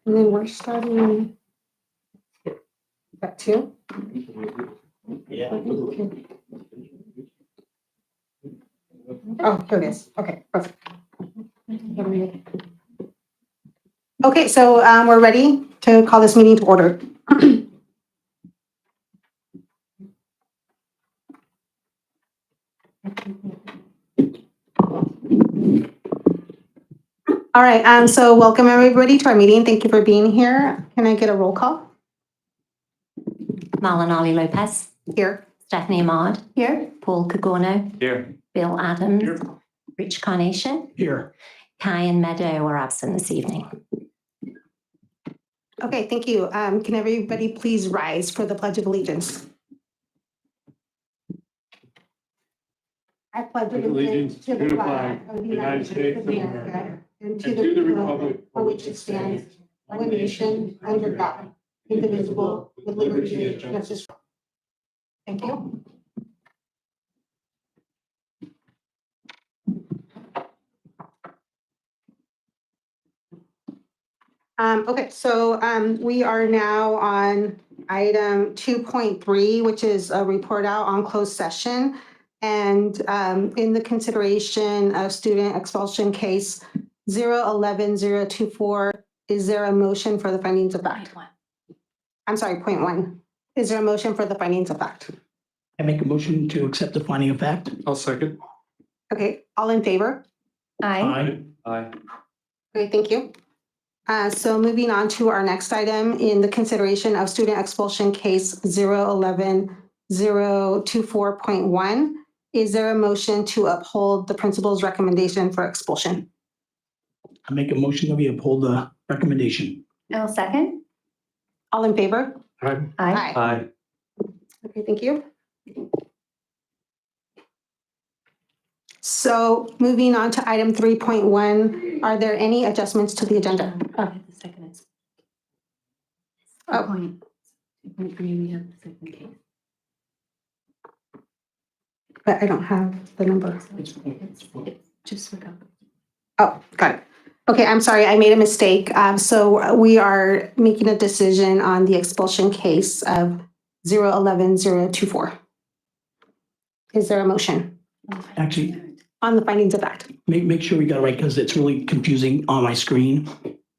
And then we're starting at 2. Yeah. Okay. Oh, here it is. Okay, perfect. Okay, so we're ready to call this meeting to order. All right, so welcome everybody to our meeting. Thank you for being here. Can I get a roll call? Malinali Lopez, Here. Stephanie Ahmad, Here. Paul Kagono, Here. Bill Adams, Here. Rich Carnation, Here. Kai and Meadow are absent this evening. Okay, thank you. Can everybody please rise for the Pledge of Allegiance? I pledge allegiance to the flag of the United States of America and to the republic for which it stands, one nation, under God, indivisible, with liberty and justice. Thank you. Okay, so we are now on item 2.3, which is a report out on closed session. And in the consideration of student expulsion case 011024, is there a motion for the findings of fact? I'm sorry, 0.1. Is there a motion for the findings of fact? I make a motion to accept the finding of fact. I'll second. Okay, all in favor? Aye. Aye. Great, thank you. So moving on to our next item in the consideration of student expulsion case 011024.1. Is there a motion to uphold the principal's recommendation for expulsion? I make a motion that we uphold the recommendation. I'll second. All in favor? Aye. Aye. Aye. Okay, thank you. So moving on to item 3.1, are there any adjustments to the agenda? The second is. Oh. 2.3, we have the second case. But I don't have the number. It's just look up. Oh, got it. Okay, I'm sorry, I made a mistake. So we are making a decision on the expulsion case of 011024. Is there a motion Actually, on the findings of fact? make sure we got it right because it's really confusing on my screen.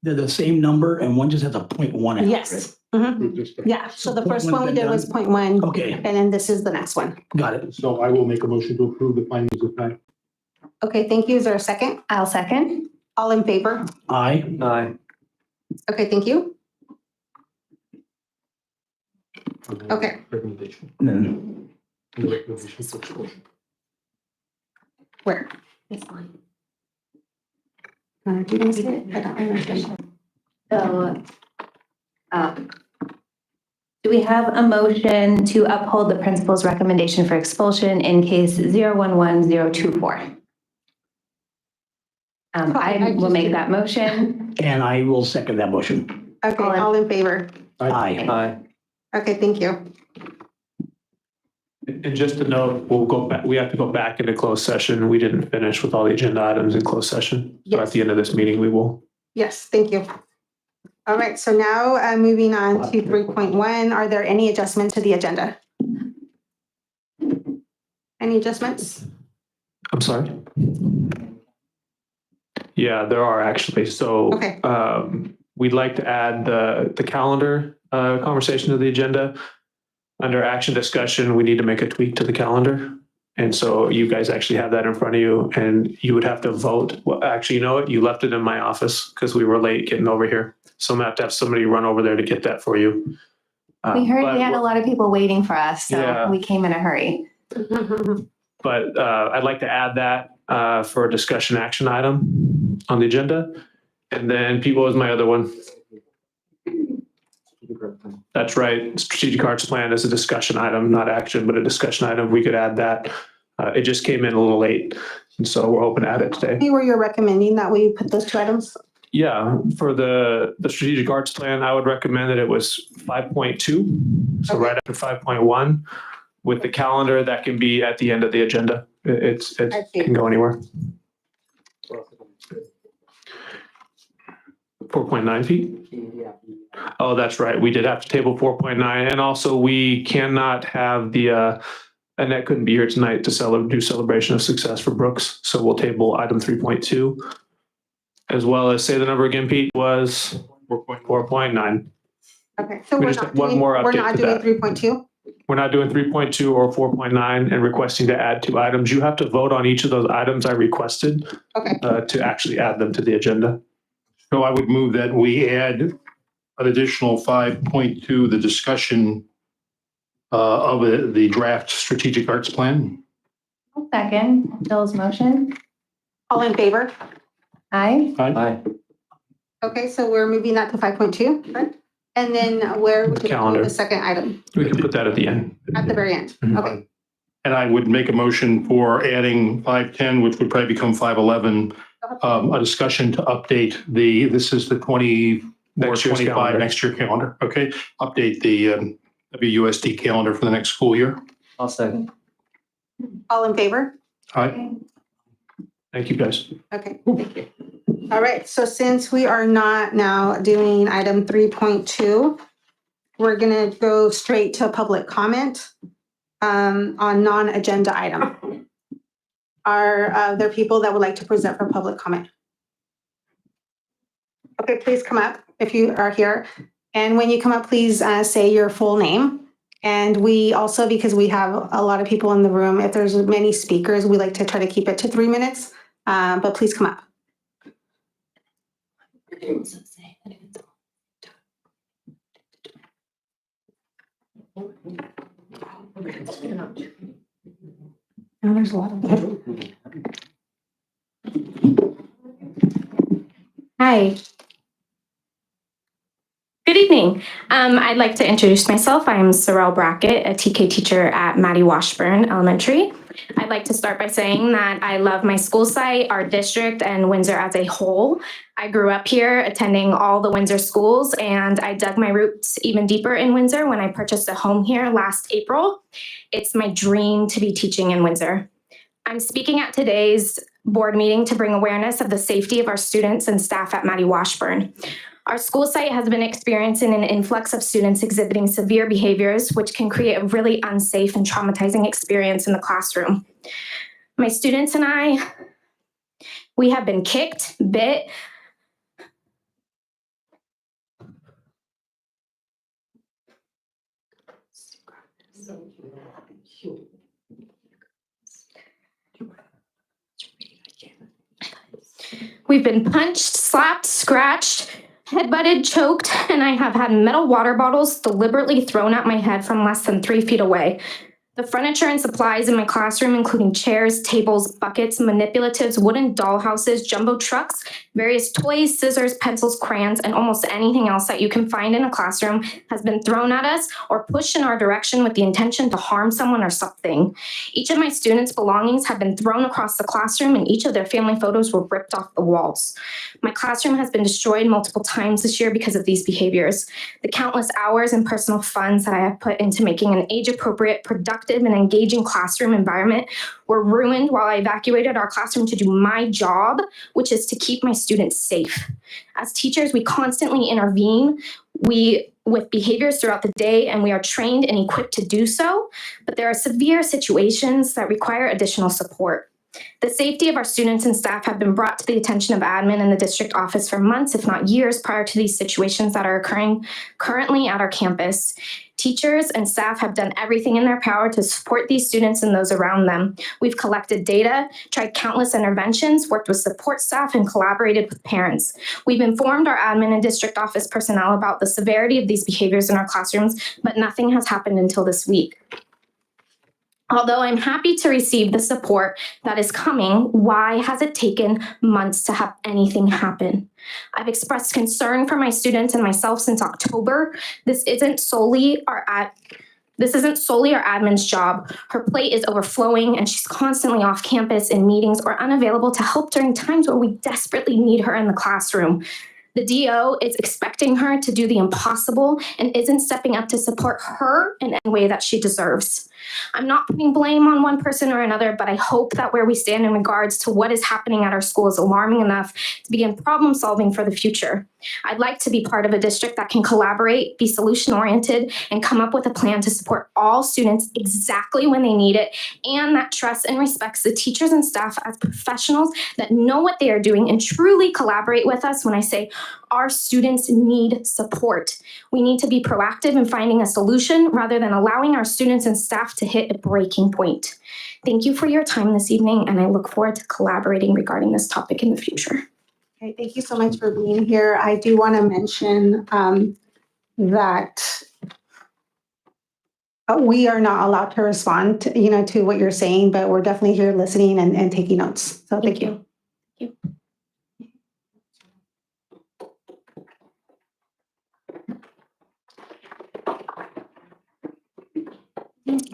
They're the same number and one just has a 0.1 after it. Yes. Mhm. Yeah, so the first one we did was 0.1, Okay, and then this is the next one. got it. So I will make a motion to approve the findings of fact. Okay, thank you. Is there a second? I'll second. All in favor? Aye. Aye. Okay, thank you. Okay. Recommendation. And then The recommendation for expulsion. Where? This one. Do you want to see it? I don't understand. So, do we have a motion to uphold the principal's recommendation for expulsion in case 011024? I will make that motion. and I will second that motion. Okay, all in favor? Aye. Aye. Okay, thank you. And just to note, we'll go back, we have to go back into closed session. We didn't finish with all the agenda items in closed session. So at Yes. the end of this meeting, we will. Yes, thank you. All right, so now moving on to 3.1, are there any adjustments to the agenda? Any adjustments? I'm sorry? Yeah, there are actually. So Okay. we'd like to add the calendar conversation to the agenda. Under action discussion, we need to make a tweak to the calendar. And so you guys actually have that in front of you and you would have to vote. Well, actually, you know what? You left it in my office because we were late getting over here. So I'm gonna have to have somebody run over there to get that for you. We heard But we had a we're- lot of people waiting for us, so Yeah. we came in a hurry. But I'd like to add that for a discussion action item on the agenda. And then people is my other one. That's right. Strategic arts plan is a discussion item, not action, but a discussion item. We could add that. It just came in a little late. And so we're hoping to add it today. Where you're recommending that we put those two items? Yeah, for the strategic arts plan, I would recommend that it was 5.2. So Okay. right after 5.1 with the calendar that can be at the end of the agenda. It I see. can go anywhere. 4.9 feet? Oh, that's right. We did have to table 4.9. And also we cannot have the Annette couldn't be here tonight to do celebration of success for Brooks, so we'll table item 3.2. As well as, say the number again, Pete, was 4.9. Okay, so We we're just not have one doing, more we're update not to doing that. 3.2? We're not doing 3.2 or 4.9 and requesting to add 2 items. You have to vote on each of those items I requested Okay, to actually add them to the agenda. So I would move that we add an additional 5.2, the discussion of the draft strategic arts plan. Second, Bill's motion. all in favor? Aye. Aye. Okay, so we're moving that to 5.2, right? And then where would The you go calendar. the second item? We can put that at the end. At the very end? Mhm. Okay, And I would make a motion for adding 5.10, which would probably become 5.11, a discussion to update this is the 24, Next year's 25 calendar. next year calendar. Okay, update the WUSD calendar for the next school year. I'll second. all in favor? Aye. Thank you, guys. Okay, thank you. All right, so since we are not now doing item 3.2, we're gonna go straight to public comment on non-agenda item. Are there people that would like to present for public comment? Okay, please come up if you are here. And when you come up, please say your full name. And we also, because we have a lot of people in the room, if there's many speakers, we like to try to keep it to 3 minutes. But please come up. Now there's a lot of them. Hi. Good evening. I'd like to introduce myself. I'm Sorrel Brackett, a TK teacher at Maddie Washburn Elementary. I'd like to start by saying that I love my school site, our district, and Windsor as a whole. I grew up here attending all the Windsor schools, and I dug my roots even deeper in Windsor when I purchased a home here last April. It's my dream to be teaching in Windsor. I'm speaking at today's board meeting to bring awareness of the safety of our students and staff at Maddie Washburn. Our school site has been experiencing an influx of students exhibiting severe behaviors, which can create a really unsafe and traumatizing experience in the classroom. My students and I, we have been kicked, bit, we've been punched, slapped, scratched, headbutted, choked, and I have had metal water bottles deliberately thrown at my head from less than 3 feet away. The furniture and supplies in my classroom, including chairs, tables, buckets, manipulatives, wooden dollhouses, jumbo trucks, various toys, scissors, pencils, crayons, and almost anything else that you can find in a classroom has been thrown at us or pushed in our direction with the intention to harm someone or something. Each of my students' belongings have been thrown across the classroom, and each of their family photos were ripped off the walls. My classroom has been destroyed multiple times this year because of these behaviors. The countless hours and personal funds that I have put into making an age-appropriate, productive, and engaging classroom environment were ruined while I evacuated our classroom to do my job, which is to keep my students safe. As teachers, we constantly intervene with behaviors throughout the day, and we are trained and equipped to do so, but there are severe situations that require additional support. The safety of our students and staff have been brought to the attention of admin in the district office for months, if not years, prior to these situations that are occurring currently at our campus. Teachers and staff have done everything in their power to support these students and those around them. We've collected data, tried countless interventions, worked with support staff, and collaborated with parents. We've informed our admin and district office personnel about the severity of these behaviors in our classrooms, but nothing has happened until this week. Although I'm happy to receive the support that is coming, why has it taken months to have anything happen? I've expressed concern for my students and myself since October. This isn't solely our admin's job. Her plate is overflowing, and she's constantly off campus in meetings or unavailable to help during times where we desperately need her in the classroom. The DO is expecting her to do the impossible and isn't stepping up to support her in any way that she deserves. I'm not putting blame on one person or another, but I hope that where we stand in regards to what is happening at our school is alarming enough to begin problem solving for the future. I'd like to be part of a district that can collaborate, be solution oriented, and come up with a plan to support all students exactly when they need it, and that trusts and respects the teachers and staff as professionals that know what they are doing and truly collaborate with us when I say our students need support. We need to be proactive in finding a solution rather than allowing our students and staff to hit a breaking point. Thank you for your time this evening, and I look forward to collaborating regarding this topic in the future. Okay, thank you so much for being here. I do want to mention that we are not allowed to respond to, to what you're saying, but we're definitely here listening and taking notes. So thank you. Thank you.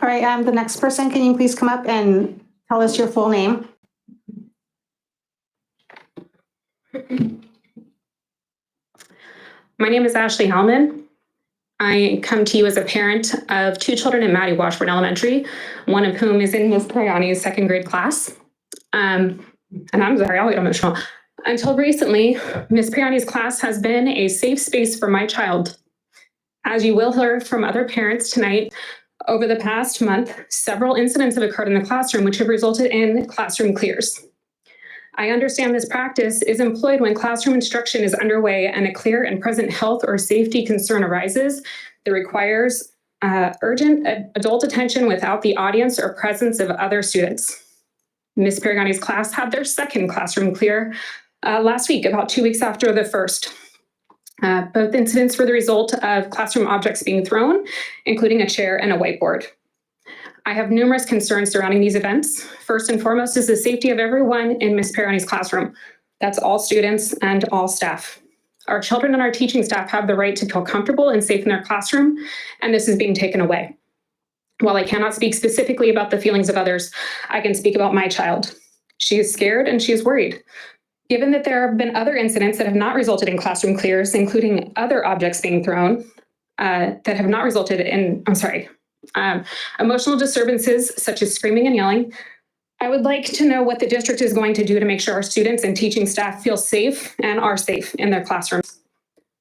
All right, the next person, can you please come up and tell us your full name? My name is Ashley Hellman. I come to you as a parent of two children in Maddie Washburn Elementary, one of whom is in Ms. Priani's second grade class. And I'm sorry, I'll get emotional. Until recently, Ms. Priani's class has been a safe space for my child. As you will hear from other parents tonight, over the past month, several incidents have occurred in the classroom which have resulted in classroom clears. I understand this practice is employed when classroom instruction is underway and a clear and present health or safety concern arises that requires urgent adult attention without the audience or presence of other students. Ms. Perigani's class had their second classroom clear last week, about 2 weeks after the first. Both incidents were the result of classroom objects being thrown, including a chair and a whiteboard. I have numerous concerns surrounding these events. First and foremost is the safety of everyone in Ms. Periani's classroom. That's all students and all staff. Our children and our teaching staff have the right to feel comfortable and safe in their classroom, and this is being taken away. While I cannot speak specifically about the feelings of others, I can speak about my child. She is scared and she is worried. Given that there have been other incidents that have not resulted in classroom clears, including other objects being thrown that have not resulted in, emotional disturbances such as screaming and yelling, I would like to know what the district is going to do to make sure our students and teaching staff feel safe and are safe in their classrooms.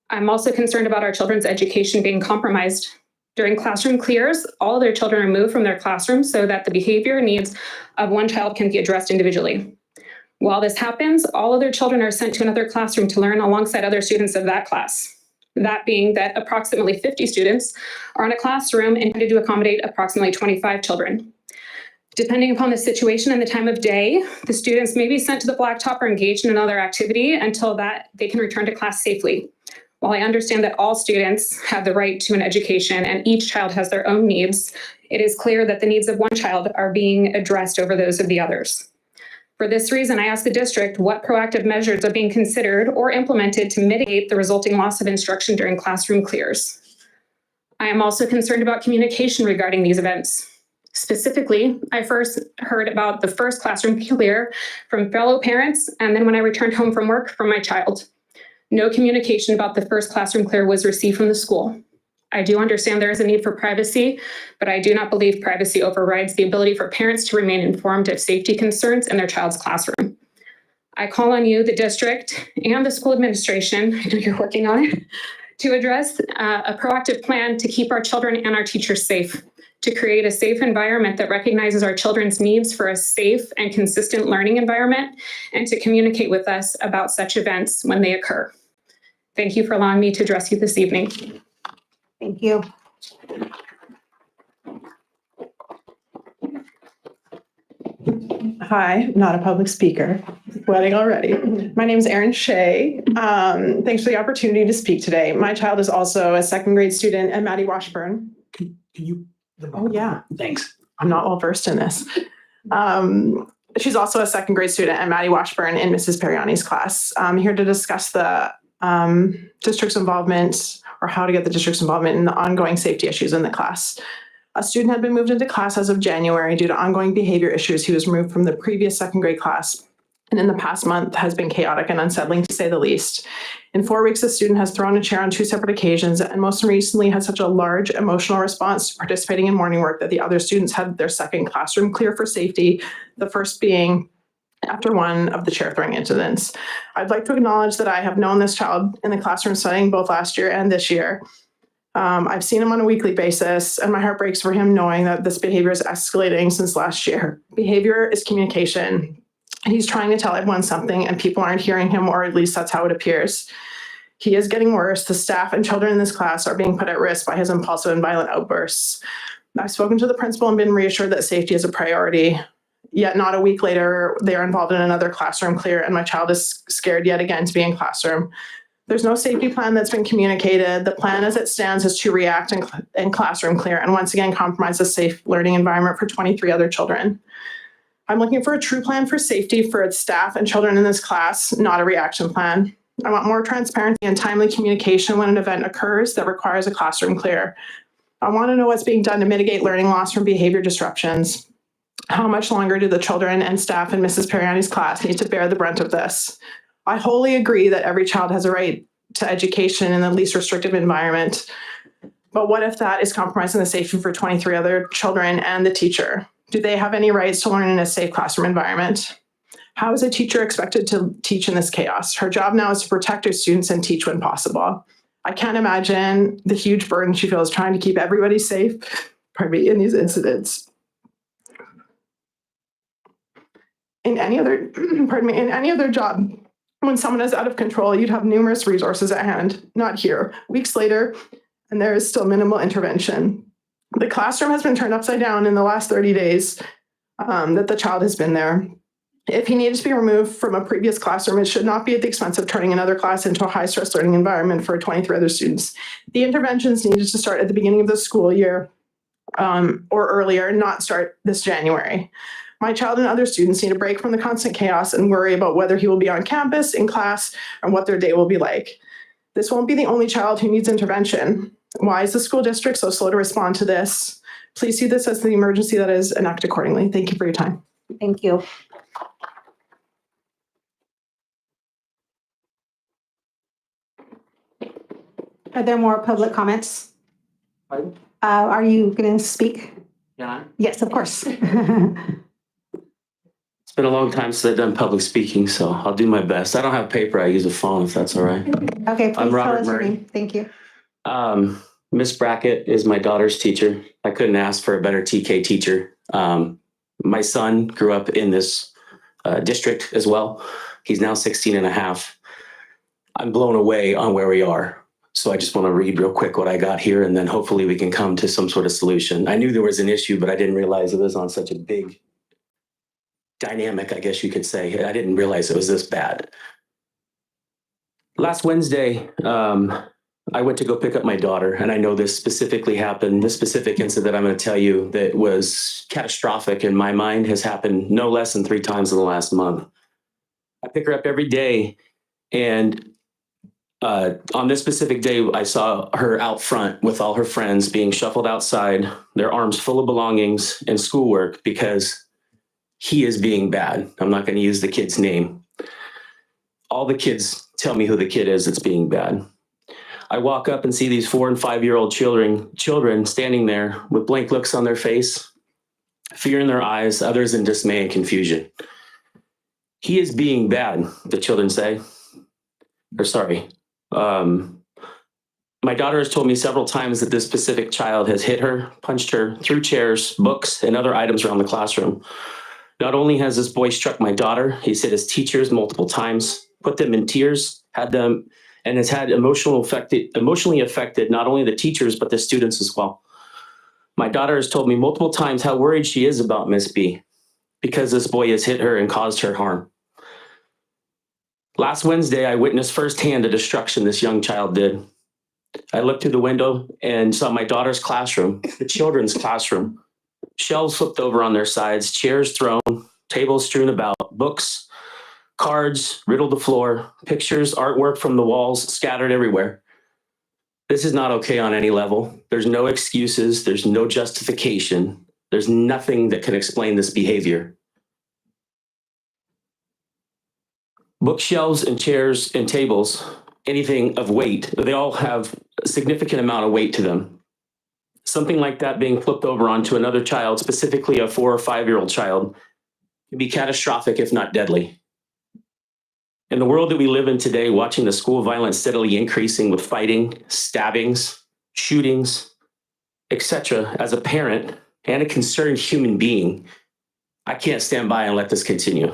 I'm also concerned about our children's education being compromised. During classroom clears, all of their children are moved from their classrooms so that the behavior needs of one child can be addressed individually. While this happens, all other children are sent to another classroom to learn alongside other students of that class. That being that approximately 50 students are in a classroom intended to accommodate approximately 25 children. Depending upon the situation and the time of day, the students may be sent to the blacktop or engaged in another activity until that they can return to class safely. While I understand that all students have the right to an education and each child has their own needs, it is clear that the needs of one child are being addressed over those of the others. For this reason, I ask the district what proactive measures are being considered or implemented to mitigate the resulting loss of instruction during classroom clears. I am also concerned about communication regarding these events. Specifically, I first heard about the first classroom clear from fellow parents, and then when I returned home from work, from my child. No communication about the first classroom clear was received from the school. I do understand there is a need for privacy, but I do not believe privacy overrides the ability for parents to remain informed of safety concerns in their child's classroom. I call on you, the district, and the school administration, I know you're working on it, to address a proactive plan to keep our children and our teachers safe, to create a safe environment that recognizes our children's needs for a safe and consistent learning environment, and to communicate with us about such events when they occur. Thank you for allowing me to address you this evening. Thank you. Hi, not a public speaker. Sweating already. My name is Erin Shea. Thanks for the opportunity to speak today. My child is also a second grade student at Maddie Washburn. Can you? Oh, yeah. Thanks. I'm not well versed in this. She's also a second grade student at Maddie Washburn in Mrs. Periani's class. I'm here to discuss the district's involvement, or how to get the district's involvement in the ongoing safety issues in the class. A student had been moved into class as of January due to ongoing behavior issues. He was removed from the previous second grade class. and in the past month has been chaotic and unsettling to say the least. In 4 weeks, the student has thrown a chair on 2 separate occasions, and most recently had such a large emotional response to participating in morning work that the other students had their second classroom clear for safety, the first being after one of the chair throwing incidents. I'd like to acknowledge that I have known this child in the classroom setting both last year and this year. I've seen him on a weekly basis, and my heart breaks for him knowing that this behavior is escalating since last year. Behavior is communication. He's trying to tell everyone something, and people aren't hearing him, or at least that's how it appears. He is getting worse. The staff and children in this class are being put at risk by his impulsive and violent outbursts. I've spoken to the principal and been reassured that safety is a priority. Yet not a week later, they are involved in another classroom clear, and my child is scared yet again to be in classroom. There's no safety plan that's been communicated. The plan as it stands is to react and classroom clear, and once again compromise a safe learning environment for 23 other children. I'm looking for a true plan for safety for its staff and children in this class, not a reaction plan. I want more transparency and timely communication when an event occurs that requires a classroom clear. I want to know what's being done to mitigate learning loss from behavior disruptions. How much longer do the children and staff in Mrs. Periani's class need to bear the brunt of this? I wholly agree that every child has a right to education in the least restrictive environment. But what if that is compromising the safety for 23 other children and the teacher? Do they have any rights to learn in a safe classroom environment? How is a teacher expected to teach in this chaos? Her job now is to protect her students and teach when possible. I can't imagine the huge burden she feels trying to keep everybody safe, in these incidents. In any other, in any other job, when someone is out of control, you'd have numerous resources at hand, not here. Weeks later, and there is still minimal intervention. The classroom has been turned upside down in the last 30 days that the child has been there. If he needed to be removed from a previous classroom, it should not be at the expense of turning another class into a high-stress learning environment for 23 other students. The interventions needed to start at the beginning of the school year or earlier, not start this January. My child and other students need a break from the constant chaos and worry about whether he will be on campus, in class, and what their day will be like. This won't be the only child who needs intervention. Why is the school district so slow to respond to this? Please see this as the emergency that is enact accordingly. Thank you for your time. Thank you. Are there more public comments? Pardon? Are you going to speak? Yeah. Yes, of course. It's been a long time since I've done public speaking, so I'll do my best. I don't have paper. I use a phone if that's all right. Okay, please tell Robert us your Murray. name. Thank you. Miss Brackett is my daughter's teacher. I couldn't ask for a better TK teacher. My son grew up in this district as well. He's now 16 and a half. I'm blown away on where we are. So I just want to read real quick what I got here, and then hopefully we can come to some sort of solution. I knew there was an issue, but I didn't realize it was on such a big dynamic, I guess you could say. I didn't realize it was this bad. Last Wednesday, I went to go pick up my daughter, and I know this specifically happened. This specific incident I'm going to tell you that was catastrophic in my mind has happened no less than 3 times in the last month. I pick her up every day, and on this specific day, I saw her out front with all her friends being shuffled outside, their arms full of belongings and schoolwork because he is being bad. I'm not going to use the kid's name. All the kids tell me who the kid is that's being bad. I walk up and see these 4- and 5-year-old children standing there with blank looks on their face, fear in their eyes, others in dismay and confusion. He is being bad, the children say. Or sorry. My daughter has told me several times that this specific child has hit her, punched her, threw chairs, books, and other items around the classroom. Not only has this boy struck my daughter, he's hit his teachers multiple times, put them in tears, and has had emotionally affected not only the teachers, but the students as well. My daughter has told me multiple times how worried she is about Miss B because this boy has hit her and caused her harm. Last Wednesday, I witnessed firsthand the destruction this young child did. I looked through the window and saw my daughter's classroom, the children's classroom, shelves flipped over on their sides, chairs thrown, tables strewn about, books, cards riddled the floor, pictures, artwork from the walls scattered everywhere. This is not okay on any level. There's no excuses. There's no justification. There's nothing that can explain this behavior. Bookshelves and chairs and tables, anything of weight, they all have a significant amount of weight to them. Something like that being flipped over onto another child, specifically a 4 or 5-year-old child, can be catastrophic, if not deadly. In the world that we live in today, watching the school violence steadily increasing with fighting, stabbings, shootings, etc., as a parent and a concerned human being, I can't stand by and let this continue.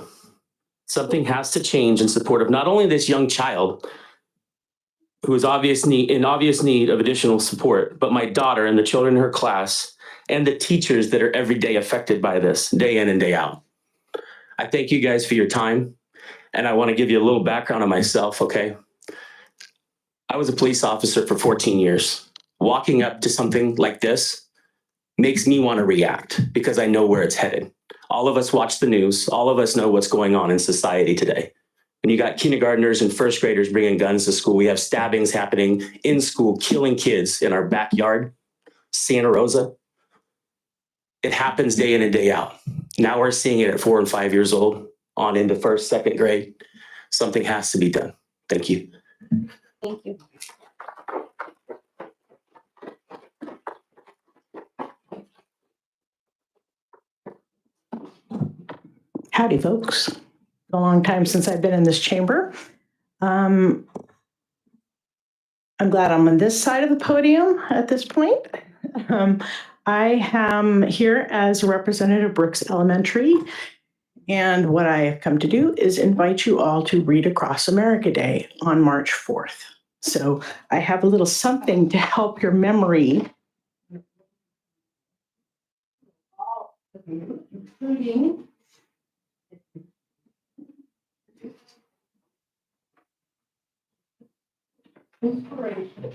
Something has to change in support of not only this young child who is in obvious need of additional support, but my daughter and the children in her class and the teachers that are every day affected by this, day in and day out. I thank you guys for your time. And I want to give you a little background on myself, okay? I was a police officer for 14 years. Walking up to something like this makes me want to react because I know where it's headed. All of us watch the news. All of us know what's going on in society today. When you got kindergartners and first graders bringing guns to school, we have stabbings happening in school, killing kids in our backyard, Santa Rosa. It happens day in and day out. Now we're seeing it at 4 and 5 years old, on into first, second grade. Something has to be done. Thank you. Thank you. Howdy, folks. A long time since I've been in this chamber. I'm glad I'm on this side of the podium at this point. I am here as a representative of Brooks Elementary. And what I have come to do is invite you all to Read Across America Day on March 4th. So I have a little something to help your memory. Including inspiration.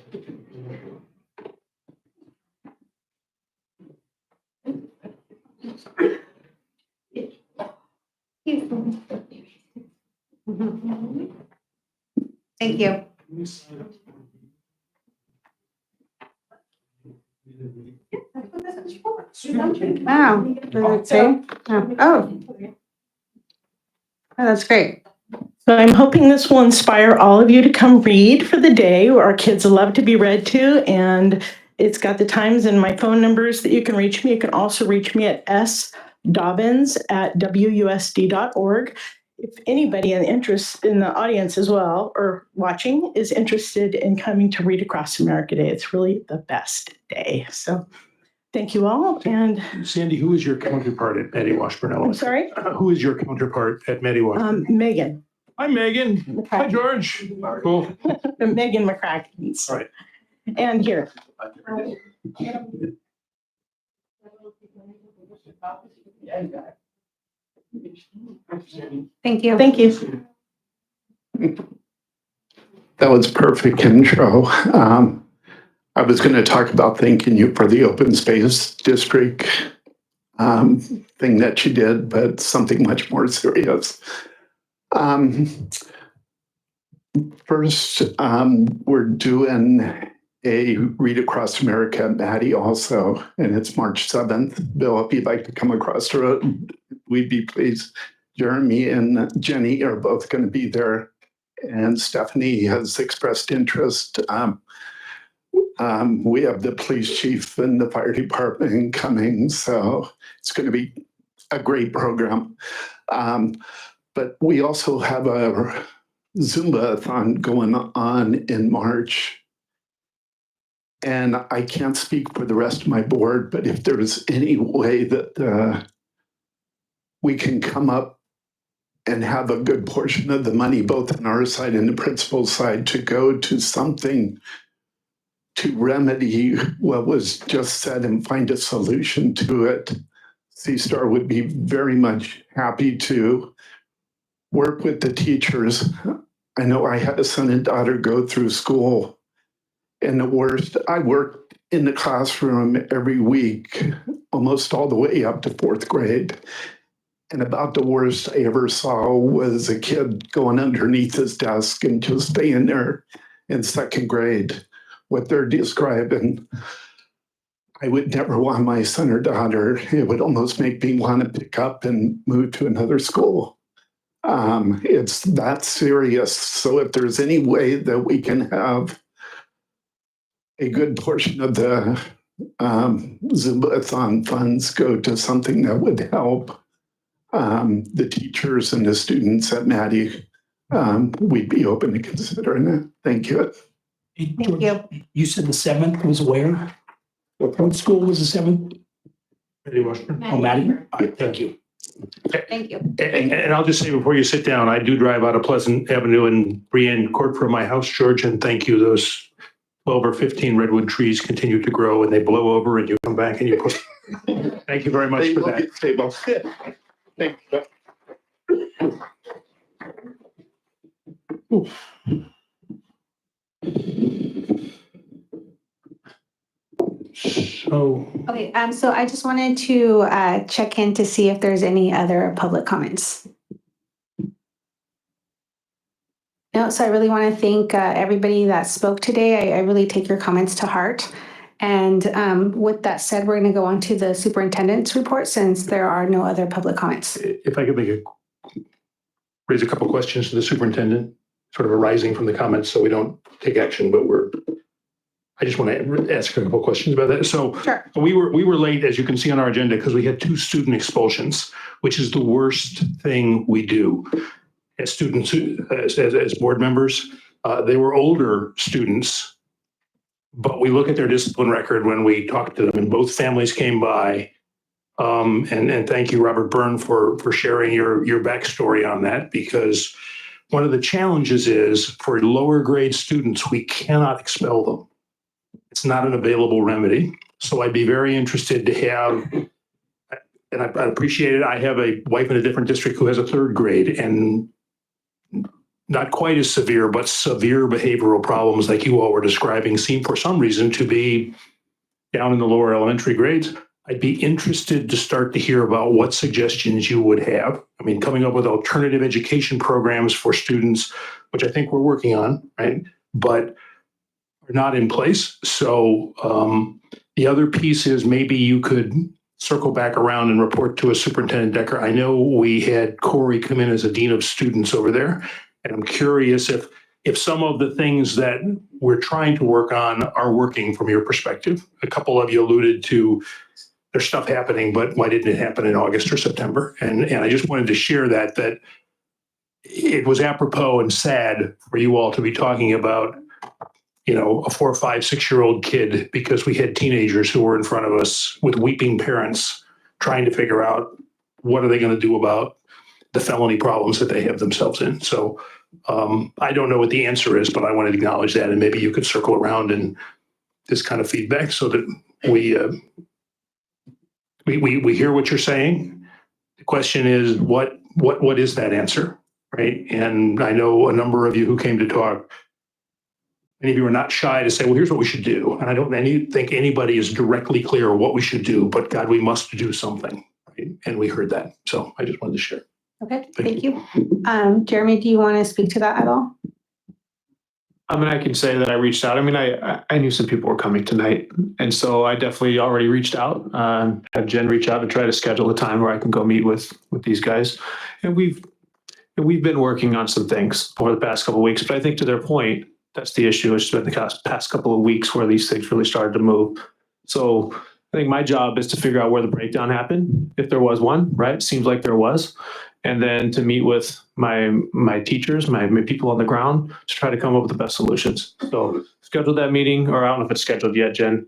Thank you. Wow. Does it say? Oh. Oh, that's great. So I'm hoping this will inspire all of you to come read for the day. Our kids love to be read to, and it's got the times and my phone numbers that you can reach me. You can also reach me at sdobbins@wusd.org. If anybody in the audience as well, or watching, is interested in coming to Read Across America Day, it's really the best day. So thank you all. And Sandy, who is your counterpart at Maddie Washburn I'm Elementary? sorry, Who is your counterpart at Maddie Washburn? Megan. Hi, Megan. Hi, George. Cool. Megan McCracken. All right. And here. Thank you. Thank you. That was perfect intro. I was going to talk about thanking you for the open space district thing that you did, but something much more serious. First, we're doing a Read Across America at Maddie also, and it's March 7th. Bill, if you'd like to come across the road, we'd be pleased. Jeremy and Jenny are both going to be there, and Stephanie has expressed interest. We have the police chief and the fire department coming, so it's going to be a great program. But we also have a Zumba-a-thon going on in March. And I can't speak for the rest of my board, but if there's any way that we can come up and have a good portion of the money, both on our side and the principal side, to go to something to remedy what was just said and find a solution to it, C-STAR would be very much happy to work with the teachers. I know I had a son and daughter go through school, and the worst, I worked in the classroom every week, almost all the way up to 4th grade. And about the worst I ever saw was a kid going underneath his desk and just staying there in 2nd grade. What they're describing, I would never want my son or daughter. It would almost make me want to pick up and move to another school. It's that serious. So if there's any way that we can have a good portion of the Zumba-a-thon funds go to something that would help the teachers and the students at Maddie, we'd be open to considering it. Thank you. Hey, Thank George, you said the 7th was where? What school was the 7th? Maddie Washburn. Oh, Maddie. All right, thank you. Thank you. And I'll just say before you sit down, I do drive out of Pleasant Avenue and Brienne Court from my house, George, and thank you. Those 12 or 15 redwood trees continue to grow and they blow over and you come back and you put. Thank you very much They for will that. get stable. Thank you. So Okay, so I just wanted to check in to see if there's any other public comments. No, so I really want to thank everybody that spoke today. I really take your comments to heart. And with that said, we're going to go on to the superintendent's report since there are no other public comments. if I could raise a couple questions to the superintendent, sort of arising from the comments, so we don't take action, but I just want to ask a couple questions about that. So Sure. we were late, as you can see on our agenda, because we had 2 student expulsions, which is the worst thing we do as students, as board members. They were older students, but we look at their discipline record when we talk to them, and both families came by. And thank you, Robert Byrne, for sharing your backstory on that, because one of the challenges is for lower grade students, we cannot expel them. It's not an available remedy. So I'd be very interested to have, and I appreciate it. I have a wife in a different district who has a 3rd grade and not quite as severe, but severe behavioral problems like you all were describing seem for some reason to be down in the lower elementary grades. I'd be interested to start to hear about what suggestions you would have. I mean, coming up with alternative education programs for students, which I think we're working on, right? But are not in place. So the other piece is maybe you could circle back around and report to us, Superintendent Decker. I know we had Corey come in as a dean of students over there, and I'm curious if some of the things that we're trying to work on are working from your perspective. A couple of you alluded to there's stuff happening, but why didn't it happen in August or September? And I just wanted to share that it was apropos and sad for you all to be talking about, you know, a 4, 5, 6-year-old kid, because we had teenagers who were in front of us with weeping parents trying to figure out what are they going to do about the felony problems that they have themselves in. So I don't know what the answer is, but I wanted to acknowledge that, and maybe you could circle around and this kind of feedback so that we hear what you're saying. The question is, what is that answer, right? And I know a number of you who came to talk, many of you are not shy to say, well, here's what we should do. And I don't think anybody is directly clear what we should do, but God, we must do something, right? And we heard that. So I just wanted to share. Okay, thank you. Jeremy, do you want to speak to that at all? I mean, I can say that I reached out. I mean, I knew some people were coming tonight. And so I definitely already reached out, had Jen reach out to try to schedule a time where I can go meet with these guys. And we've been working on some things over the past couple of weeks, but I think to their point, that's the issue. It's been the past couple of weeks where these things really started to move. So I think my job is to figure out where the breakdown happened, if there was one, right? Seems like there was. And then to meet with my teachers, my people on the ground to try to come up with the best solutions. So schedule that meeting, or I don't know if it's scheduled yet, Jen.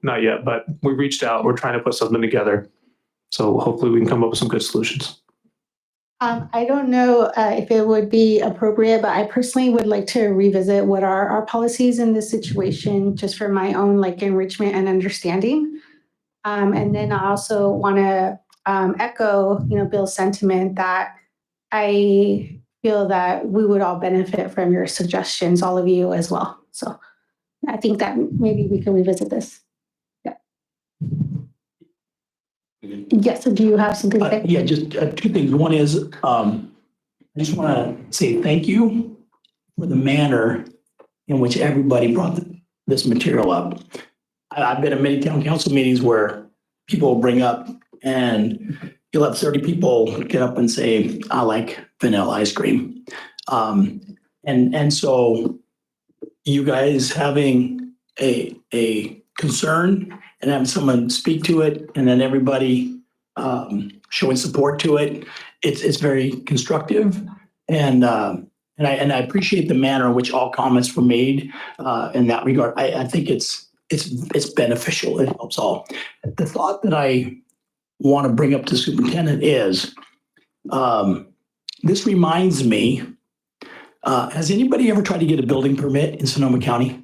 Not yet, but we reached out. We're trying to put something together. So hopefully we can come up with some good solutions. I don't know if it would be appropriate, but I personally would like to revisit what are our policies in this situation, just for my own like enrichment and understanding. And then I also want to echo, Bill's sentiment that I feel that we would all benefit from your suggestions, all of you as well. So I think that maybe we can revisit this. Yeah. Yes. So do you have something to say? Yeah, just 2 things. One is, I just want to say thank you for the manner in which everybody brought this material up. I've been at many town council meetings where people will bring up, and you'll have 30 people get up and say, I like vanilla ice cream. And so you guys having a concern and having someone speak to it, and then everybody showing support to it, it's very constructive. And I appreciate the manner in which all comments were made in that regard. I think it's beneficial. It helps all. The thought that I want to bring up to superintendent is, this reminds me, has anybody ever tried to get a building permit in Sonoma County?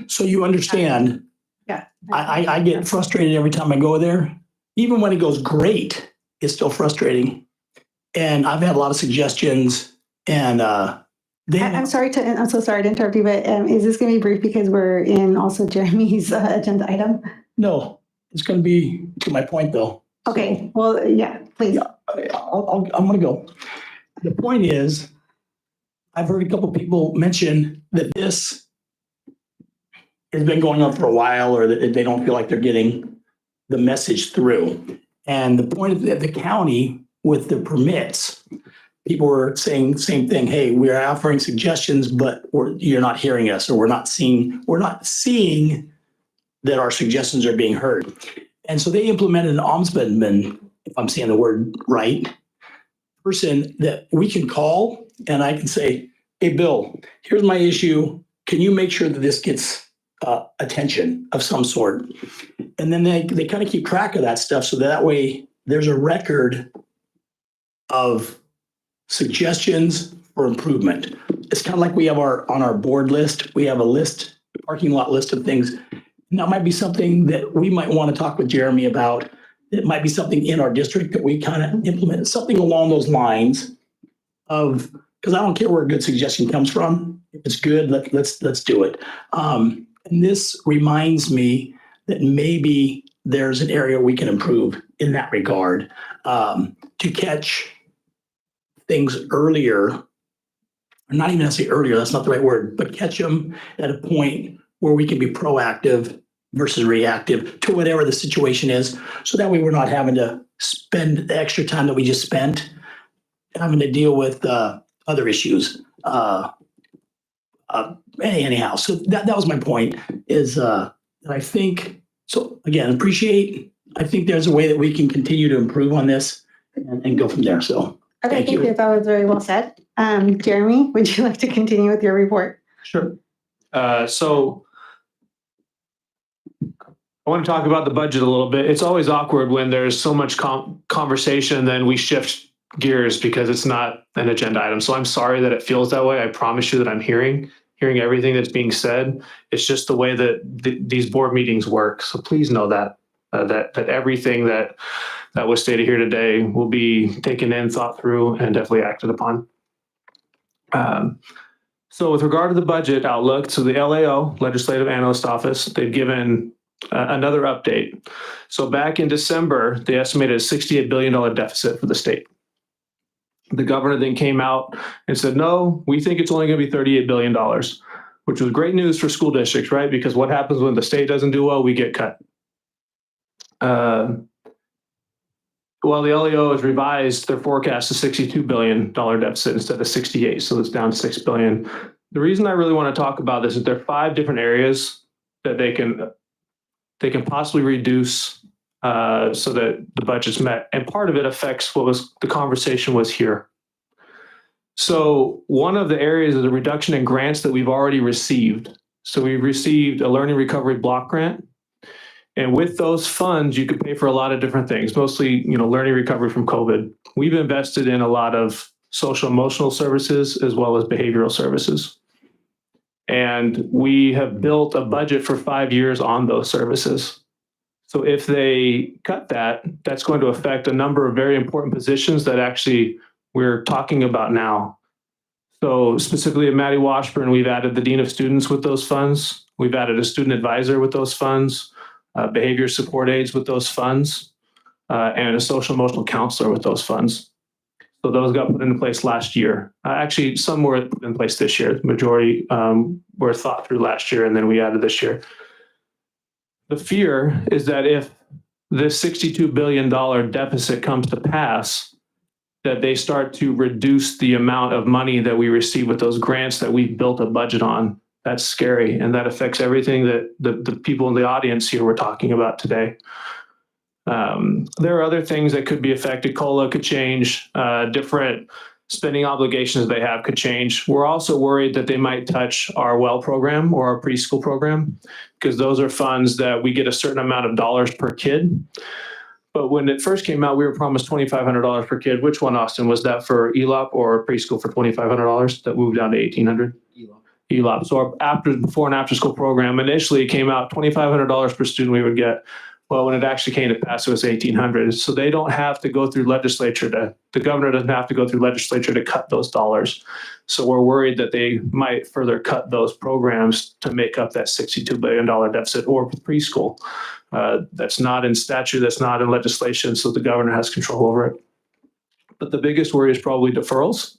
So you understand, Yeah. I get frustrated every time I go there. Even when it goes great, it's still frustrating. And I've had a lot of suggestions, and I'm so sorry to interrupt you, but is this going to be brief because we're in also Jeremy's agenda item? no, it's going to be to my point though. Okay, well, yeah, please. I'm going to go. The point is, I've heard a couple people mention that this has been going on for a while, or that they don't feel like they're getting the message through. And the point of the county with the permits, people were saying the same thing. Hey, we're offering suggestions, but you're not hearing us, or we're not seeing that our suggestions are being heard. And so they implemented an ombudsman, if I'm saying the word right, person that we can call, and I can say, hey, Bill, here's my issue. Can you make sure that this gets attention of some sort? And then they kind of keep track of that stuff, so that way there's a record of suggestions for improvement. It's kind of like we have on our board list, we have a list, parking lot list of things. And that might be something that we might want to talk with Jeremy about. It might be something in our district that we kind of implement, something along those lines of, because I don't care where a good suggestion comes from. If it's good, let's do it. And this reminds me that maybe there's an area we can improve in that regard, to catch things earlier, or not even necessarily earlier, that's not the right word, but catch them at a point where we can be proactive versus reactive to whatever the situation is. So that way we're not having to spend the extra time that we just spent having to deal with other issues. Anyhow, so that was my point, is that I think, so again, I think there's a way that we can continue to improve on this and go from there. So Okay, thank you. That was very well said. Jeremy, would you like to continue with your report? Sure. So I want to talk about the budget a little bit. It's always awkward when there's so much conversation, then we shift gears because it's not an agenda item. So I'm sorry that it feels that way. I promise you that I'm hearing everything that's being said. It's just the way that these board meetings work. So please know that everything that was stated here today will be taken in, thought through, and definitely acted upon. So with regard to the budget outlook, so the LAO, Legislative Analyst Office, they've given another update. So back in December, they estimated a $68 billion deficit for the state. The governor then came out and said, no, we think it's only going to be $38 billion, which was great news for school districts, right? Because what happens when the state doesn't do well, we get cut. Well, the LAO has revised their forecast to $62 billion deficit instead of 68, so it's down $6 billion. The reason I really want to talk about this is there are 5 different areas that they can possibly reduce so that the budget's met, and part of it affects what was the conversation was here. So one of the areas is a reduction in grants that we've already received. So we've received a learning recovery block grant. And with those funds, you could pay for a lot of different things, mostly, learning recovery from COVID. We've invested in a lot of social emotional services as well as behavioral services. And we have built a budget for 5 years on those services. So if they cut that, that's going to affect a number of very important positions that actually we're talking about now. So specifically at Maddie Washburn, we've added the Dean of Students with those funds. We've added a student advisor with those funds. Behavior support aides with those funds, and a social emotional counselor with those funds. So those got put into place last year. Actually, some were put in place this year. The majority were thought through last year, and then we added this year. The fear is that if this $62 billion deficit comes to pass, that they start to reduce the amount of money that we receive with those grants that we've built a budget on. That's scary. And that affects everything that the people in the audience here were talking about today. There are other things that could be affected. COLA could change, different spending obligations they have could change. We're also worried that they might touch our well program or our preschool program, because those are funds that we get a certain amount of dollars per kid. But when it first came out, we were promised $2,500 per kid. Which one, Austin? Was that for ELOP or preschool for $2,500 that moved down to $1,800? ELOP. So our before and after school program, initially it came out $2,500 per student we would get. Well, when it actually came to pass, it was $1,800. So they don't have to go through legislature the governor doesn't have to go through legislature to cut those dollars. So we're worried that they might further cut those programs to make up that $62 billion deficit, or preschool. That's not in statute, that's not in legislation, so the governor has control over it. But the biggest worry is probably deferrals.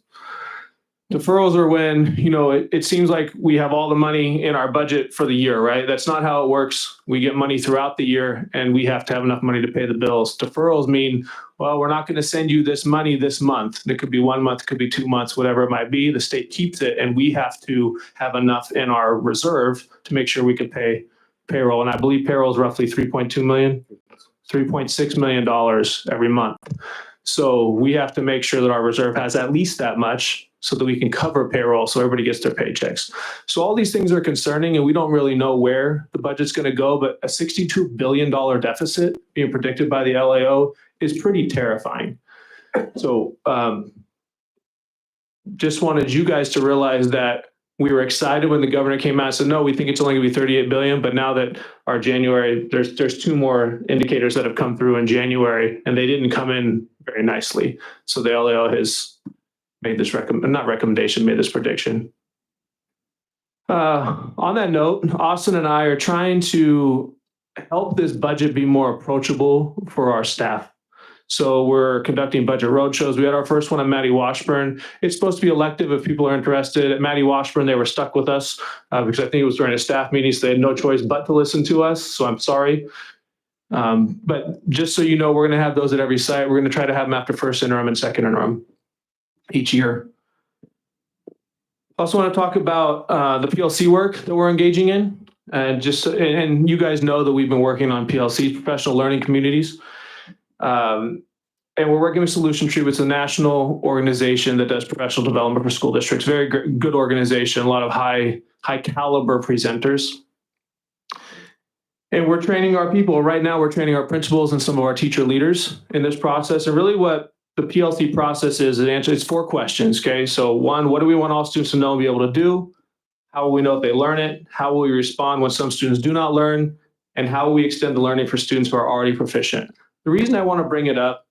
Deferrals are when, it seems like we have all the money in our budget for the year, right? That's not how it works. We get money throughout the year and we have to have enough money to pay the bills. Deferrals mean, well, we're not going to send you this money this month. It could be 1 month, it could be 2 months, whatever it might be. The state keeps it and we have to have enough in our reserve to make sure we can pay payroll. And I believe payroll is roughly $3.2 million, $3.6 million every month. So we have to make sure that our reserve has at least that much so that we can cover payroll so everybody gets their paychecks. So all these things are concerning and we don't really know where the budget's going to go, but a $62 billion deficit being predicted by the LAO is pretty terrifying. So just wanted you guys to realize that we were excited when the governor came out and said, no, we think it's only going to be 38 billion. But now that our January, there's 2 more indicators that have come through in January and they didn't come in very nicely. So the LAO has made this made this prediction. On that note, Austin and I are trying to help this budget be more approachable for our staff. So we're conducting budget roadshows. We had our first one at Maddie Washburn. It's supposed to be elective if people are interested. At Maddie Washburn, they were stuck with us because I think it was during a staff meeting, so they had no choice but to listen to us. So I'm sorry. But just so you know, we're going to have those at every site. We're going to try to have them after first interim and second interim each year. Also want to talk about the PLC work that we're engaging in. And you guys know that we've been working on PLC, professional learning communities. And we're working with Solution Tree, which is a national organization that does professional development for school districts. Very good organization, a lot of high caliber presenters. And we're training our people. Right now, we're training our principals and some of our teacher leaders in this process. And really what the PLC process is, it's 4 questions, okay? So 1, what do we want all students to know and be able to do? How will we know if they learn it? How will we respond when some students do not learn? And how will we extend the learning for students who are already proficient? The reason I want to bring it up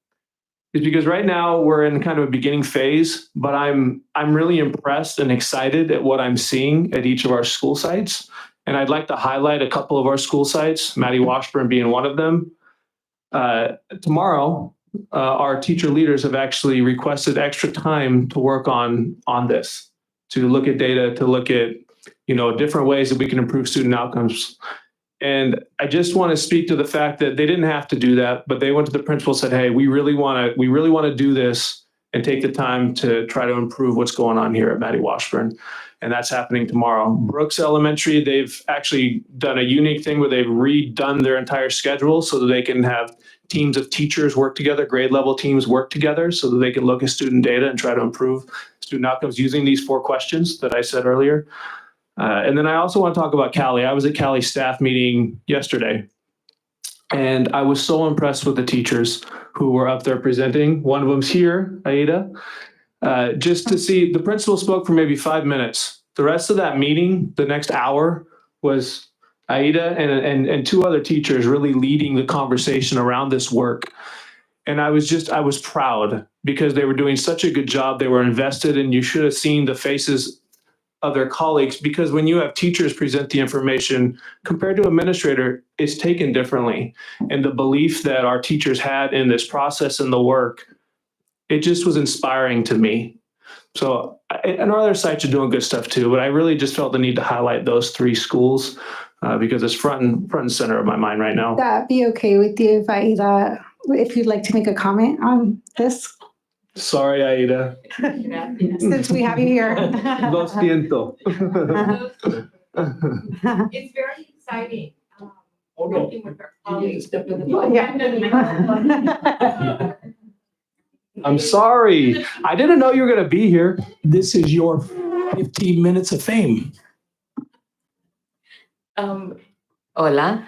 is because right now we're in kind of a beginning phase, but I'm really impressed and excited at what I'm seeing at each of our school sites. And I'd like to highlight a couple of our school sites, Maddie Washburn being one of them. Tomorrow, our teacher leaders have actually requested extra time to work on this, to look at data, to look at different ways that we can improve student outcomes. And I just want to speak to the fact that they didn't have to do that, but they went to the principal and said, hey, we really want to do this and take the time to try to improve what's going on here at Maddie Washburn. And that's happening tomorrow. Brooks Elementary, they've actually done a unique thing where they've redone their entire schedule so that they can have teams of teachers work together, grade level teams work together so that they can look at student data and try to improve student outcomes using these 4 questions that I said earlier. And then I also want to talk about Cali. I was at Cali's staff meeting yesterday, and I was so impressed with the teachers who were up there presenting. One of them's here, Aida. Just to see, the principal spoke for maybe 5 minutes. The rest of that meeting, the next hour, was Aida and 2 other teachers really leading the conversation around this work. And I was proud because they were doing such a good job. They were invested, and you should have seen the faces of their colleagues, because when you have teachers present the information compared to administrator, it's taken differently. And the belief that our teachers had in this process and the work, it just was inspiring to me. So, and our other sites are doing good stuff too, but I really just felt the need to highlight those 3 schools because it's front and center of my mind right now. That'd be okay with you if you'd like to make a comment on this? Sorry, Aida. Since we have you here. Lo siento. It's very exciting. Okay. Working with our colleagues. Yeah. I'm sorry. I didn't know you were going to be here. This is your 15 minutes of fame. Hola.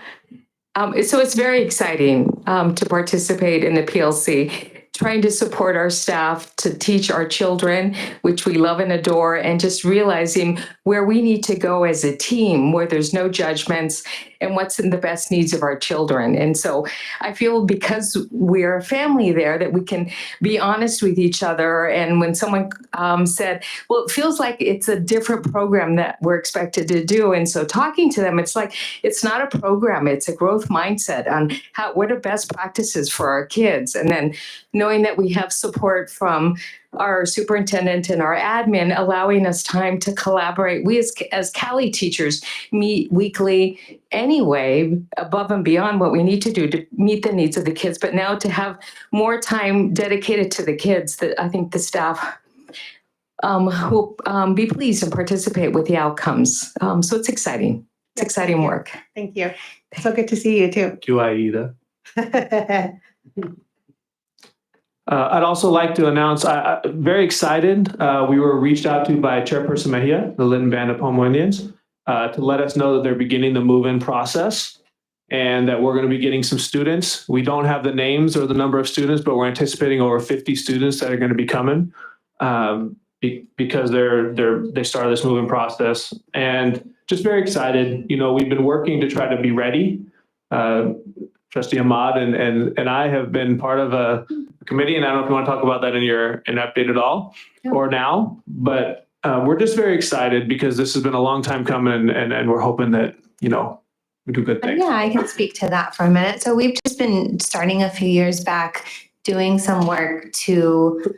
So it's very exciting to participate in the PLC, trying to support our staff, to teach our children, which we love and adore, and just realizing where we need to go as a team, where there's no judgments, and what's in the best needs of our children. And so I feel because we're a family there that we can be honest with each other. And when someone said, well, it feels like it's a different program that we're expected to do. And so talking to them, it's like, it's not a program, it's a growth mindset on what are best practices for our kids. And then knowing that we have support from our superintendent and our admin, allowing us time to collaborate. We as Cali teachers meet weekly anyway, above and beyond what we need to do to meet the needs of the kids. But now to have more time dedicated to the kids, that I think the staff will be pleased and participate with the outcomes. So it's exciting. It's exciting work. Thank you. So good to see you too. Thank you, Aida. I'd also like to announce, very excited, we were reached out to by Chairperson Mejia, the Lytton Band of Homo Indians, to let us know that they're beginning the move-in process and that we're going to be getting some students. We don't have the names or the number of students, but we're anticipating over 50 students that are going to be coming because they started this move-in process. And just very excited. You know, we've been working to try to be ready. Trustee Ahmad and I have been part of a committee, and I don't know if you want to talk about that in an update at all or now, but we're just very excited because this has been a long time coming, and we're hoping that, you know, we do good things. Yeah, I can speak to that for a minute. So we've just been starting a few years back doing some work to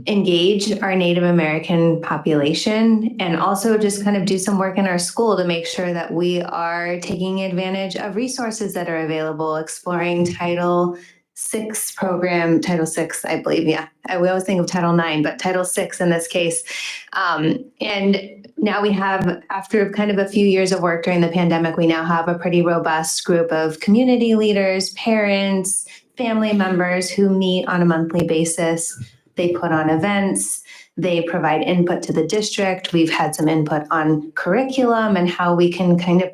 engage our Native American population and also just kind of do some work in our school to make sure that we are taking advantage of resources that are available, exploring Title VI program, Title VI, I believe, yeah. We always think of Title IX, but Title VI in this case. And now we have, after kind of a few years of work during the pandemic, we now have a pretty robust group of community leaders, parents, family members who meet on a monthly basis. They put on events, they provide input to the district. We've had some input on curriculum and how we can kind of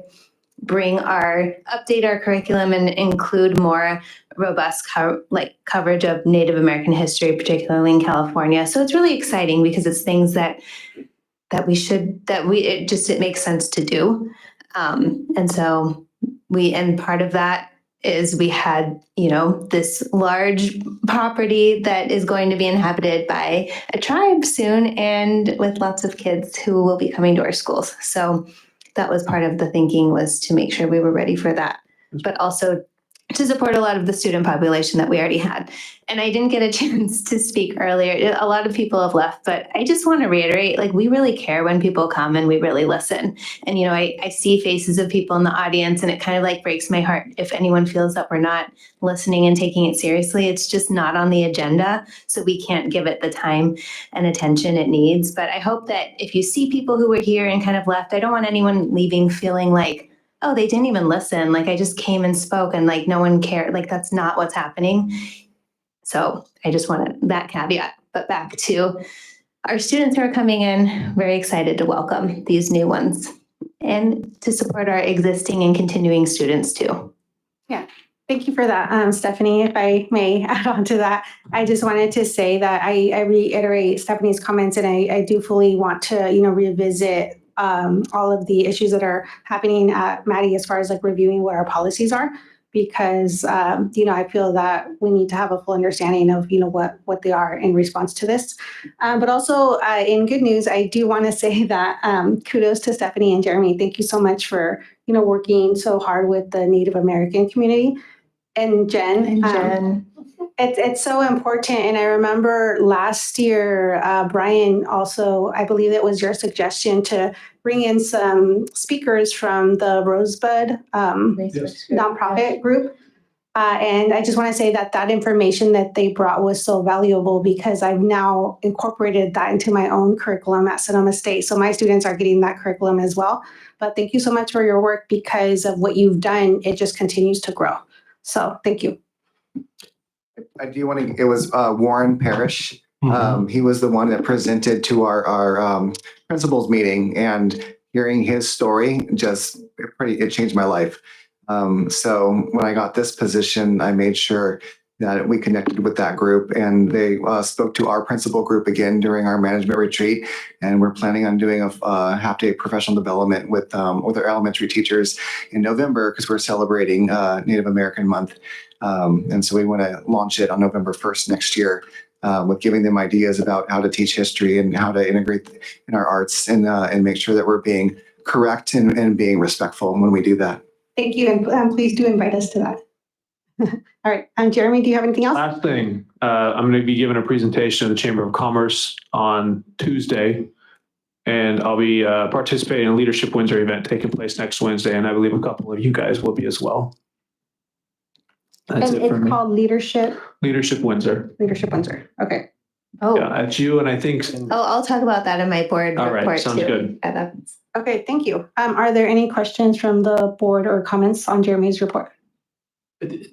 update our curriculum and include more robust coverage of Native American history, particularly in California. So it's really exciting because it's things that it makes sense to do. And part of that is we had, this large property that is going to be inhabited by a tribe soon and with lots of kids who will be coming to our schools. So that was part of the thinking, was to make sure we were ready for that, but also to support a lot of the student population that we already had. And I didn't get a chance to speak earlier. A lot of people have left, but I just want to reiterate, we really care when people come and we really listen. And, I see faces of people in the audience and it kind of breaks my heart if anyone feels that we're not listening and taking it seriously. It's just not on the agenda, so we can't give it the time and attention it needs. But I hope that if you see people who were here and kind of left, I don't want anyone leaving feeling like, oh, they didn't even listen. I just came and spoke and no one cared. That's not what's happening. So I just wanted that caveat. But back to our students who are coming in, very excited to welcome these new ones and to support our existing and continuing students too. Yeah, thank you for that, Stephanie. If I may add on to that, I just wanted to say that I reiterate Stephanie's comments, and I do fully want to, revisit all of the issues that are happening at Maddie as far as reviewing what our policies are, because I feel that we need to have a full understanding of what they are in response to this. But also in good news, I do want to say that kudos to Stephanie and Jeremy. Thank you so much for working so hard with the Native American community. And Jen. It's so important. And I remember last year, Brian, also, I believe it was your suggestion to bring in some speakers from the Rosebud nonprofit group. And I just want to say that that information that they brought was so valuable because I've now incorporated that into my own curriculum at Sonoma State. So my students are getting that curriculum as well. But thank you so much for your work because of what you've done. It just continues to grow. So thank you. I do want to, it was Warren Parrish. He was the one that presented to our principals meeting, and hearing his story it changed my life. So when I got this position, I made sure that we connected with that group, and they spoke to our principal group again during our management retreat. And we're planning on doing a half-day professional development with our elementary teachers in November because we're celebrating Native American Month. And so we want to launch it on November 1st next year with giving them ideas about how to teach history and how to integrate in our arts and make sure that we're being correct and being respectful when we do that. Thank you. And please do invite us to that. All right. Jeremy, do you have anything else? Last thing, I'm going to be giving a presentation at the Chamber of Commerce on Tuesday, and I'll be participating in a Leadership Windsor event taking place next Wednesday, and I believe a couple of you guys will be as well. That's And it for it's me. called Leadership Windsor. Leadership Windsor. Okay. Oh, Yeah, that's you, and I think. I'll talk about that in my board All right, report sounds too. good. Okay. Thank you. Are there any questions from the board or comments on Jeremy's report?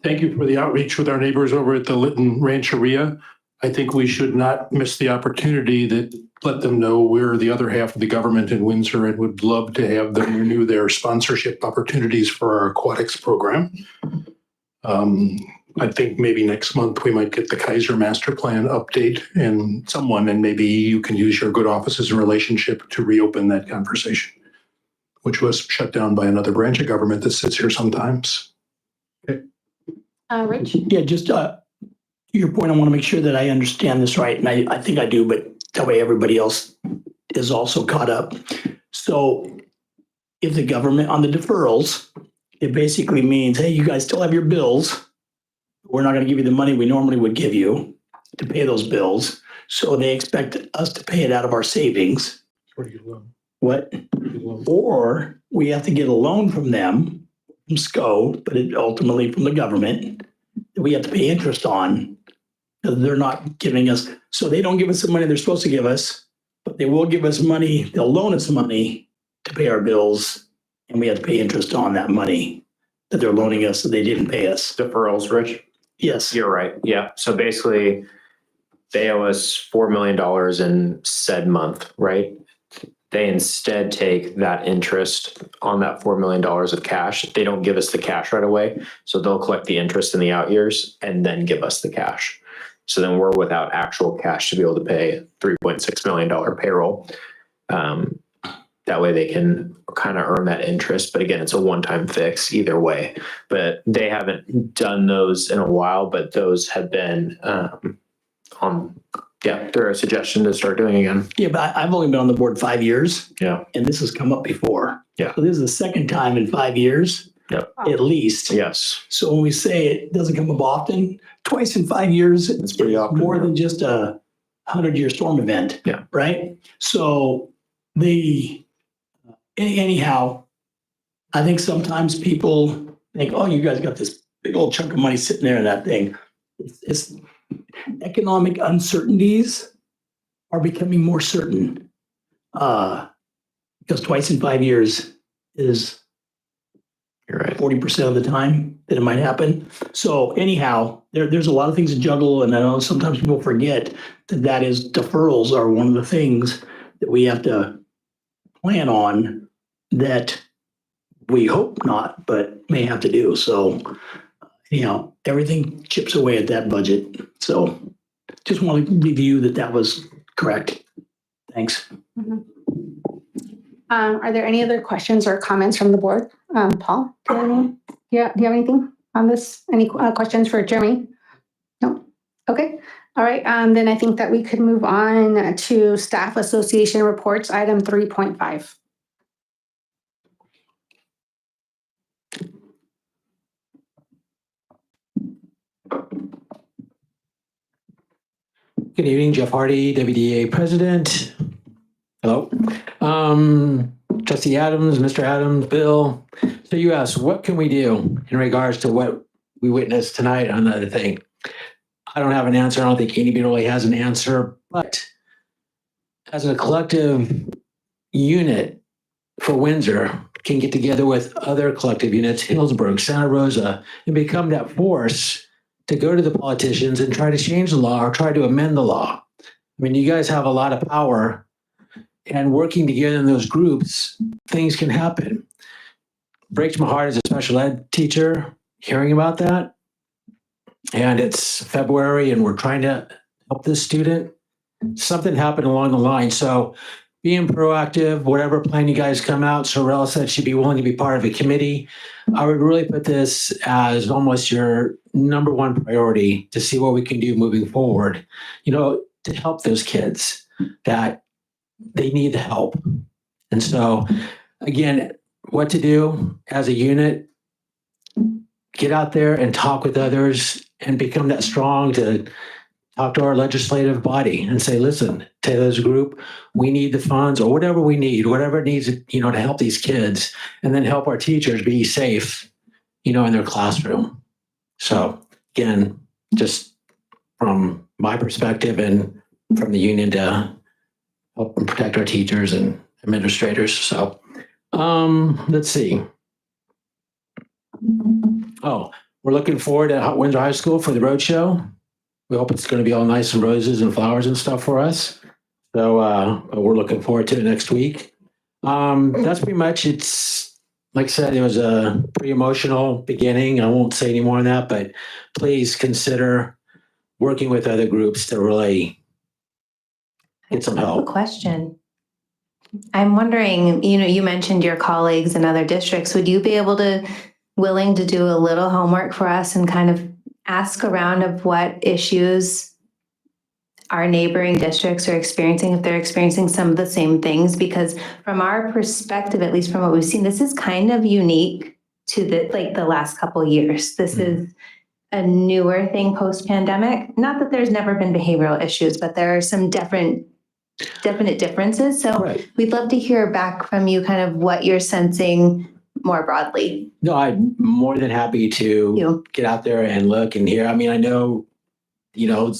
Thank you for the outreach with our neighbors over at the Lytton Rancheria. I think we should not miss the opportunity that let them know we're the other half of the government in Windsor and would love to have them renew their sponsorship opportunities for our aquatics program. I think maybe next month we might get the Kaiser Master Plan update and maybe you can use your good offices and relationship to reopen that conversation, which was shut down by another branch of government that sits here sometimes. Rich? Yeah, just to your point, I want to make sure that I understand this right, and I think I do, but that way everybody else is also caught up. So if the government on the deferrals, it basically means, hey, you guys still have your bills. We're not going to give you the money we normally would give you to pay those bills. So they expect us to pay it out of our savings. What? Or we have to get a loan from them, from SCO, but ultimately from the government, that we have to pay interest on. They're not giving us, so they don't give us the money they're supposed to give us, but they will give us money, they'll loan us money to pay our bills, and we have to pay interest on that money that they're loaning us that they didn't pay us. Deferrals, Rich? Yes. You're right. Yeah. So basically, they owe us $4 million in said month, right? They instead take that interest on that $4 million of cash. They don't give us the cash right away. So they'll collect the interest in the out years and then give us the cash. So then we're without actual cash to be able to pay $3.6 million payroll. That way they can kind of earn that interest. But again, it's a one-time fix either way. But they haven't done those in a while, but those have been they're a suggestion to start doing again. Yeah, but I've only been on the board 5 years. Yeah. And this has come up before. Yeah. So this is the second time in 5 years. Yep. At least. Yes. So when we say it doesn't come up often, twice in 5 years, it's pretty often, more yeah. than just a 100-year storm event. Yeah. Right? So anyhow, I think sometimes people think, oh, you guys got this big old chunk of money sitting there in that thing. It's economic uncertainties are becoming more certain because twice in 5 years is You're right. 40% of the time that it might happen. So anyhow, there's a lot of things to juggle, and I know sometimes people forget that is deferrals are one of the things that we have to plan on that we hope not, but may have to do. So everything chips away at that budget. So just want to review that was correct. Thanks. Mm-hmm. Are there any other questions or comments from the board? Paul, do you have anything on this? Any questions for Jeremy? No? Okay. All right. Then I think that we could move on to Staff Association Reports, item 3.5. Good evening, Jeff Hardy, WDA President. Hello. Trustee Adams, Mr. Adams, Bill. So you asked, what can we do in regards to what we witnessed tonight on the other thing. I don't have an answer. I don't think anybody really has an answer, but as a collective unit for Windsor can get together with other collective units, Hillsburg, Santa Rosa, and become that force to go to the politicians and try to change the law or try to amend the law. I mean, you guys have a lot of power, and working together in those groups, things can happen. Breaks my heart as a special ed teacher hearing about that. And it's February and we're trying to help this student. Something happened along the line. So being proactive, whatever plan you guys come out, Sorrell said she'd be willing to be part of a committee. I would really put this as almost your number one priority to see what we can do moving forward, you know, to help those kids that they need the help. And so again, what to do as a unit, get out there and talk with others and become that strong to talk to our legislative body and say, listen, Taylor's group, we need the funds or whatever we need, whatever it needs, you know, to help these kids and then help our teachers be safe, you know, in their classroom. So again, just from my perspective and from the union to help and protect our teachers and administrators. So let's see. Oh, we're looking forward to Windsor High School for the road show. We hope it's going to be all nice and roses and flowers and stuff for us. So we're looking forward to it next week. That's pretty much, it's like I said, it was a pretty emotional beginning. I won't say any more on that, but please consider working with other groups to really get some help. Question. I'm wondering, you know, you mentioned your colleagues in other districts. Would you be willing to do a little homework for us and kind of ask around of what issues our neighboring districts are experiencing, if they're experiencing some of the same things? Because from our perspective, at least from what we've seen, this is kind of unique to the last couple of years. This is a newer thing post-pandemic. Not that there's never been behavioral issues, but there are some definite differences. So we'd love to hear back from you kind of what you're sensing more broadly. No, I'm more than happy to get out there and look and hear. I mean, I know, you know,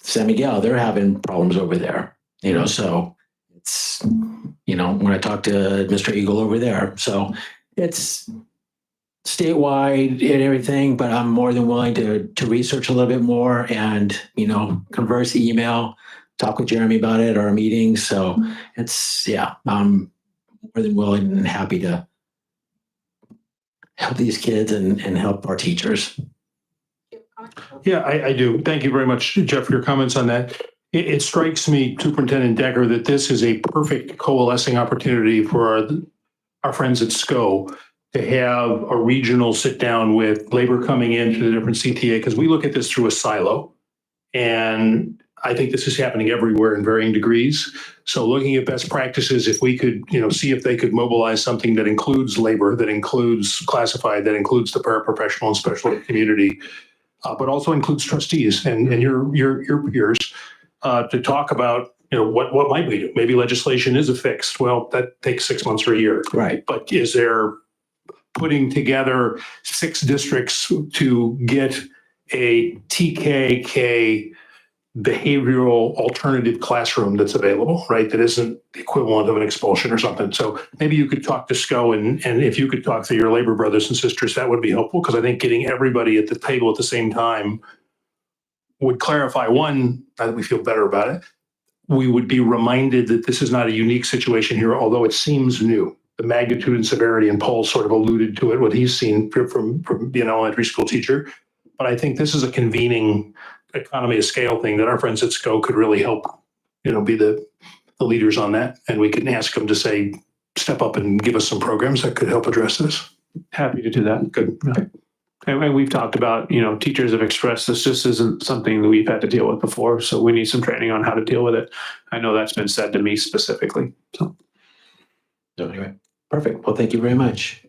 San Miguel, they're having problems over there, you know, so it's, you know, when I talk to Mr. Eagle over there, so it's statewide and everything, but I'm more than willing to research a little bit more and, you know, converse, email, talk with Jeremy about it, our meetings. So it's, yeah, I'm more than willing and happy to help these kids and help our teachers. Yeah, I do. Thank you very much, Jeff, for your comments on that. It strikes me, Superintendent Decker, that this is a perfect coalescing opportunity for our friends at SCO to have a regional sit down with labor coming into the different CTA, because we look at this through a silo. And I think this is happening everywhere in varying degrees. So looking at best practices, if we could, you know, see if they could mobilize something that includes labor, that includes classified, that includes the paraprofessional and special ed community, but also includes trustees and your peers to talk about, you know, what might we do? Maybe legislation is a fix. Well, that takes 6 months or a year. Right. But is there putting together 6 districts to get a TKK behavioral alternative classroom that's available, right? That isn't the equivalent of an expulsion or something. So maybe you could talk to SCO and if you could talk to your labor brothers and sisters, that would be helpful, because I think getting everybody at the table at the same time would clarify, one, now that we feel better about it, we would be reminded that this is not a unique situation here, although it seems new. The magnitude and severity, and Paul sort of alluded to it, what he's seen from being an elementary school teacher. But I think this is a convening economy of scale thing that our friends at SCO could really help, you know, be the leaders on that. And we can ask them to say, step up and give us some programs that could help address this. Happy to do that. Good. Okay. And we've talked about, you know, teachers have expressed this just isn't something that we've had to deal with before. So we need some training on how to deal with it. I know that's been said to me specifically. So anyway, perfect. Well, thank you very much.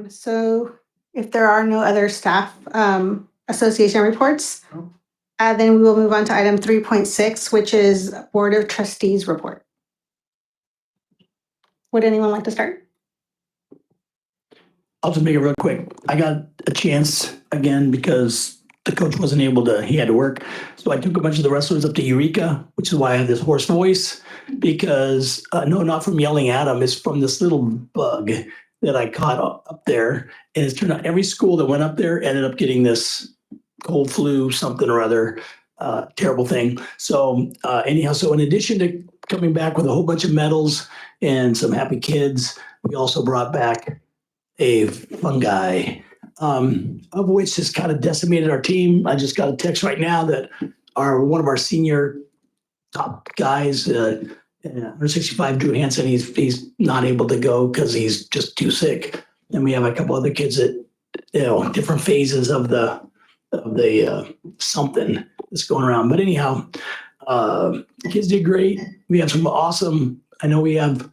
So if there are no other staff association reports, then we will move on to item 3.6, which is Board of Trustees report. Would anyone like to start? I'll just make it real quick. I got a chance again because the coach wasn't able to, he had to work. So I took a bunch of the wrestlers up to Eureka, which is why I have this hoarse voice, because no, not from yelling at them, it's from this little bug that I caught up there. And it turned out every school that went up there ended up getting this cold flu, something or other, terrible thing. So anyhow, so in addition to coming back with a whole bunch of medals and some happy kids, we also brought back a fungi, of which has kind of decimated our team. I just got a text right now that one of our senior top guys, 165, Drew Hansen, he's not able to go because he's just too sick. And we have a couple other kids that, different phases of the something that's going around. But anyhow, kids did great. We have some awesome, I know we have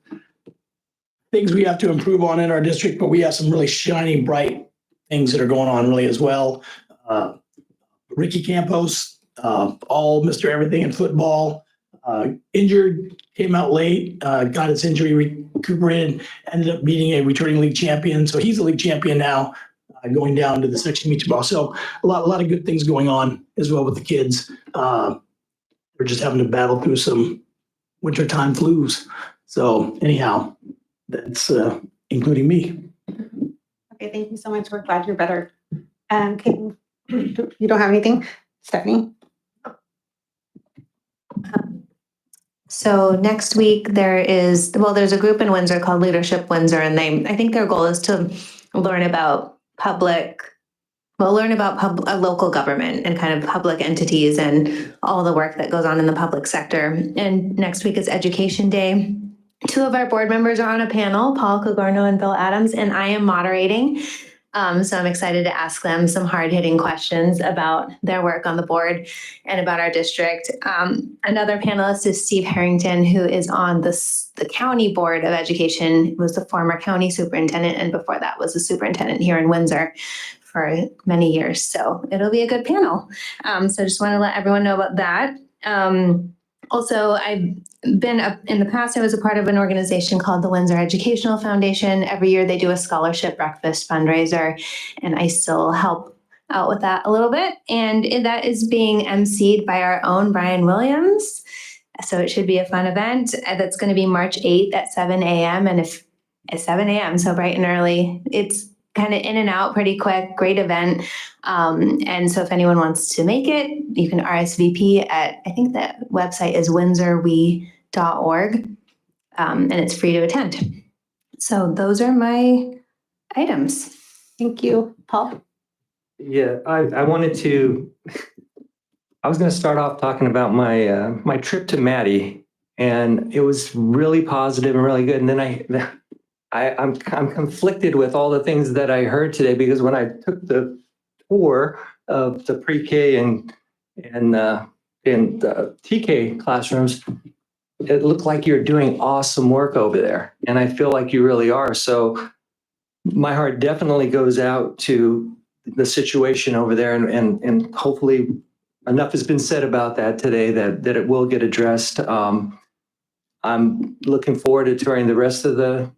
things we have to improve on in our district, but we have some really shining, bright things that are going on really as well. Ricky Campos, all Mr. Everything in football, injured, came out late, got his injury recuperated, ended up beating a returning league champion. So he's a league champion now, going down to the section meet ball. So a lot of good things going on as well with the kids. They're just having to battle through some wintertime flus. So anyhow, that's including me. Okay, thank you so much. We're glad you're better. Okay, you don't have anything? Stephanie? So next week there's a group in Windsor called Leadership Windsor, and I think their goal is to learn about local government and kind of public entities and all the work that goes on in the public sector. And next week is Education Day. 2 of our board members are on a panel, Paul Cogorno and Bill Adams, and I am moderating. So I'm excited to ask them some hard-hitting questions about their work on the board and about our district. Another panelist is Steve Harrington, who is on the County Board of Education. He was the former county superintendent, and before that was the superintendent here in Windsor for many years. So it'll be a good panel. So I just want to let everyone know about that. Also, I've been in the past, I was a part of an organization called the Windsor Educational Foundation. Every year they do a scholarship breakfast fundraiser, and I still help out with that a little bit. And that is being emceed by our own Brian Williams. So it should be a fun event. That's going to be March 8th at 7 a.m. And at 7 a.m., so bright and early. It's kind of in and out pretty quick, great event. And so if anyone wants to make it, you can RSVP at, I think the website is windsorwe.org, and it's free to attend. So those are my items. Thank you. Paul? Yeah, I was going to start off talking about my trip to Maddie, and it was really positive and really good. And then I'm conflicted with all the things that I heard today, because when I took the tour of the pre-K and TK classrooms, it looked like you're doing awesome work over there. And I feel like you really are. So my heart definitely goes out to the situation over there, and hopefully enough has been said about that today that it will get addressed. I'm looking forward to touring the rest of the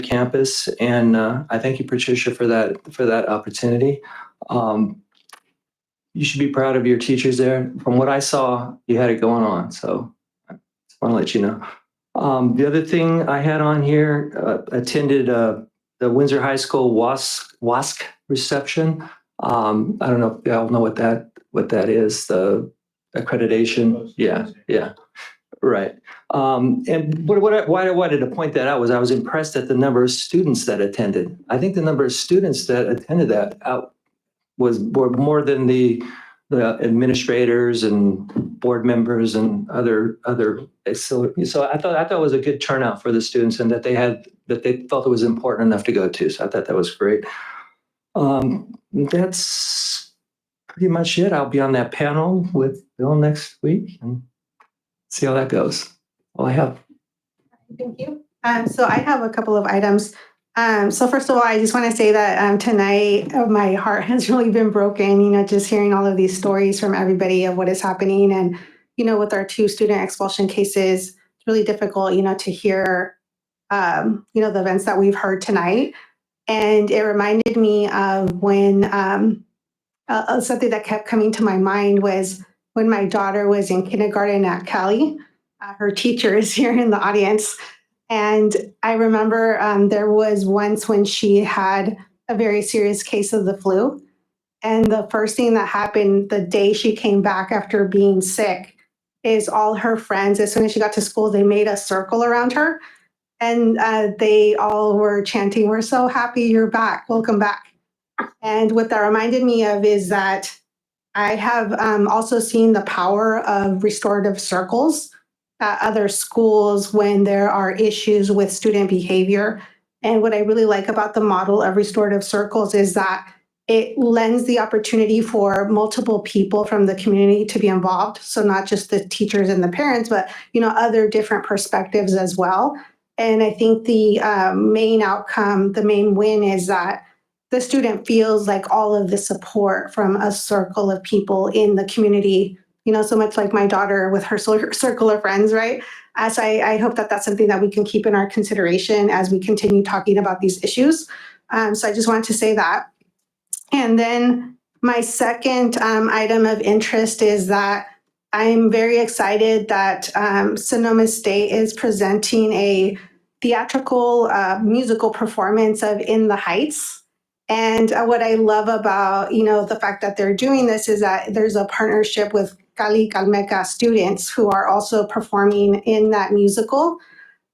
campus, and I thank you, Patricia, for that opportunity. You should be proud of your teachers there. From what I saw, you had it going on, so I just want to let you know. The other thing I had on here, attended the Windsor High School WASC reception. I don't know if y'all know what that is, the accreditation. Yeah. Right. And why I wanted to point that out was I was impressed at the number of students that attended. I think the number of students that attended that were more than the administrators and board members and other auxiliaries. So I thought it was a good turnout for the students, and that they felt it was important enough to go to. So I thought that was great. That's pretty much it. I'll be on that panel with Bill next week and see how that goes. All I have. Thank you. So I have a couple of items. So first of all, I just want to say that tonight my heart has really been broken, just hearing all of these stories from everybody of what is happening. And, with our 2 student expulsion cases, it's really difficult, to hear, the events that we've heard tonight. And it reminded me of when something that kept coming to my mind was when my daughter was in kindergarten at Cali. Her teacher is here in the audience. And I remember there was once when she had a very serious case of the flu. And the first thing that happened the day she came back after being sick is all her friends, as soon as she got to school, they made a circle around her. And they all were chanting, "We're so happy you're back. Welcome back." And what that reminded me of is that I have also seen the power of restorative circles at other schools when there are issues with student behavior. And what I really like about the model of restorative circles is that it lends the opportunity for multiple people from the community to be involved. So not just the teachers and the parents, but other different perspectives as well. And I think the main outcome, the main win is that the student feels like all of the support from a circle of people in the community, so much like my daughter with her circle of friends, right? So I hope that that's something that we can keep in our consideration as we continue talking about these issues. So I just wanted to say that. And then my second item of interest is that I'm very excited that Sonoma State is presenting a theatrical musical performance of In the Heights. And what I love about, the fact that they're doing this is that there's a partnership with Cali Calmeca students who are also performing in that musical.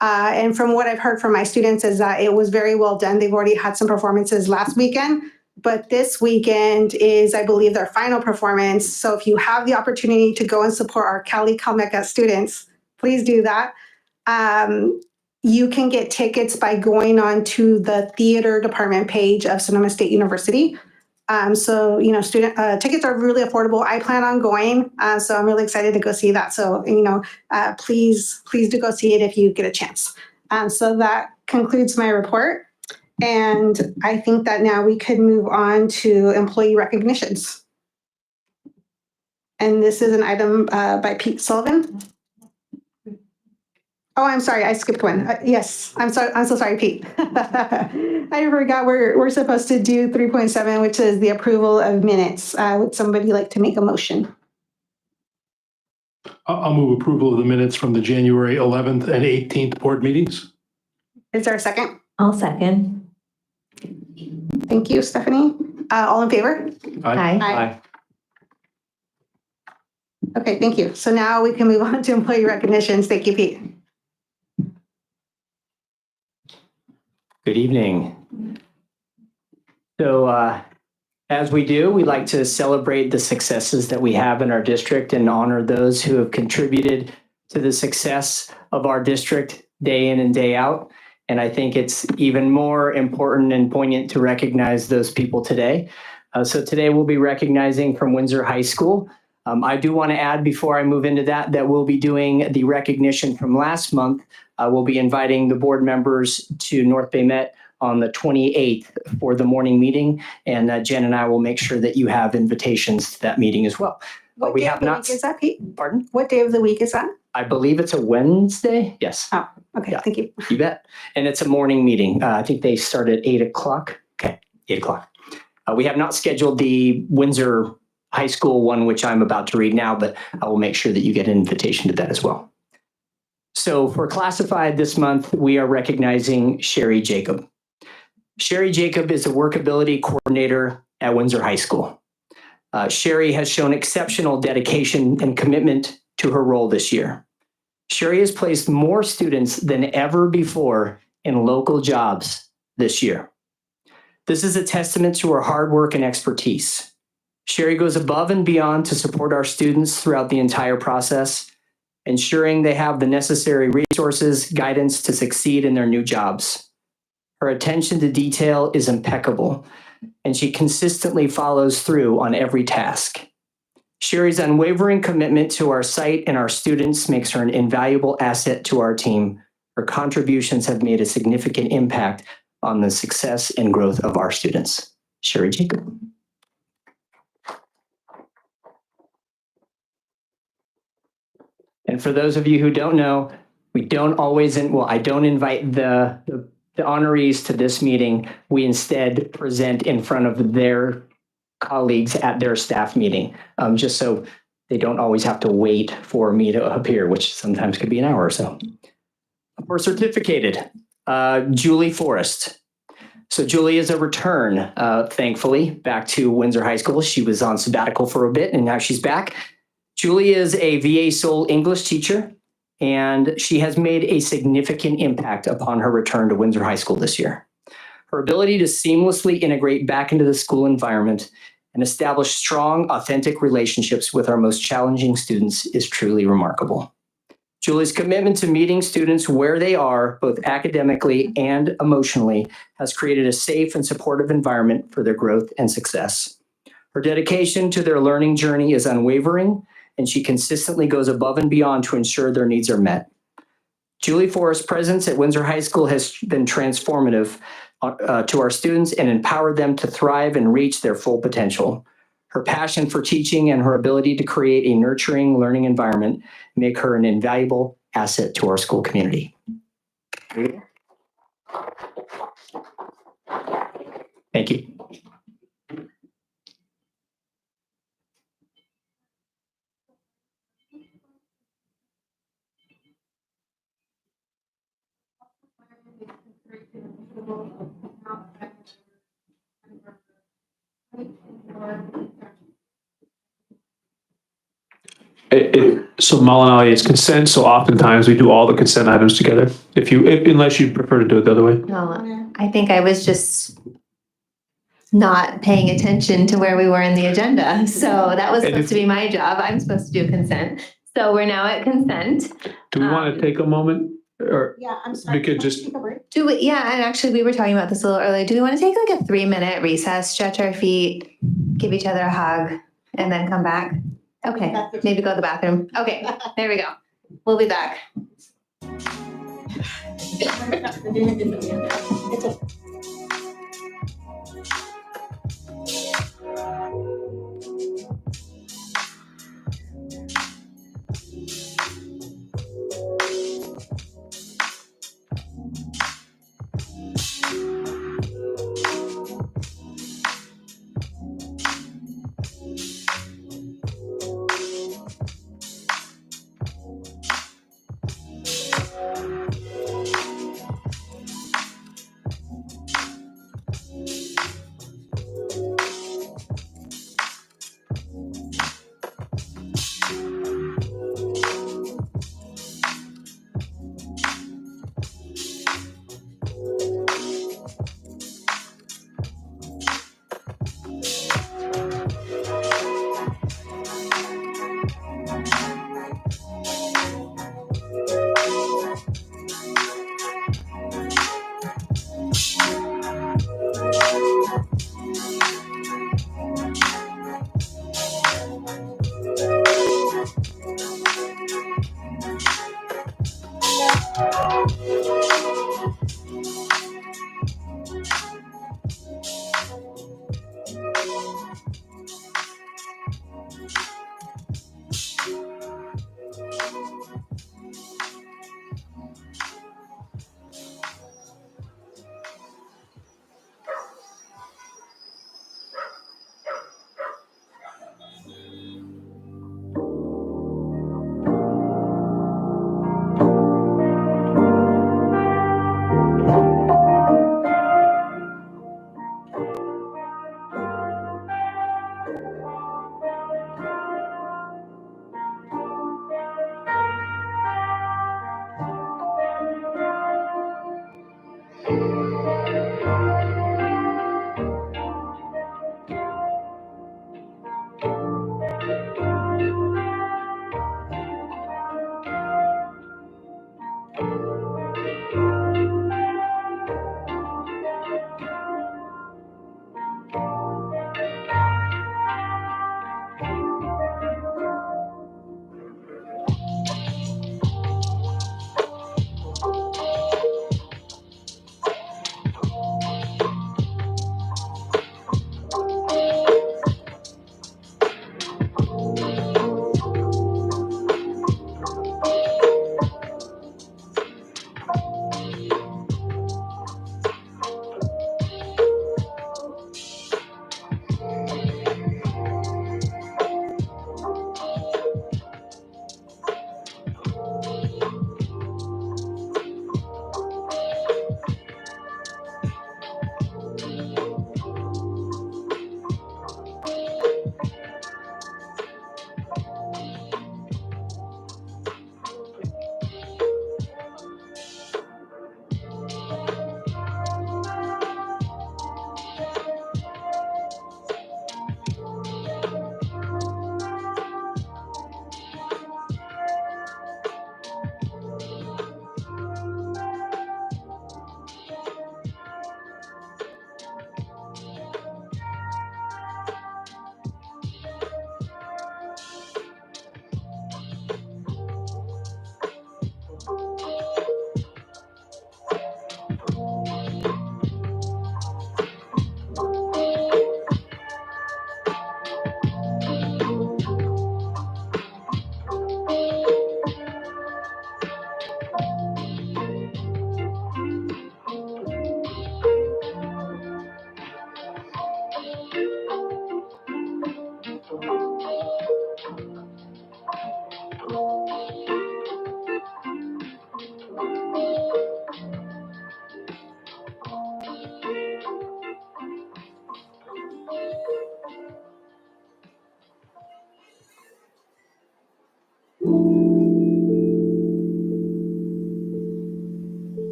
And from what I've heard from my students is that it was very well done. They've already had some performances last weekend, but this weekend is, I believe, their final performance. So if you have the opportunity to go and support our Cali Calmeca students, please do that. You can get tickets by going on to the theater department page of Sonoma State University. Student tickets are really affordable. I plan on going, so I'm really excited to go see that. So, please do go see it if you get a chance. So that concludes my report. And I think that now we could move on to employee recognitions. And this is an item by Pete Sullivan. Oh, I'm sorry, I skipped one. Yes, I'm so sorry, Pete. I forgot we're supposed to do 3.7, which is the approval of minutes. Would somebody like to make a motion? I'll move approval of the minutes from the January 11th and 18th board meetings. Is there a second? I'll second. Thank you, Stephanie. All in favor? Aye. Okay, thank you. So now we can move on to employee recognitions. Thank you, Pete. Good evening. So as we do, we like to celebrate the successes that we have in our district and honor those who have contributed to the success of our district day in and day out. And I think it's even more important and poignant to recognize those people today. So today we'll be recognizing from Windsor High School. I do want to add before I move into that we'll be doing the recognition from last month. We'll be inviting the board members to North Bay Met on the 28th for the morning meeting. And Jen and I will make sure that you have invitations to that meeting as well. What day of the week is that, Pete? Pardon? What day of the week is that? I believe it's a Wednesday. Yes. Oh, okay. Yeah. Thank you. You bet. And it's a morning meeting. I think they start at 8 o'clock. Okay, 8 o'clock. We have not scheduled the Windsor High School one, which I'm about to read now, but I will make sure that you get an invitation to that as well. So for classified this month, we are recognizing Sherry Jacob. Sherry Jacob is a workability coordinator at Windsor High School. Sherry has shown exceptional dedication and commitment to her role this year. Sherry has placed more students than ever before in local jobs this year. This is a testament to her hard work and expertise. Sherry goes above and beyond to support our students throughout the entire process, ensuring they have the necessary resources, guidance to succeed in their new jobs. Her attention to detail is impeccable, and she consistently follows through on every task. Sherry's unwavering commitment to our site and our students makes her an invaluable asset to our team. Her contributions have made a significant impact on the success and growth of our students. Sherry Jacob. And for those of you who don't know, we don't always, I don't invite the the honorees to this meeting, we instead present in front of their colleagues at their staff meeting, just so they don't always have to wait for me to appear, which sometimes could be an hour or so. For certificated, Julie Forrest. So Julie is a return, thankfully, back to Windsor High School. She was on sabbatical for a bit and now she's back. Julie is a VA Soul English teacher, and she has made a significant impact upon her return to Windsor High School this year. Her ability to seamlessly integrate back into the school environment and establish strong, authentic relationships with our most challenging students is truly remarkable. Julie's commitment to meeting students where they are, both academically and emotionally, has created a safe and supportive environment for their growth and success. Her dedication to their learning journey is unwavering, and she consistently goes above and beyond to ensure their needs are met. Julie Forrest's presence at Windsor High School has been transformative to our students and empowered them to thrive and reach their full potential. Her passion for teaching and her ability to create a nurturing learning environment make her an invaluable asset to our school community. Thank you. So Malinali, it's consent, so oftentimes we do all the consent items together, unless you prefer to do it the other way. No, I think I was just not paying attention to where we were in the agenda. So that was supposed to be my job. I'm supposed to do consent. So we're now at consent. Do we want to take a moment or Yeah, I'm sorry. we could just, Yeah, and actually we were talking about this a little earlier. Do we want to take like a 3-minute recess, stretch our feet, give each other a hug, and then come back? Okay, maybe go to the bathroom. Okay, there we go. We'll be back.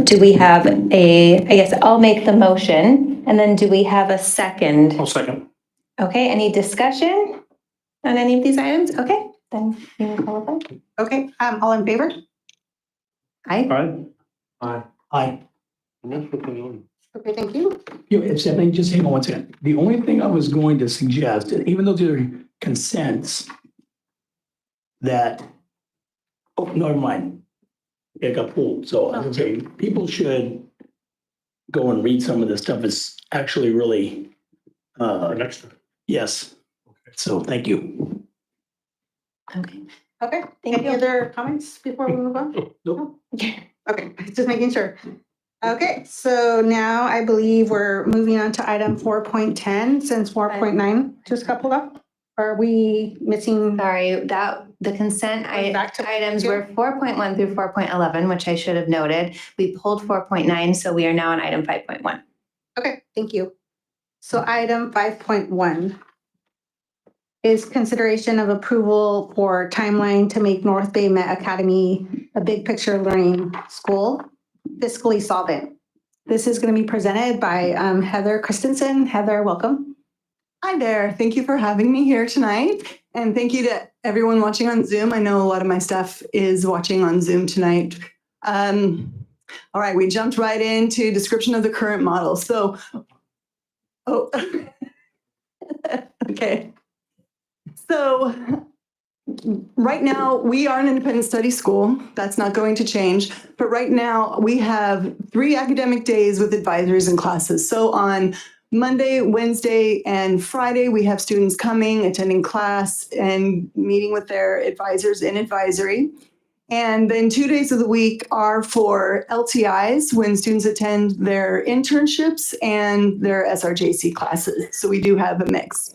Do we have I guess I'll make the motion, and then do we have a second? I'll second. Okay, any discussion on any of these items? Okay, then you can call a vote. Okay, all in favor? Aye. Aye. Aye. Okay, thank you. Stephanie, just hang on one second. The only thing I was going to suggest, even though there are consents that, oh, never mind. It got pulled. So I was gonna say, people should go and read some of this stuff. It's actually really, Next time. yes. So thank you. Okay. Okay, Thank any you. other comments before we move on? Nope. Okay, just making sure. Okay, so now I believe we're moving on to item 4.10, since 4.9 just got pulled up. Are we missing? Sorry, the consent Back to- items were 4.1 through 4.11, which I should have noted. We pulled 4.9, so we are now on item 5.1. Okay, thank you. So item 5.1 is consideration of approval for timeline to make North Bay Met Academy a big picture learning school fiscally solvent. This is going to be presented by Heather Christensen. Heather, welcome. Hi there. Thank you for having me here tonight. And thank you to everyone watching on Zoom. I know a lot of my staff is watching on Zoom tonight. All right, we jumped right into description of the current model. So, okay. So right now we are an independent study school. That's not going to change. But right now we have 3 academic days with advisories and classes. So on Monday, Wednesday, and Friday, we have students coming, attending class, and meeting with their advisors in advisory. And then 2 days of the week are for LTIs, when students attend their internships and their SRJC classes. So we do have a mix.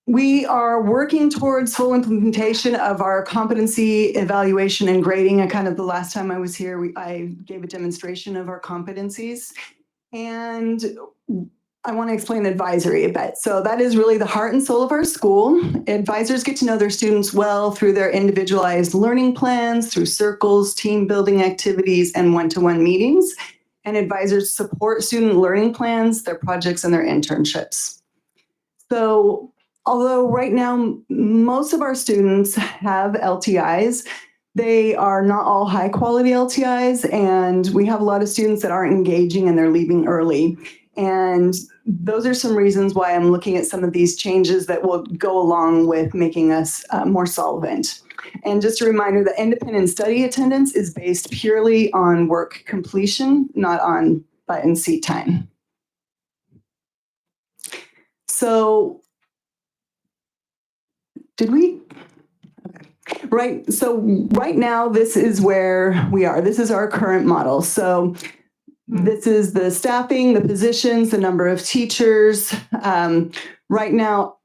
We are working towards full implementation of our competency evaluation and grading. And kind of the last time I was here, I gave a demonstration of our competencies. And I want to explain advisory a bit. So that is really the heart and soul of our school. Advisors get to know their students well through their individualized learning plans, through circles, team building activities, and one-to-one meetings. And advisors support student learning plans, their projects, and their internships. So although right now most of our students have LTIs, They are not all high quality LTIs, and we have a lot of students that aren't engaging and they're leaving early. And those are some reasons why I'm looking at some of these changes that will go along with making us more solvent. And just a reminder that independent study attendance is based purely on work completion, not on butt and seat time. So did we? Okay. Right. So right now, this is where we are. This is our current model. So this is the staffing, the positions, the number of teachers. Right now,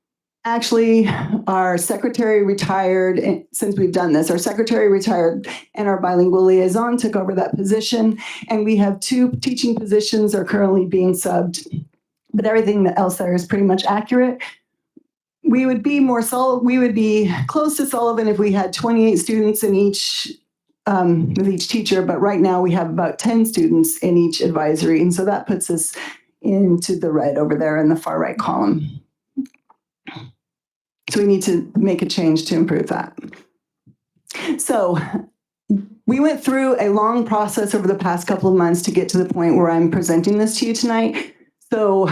actually, our secretary retired. Since we've done this, our secretary retired and our bilingual liaison took over that position. And we have 2 teaching positions are currently being subbed, but everything else there is pretty much accurate. We would be we would be close to Sullivan if we had 28 students in each with each teacher, but right now we have about 10 students in each advisory. And so that puts us into the red over there in the far right column. So we need to make a change to improve that. So we went through a long process over the past couple of months to get to the point where I'm presenting this to you tonight. So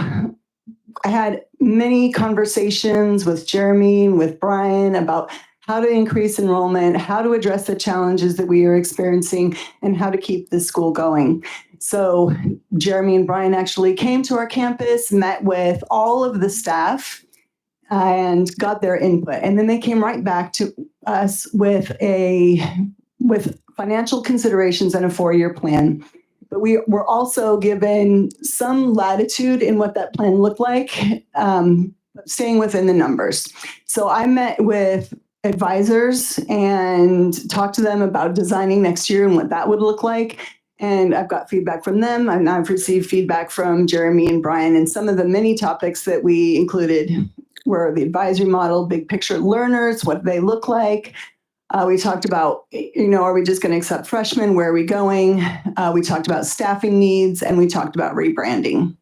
I had many conversations with Jeremy and with Brian about how to increase enrollment, how to address the challenges that we are experiencing, and how to keep the school going. So Jeremy and Brian actually came to our campus, met with all of the staff, and got their input. And then they came right back to us with financial considerations and a 4-year plan. But we were also given some latitude in what that plan looked like, staying within the numbers. So I met with advisors and talked to them about designing next year and what that would look like. And I've got feedback from them, and I've received feedback from Jeremy and Brian. And some of the many topics that we included were the advisory model, big picture learners, what they look like. We talked about, are we just going to accept freshmen? Where are we going? We talked about staffing needs, and we talked about rebranding.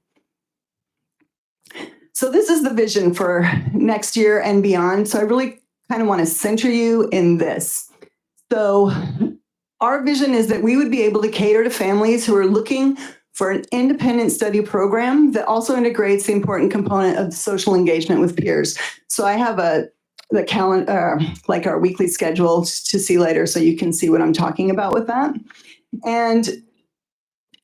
So this is the vision for next year and beyond. So I really kind of want to center you in this. So our vision is that we would be able to cater to families who are looking for an independent study program that also integrates the important component of social engagement with peers. So I have the calendar, like our weekly schedule to see later, so you can see what I'm talking about with that. And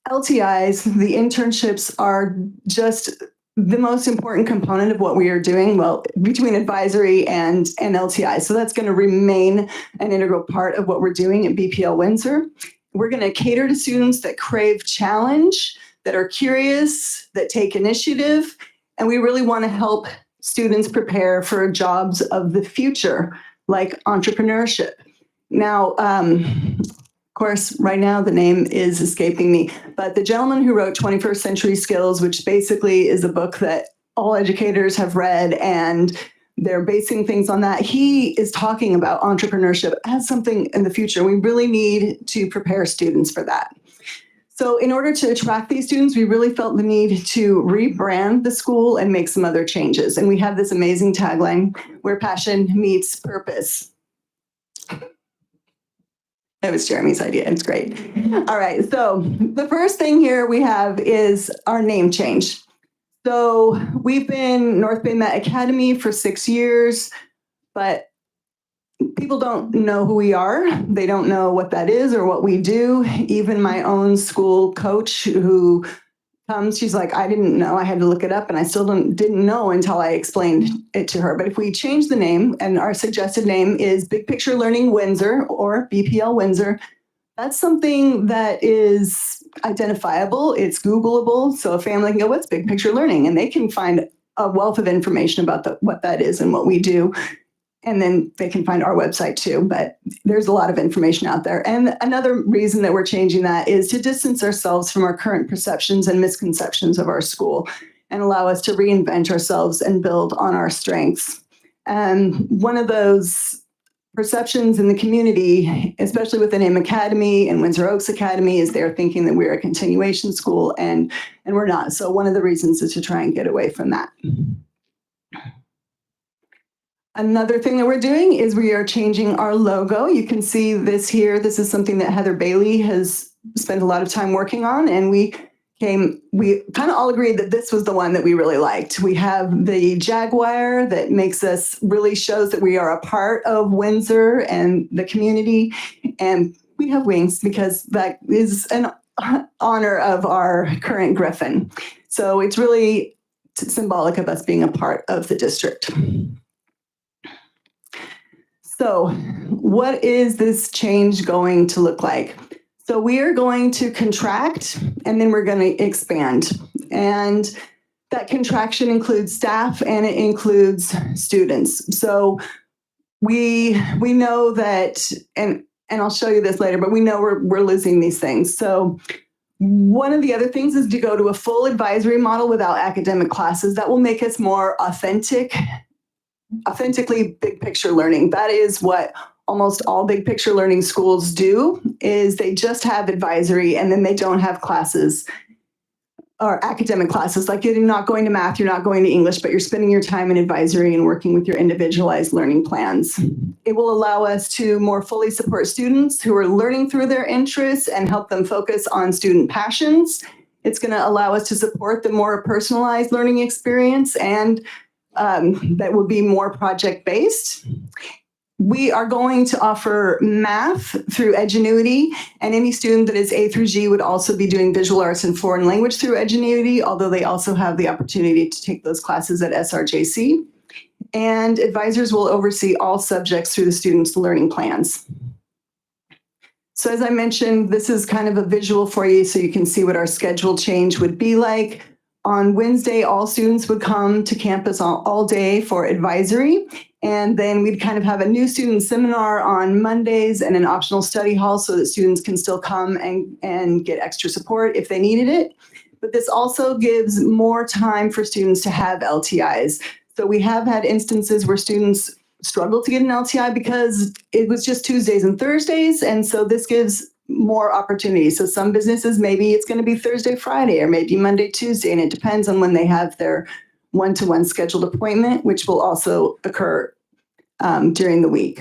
LTIs, the internships, are just the most important component of what we are doing, well, between advisory and LTI. So that's going to remain an integral part of what we're doing at BPL Windsor. We're going to cater to students that crave challenge, that are curious, that take initiative, and we really want to help students prepare for jobs of the future, like entrepreneurship. Now, of course, right now the name is escaping me, but the gentleman who wrote 21st Century Skills, which basically is a book that all educators have read and they're basing things on that, he is talking about entrepreneurship as something in the future. We really need to prepare students for that. So in order to attract these students, we really felt the need to rebrand the school and make some other changes. And we have this amazing tagline, where passion meets purpose. That was Jeremy's idea. It's great. All right. So the first thing here we have is our name change. So we've been North Bay Met Academy for 6 years, but people don't know who we are. They don't know what that is or what we do. Even my own school coach who comes, she's like, I didn't know. I had to look it up, and I still didn't know until I explained it to her. But if we change the name, and our suggested name is Big Picture Learning Windsor or BPL Windsor, that's something that is identifiable. It's Googleable. So a family can go, what's Big Picture Learning? And they can find a wealth of information about what that is and what we do. And then they can find our website too, but there's a lot of information out there. And another reason that we're changing that is to distance ourselves from our current perceptions and misconceptions of our school and allow us to reinvent ourselves and build on our strengths. And one of those perceptions in the community, especially with the name Academy and Windsor Oaks Academy, is they're thinking that we're a continuation school, and we're not. So one of the reasons is to try and get away from that. Another thing that we're doing is we are changing our logo. You can see this here. This is something that Heather Bailey has spent a lot of time working on, and we kind of all agreed that this was the one that we really liked. We have the jaguar that really shows that we are a part of Windsor and the community, and we have wings because that is an honor of our current griffin. So it's really symbolic of us being a part of the district. So what is this change going to look like? So we are going to contract and then we're going to expand. And that contraction includes staff and it includes students. So we know that, and I'll show you this later, but we know we're losing these things. So one of the other things is to go to a full advisory model without academic classes. That will make us more authentically big picture learning. That is what almost all big picture learning schools do, is they just have advisory and then they don't have classes or academic classes. Like you're not going to math, you're not going to English, but you're spending your time in advisory and working with your individualized learning plans. It will allow us to more fully support students who are learning through their interests and help them focus on student passions. It's going to allow us to support the more personalized learning experience, and that will be more project-based. We are going to offer math through Edgenuity, and any student that is A through G would also be doing visual arts and foreign language through Edgenuity, although they also have the opportunity to take those classes at SRJC. And advisors will oversee all subjects through the students' learning plans. So as I mentioned, this is kind of a visual for you so you can see what our schedule change would be like. On Wednesday, all students would come to campus all day for advisory. And then we'd kind of have a new student seminar on Mondays and an optional study hall so that students can still come and get extra support if they needed it. But this also gives more time for students to have LTIs. So we have had instances where students struggle to get an LTI because it was just Tuesdays and Thursdays. And so this gives more opportunities. So some businesses, maybe it's going to be Thursday, Friday, or maybe Monday, Tuesday, and it depends on when they have their one-to-one scheduled appointment, which will also occur during the week.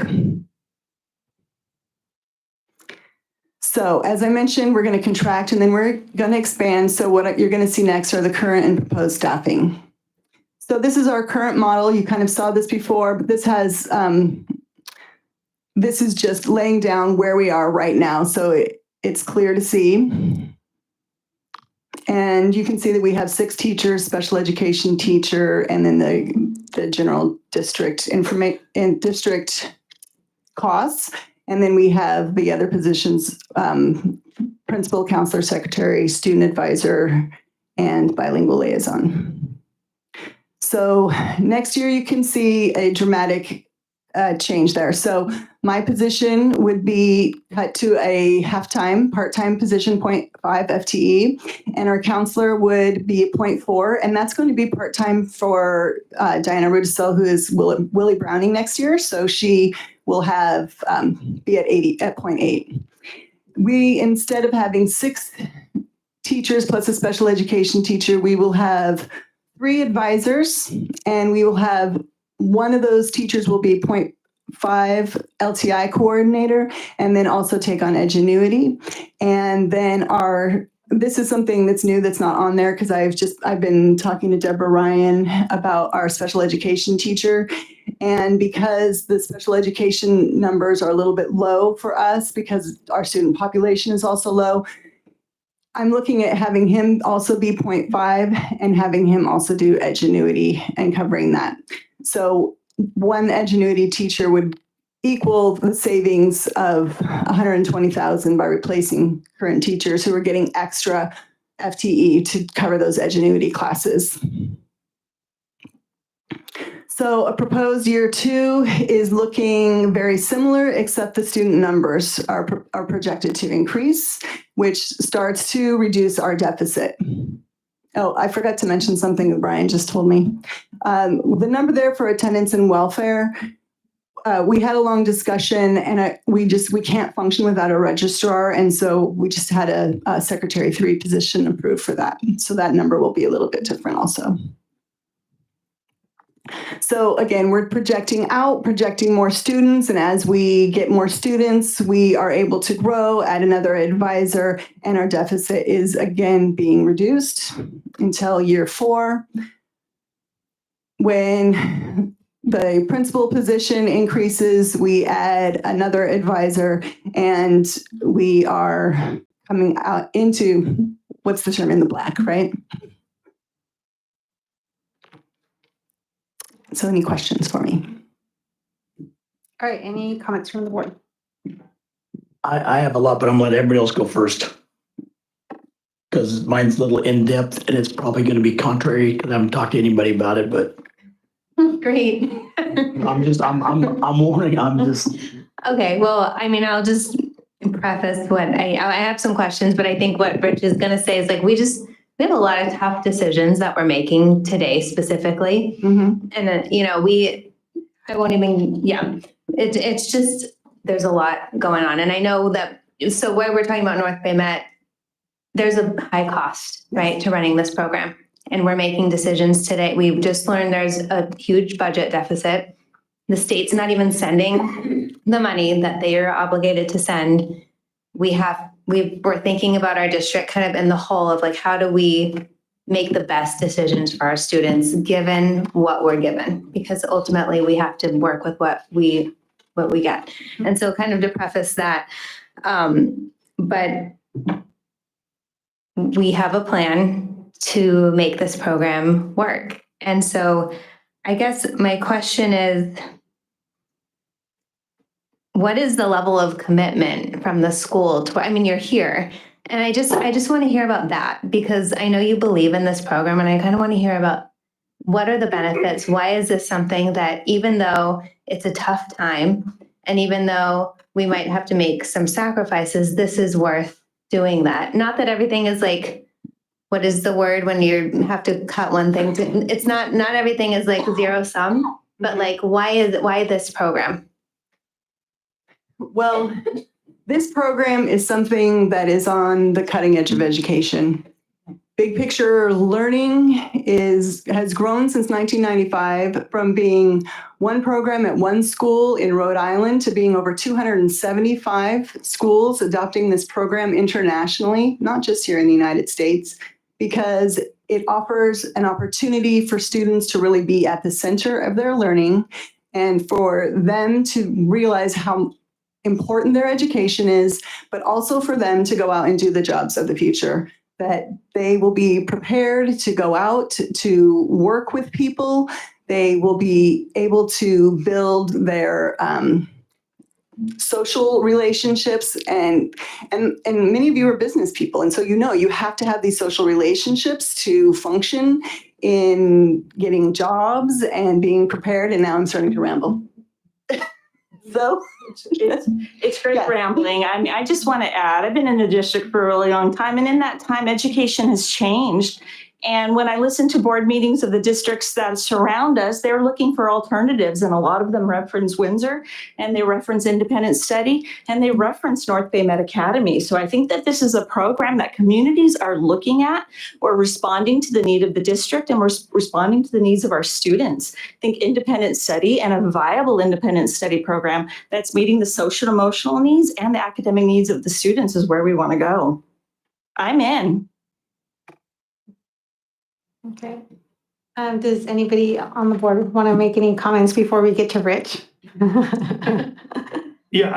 So as I mentioned, we're going to contract and then we're going to expand. So what you're going to see next are the current and proposed staffing. So this is our current model. You kind of saw this before, but this has this is just laying down where we are right now, so it's clear to see. And you can see that we have 6 teachers, special education teacher, and then the general district district costs. And then we have the other positions, principal, counselor, secretary, student advisor, and bilingual liaison. So next year you can see a dramatic change there. So my position would be cut to a half-time, part-time position, 0.5 FTE, and our counselor would be 0.4, and that's going to be part-time for Diana Rudisell, who is Willie Browning next year. So she will have be at 0.8. We, instead of having 6 teachers plus a special education teacher, we will have 3 advisors, and we will have one of those teachers will be 0.5 LTI coordinator, and then also take on Edgenuity. And then this is something that's new that's not on there because I've been talking to Deborah Ryan about our special education teacher. And because the special education numbers are a little bit low for us because our student population is also low, I'm looking at having him also be 0.5 and having him also do Edgenuity and covering that. So one Edgenuity teacher would equal the savings of $120,000 by replacing current teachers who are getting extra FTE to cover those Edgenuity classes. So a proposed year 2 is looking very similar, except the student numbers are projected to increase, which starts to reduce our deficit. Oh, I forgot to mention something that Brian just told me. The number there for attendance and welfare, we had a long discussion and we can't function without a registrar. And so we just had a Secretary 3 position approved for that. So that number will be a little bit different also. So again, we're projecting out, projecting more students, and as we get more students, we are able to grow, add another advisor, and our deficit is again being reduced until year 4. When the principal position increases, we add another advisor, and we are coming out into, what's the term, in the black, right? So any questions for me? All right, any comments from the board? I have a lot, but I'm gonna let everybody else go first. Because mine's a little in-depth and it's probably gonna be contrary because I haven't talked to anybody about it, but Great. I'm warning, Okay, well, I mean, I'll just preface what I have some questions, but I think what Rich is gonna say is like, we have a lot of tough decisions that we're making today specifically. Mm-hmm. And you know, I won't even, yeah, it's just, there's a lot going on. And I know that, so when we're talking about North Bay Met, there's a high cost, right, to running this program. And we're making decisions today. We've just learned there's a huge budget deficit. The state's not even sending the money that they are obligated to send. We're thinking about our district kind of in the whole of like, how do we make the best decisions for our students, given what we're given? Because ultimately we have to work with what we get. And so kind of to preface that, but we have a plan to make this program work. And so I guess my question is, what is the level of commitment from the school to, I mean, you're here, and I just want to hear about that, because I know you believe in this program, and I kind of want to hear about what are the benefits? Why is this something that, even though it's a tough time, and even though we might have to make some sacrifices, this is worth doing that? Not that everything is like, what is the word when you have to cut one thing? It's not everything is like zero sum, but like, why this program? Well, this program is something that is on the cutting edge of education. Big picture learning has grown since 1995 from being one program at one school in Rhode Island to being over 275 schools adopting this program internationally, not just here in the United States, because it offers an opportunity for students to really be at the center of their learning and for them to realize how important their education is, but also for them to go out and do the jobs of the future, that they will be prepared to go out to work with people. They will be able to build their social relationships, and many of you are business people. And so, you have to have these social relationships to function in getting jobs and being prepared. And now I'm starting to ramble. So it's great rambling. I mean, I just want to add, I've been in the district for a really long time, and in that time, education has changed. And when I listen to board meetings of the districts that surround us, they're looking for alternatives. And a lot of them reference Windsor, and they reference independent study, and they reference North Bay Met Academy. So I think that this is a program that communities are looking at. We're responding to the need of the district, and we're responding to the needs of our students. I think independent study and a viable independent study program that's meeting the social and emotional needs and the academic needs of the students is where we want to go. I'm in. Okay. Does anybody on the board want to make any comments before we get to Rich? Yeah,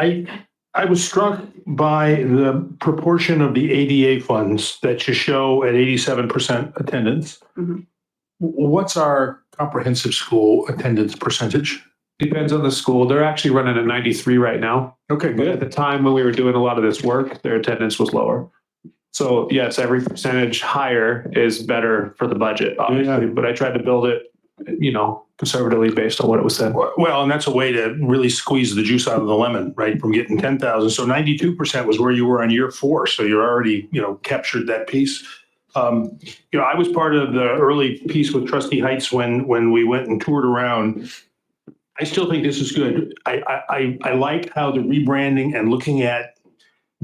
I was struck by the proportion of the ADA funds that you show at 87% attendance. Mm-hmm. What's our comprehensive school attendance percentage? Depends on the school. They're actually running at 93 right now. Okay, But at the time when we were doing a lot of this work, their attendance was lower. So yes, every percentage higher is better for the budget, obviously, but I tried to build it, conservatively based on what it was said. Well, and that's a way to really squeeze the juice out of the lemon, right? From getting 10,000. So 92% was where you were on year 4. So you're already, captured that piece. I was part of the early piece with Trustee Heights when we went and toured around. I still think this is good. I like how the rebranding and looking at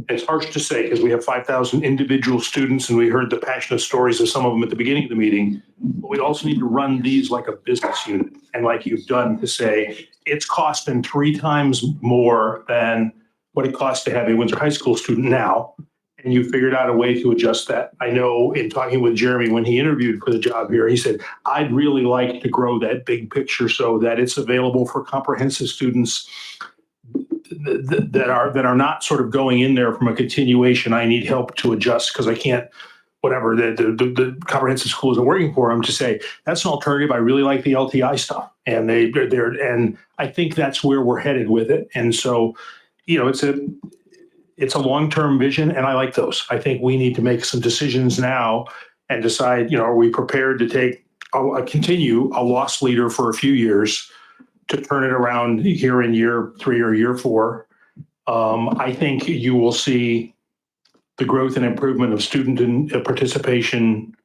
It's harsh to say because we have 5,000 individual students and we heard the passionate stories of some of them at the beginning of the meeting. But we also need to run these like a business unit and like you've done to say it's costing 3 times more than what it costs to have a Windsor High School student now. And you figured out a way to adjust that. I know in talking with Jeremy, when he interviewed for the job here, he said, I'd really like to grow that big picture so that it's available for comprehensive students that are not sort of going in there from a continuation. I need help to adjust because I can't, whatever, the comprehensive school isn't working for them, to say, that's an alternative. I really like the LTI stuff. And and I think that's where we're headed with it. And so, you know, it's a long-term vision, and I like those. I think we need to make some decisions now and decide, you know, are we prepared to continue a loss leader for a few years to turn it around here in year 3 or year 4? I think you will see the growth and improvement of student participation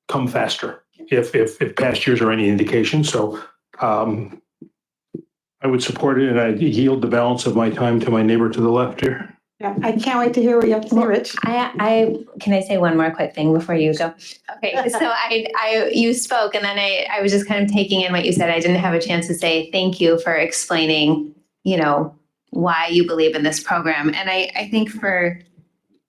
come faster if past years are any indication. So I would support it, and I yield the balance of my time to my neighbor to the left here. Yeah, I can't wait to hear what you have to say, Rich. I can I say one more quick thing before you go? Okay, so you spoke and then I was just kind of taking in what you said. I didn't have a chance to say thank you for explaining, you know, why you believe in this program. And I think for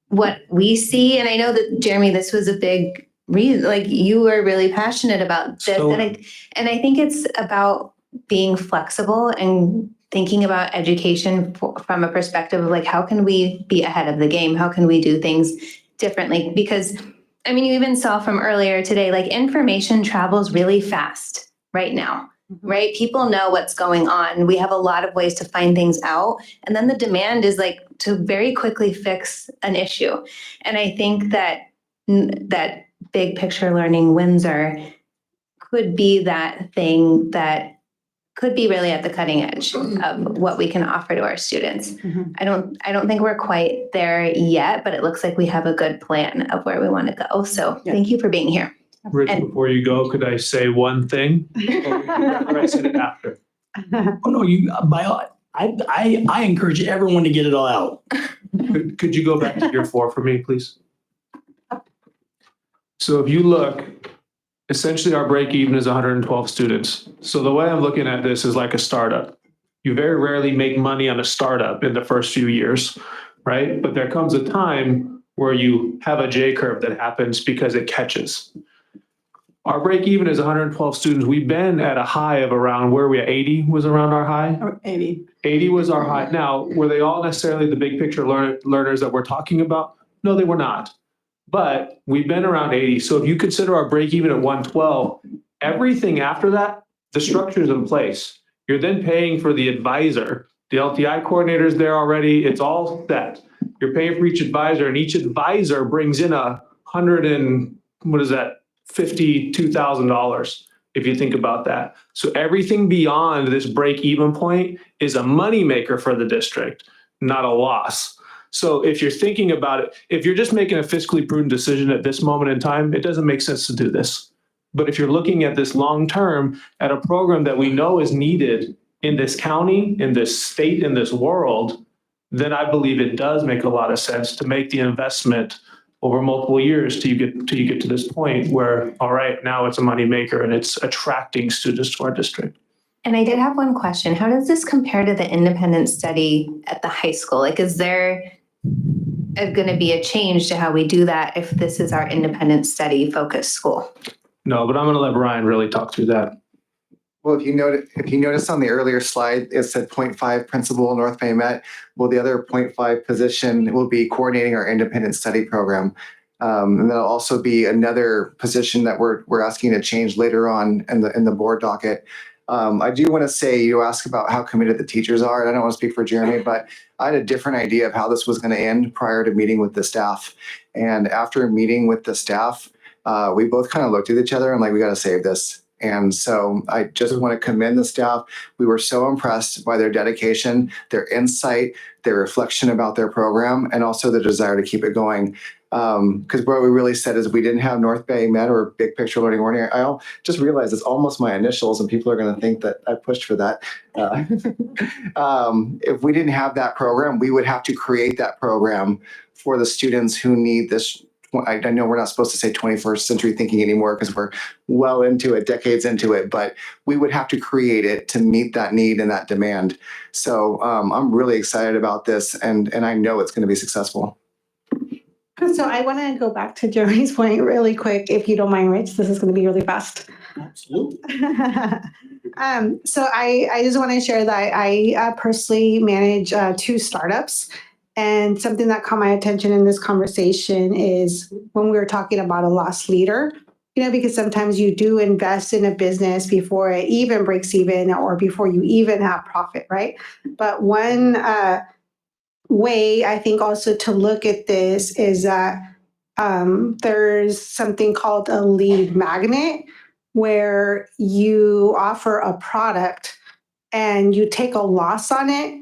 what we see, and I know that Jeremy, this was a big reason, like you were really passionate about this. So- and I think it's about being flexible and thinking about education from a perspective of like, how can we be ahead of the game? How can we do things differently? Because, I mean, you even saw from earlier today, like information travels really fast right now, right? People know what's going on. We have a lot of ways to find things out. And then the demand is like to very quickly fix an issue. And I think that that big picture learning Windsor could be that thing that could be really at the cutting edge of what we can offer to our students. I don't think we're quite there yet, but it looks like we have a good plan of where we want to go. So thank you for being here. Rich, And- before you go, could I say one thing? Or I said it after. Oh, no, I encourage everyone to get it all out. Could you go back to year 4 for me, please? So if you look, essentially our break even is 112 students. So the way I'm looking at this is like a startup. You very rarely make money on a startup in the first few years, right? But there comes a time where you have a J curve that happens because it catches. Our break even is 112 students. We've been at a high of around, where we at 80 was around our high? 80. 80 was our high. Now, were they all necessarily the big picture learners that we're talking about? No, they were not. But we've been around 80. So if you consider our break even at 112, everything after that, the structure is in place. You're then paying for the advisor. The LTI coordinator is there already. It's all set. You're paying for each advisor, and each advisor brings in $52,000 if you think about that. So everything beyond this break even point is a moneymaker for the district, not a loss. So if you're thinking about it, if you're just making a fiscally prudent decision at this moment in time, it doesn't make sense to do this. But if you're looking at this long-term, at a program that we know is needed in this county, in this state, in this world, then I believe it does make a lot of sense to make the investment over multiple years till you get to this point where, all right, now it's a moneymaker and it's attracting students to our district. And I did have one question. How does this compare to the independent study at the high school? Like, is there going to be a change to how we do that if this is our independent study focused school? No, but I'm going to let Brian really talk through that. Well, if you notice on the earlier slide, it said 0.5 principal North Fayette. Well, the other 0.5 position will be coordinating our independent study program. And there'll also be another position that we're asking to change later on in the board docket. I do want to say, you asked about how committed the teachers are, and I don't want to speak for Jeremy, but I had a different idea of how this was going to end prior to meeting with the staff. And after meeting with the staff, we both kind of looked at each other and like, we got to save this. And so I just want to commend the staff. We were so impressed by their dedication, their insight, their reflection about their program, and also the desire to keep it going. Because what we really said is we didn't have North Bay Met or Big Picture Learning Ordinary. I just realized it's almost my initials, and people are going to think that I pushed for that. If we didn't have that program, we would have to create that program for the students who need this. I know we're not supposed to say 21st century thinking anymore because we're well into it, decades into it, but we would have to create it to meet that need and that demand. So I'm really excited about this, and I know it's going to be successful. So I want to go back to Jeremy's point really quick, if you don't mind, Rich. This is going to be really fast. Absolutely. So I just want to share that I personally manage 2 startups. And something that caught my attention in this conversation is when we were talking about a lost leader, because sometimes you do invest in a business before it even breaks even or before you even have profit, right? But one way I think also to look at this is that there's something called a lead magnet, where you offer a product and you take a loss on it,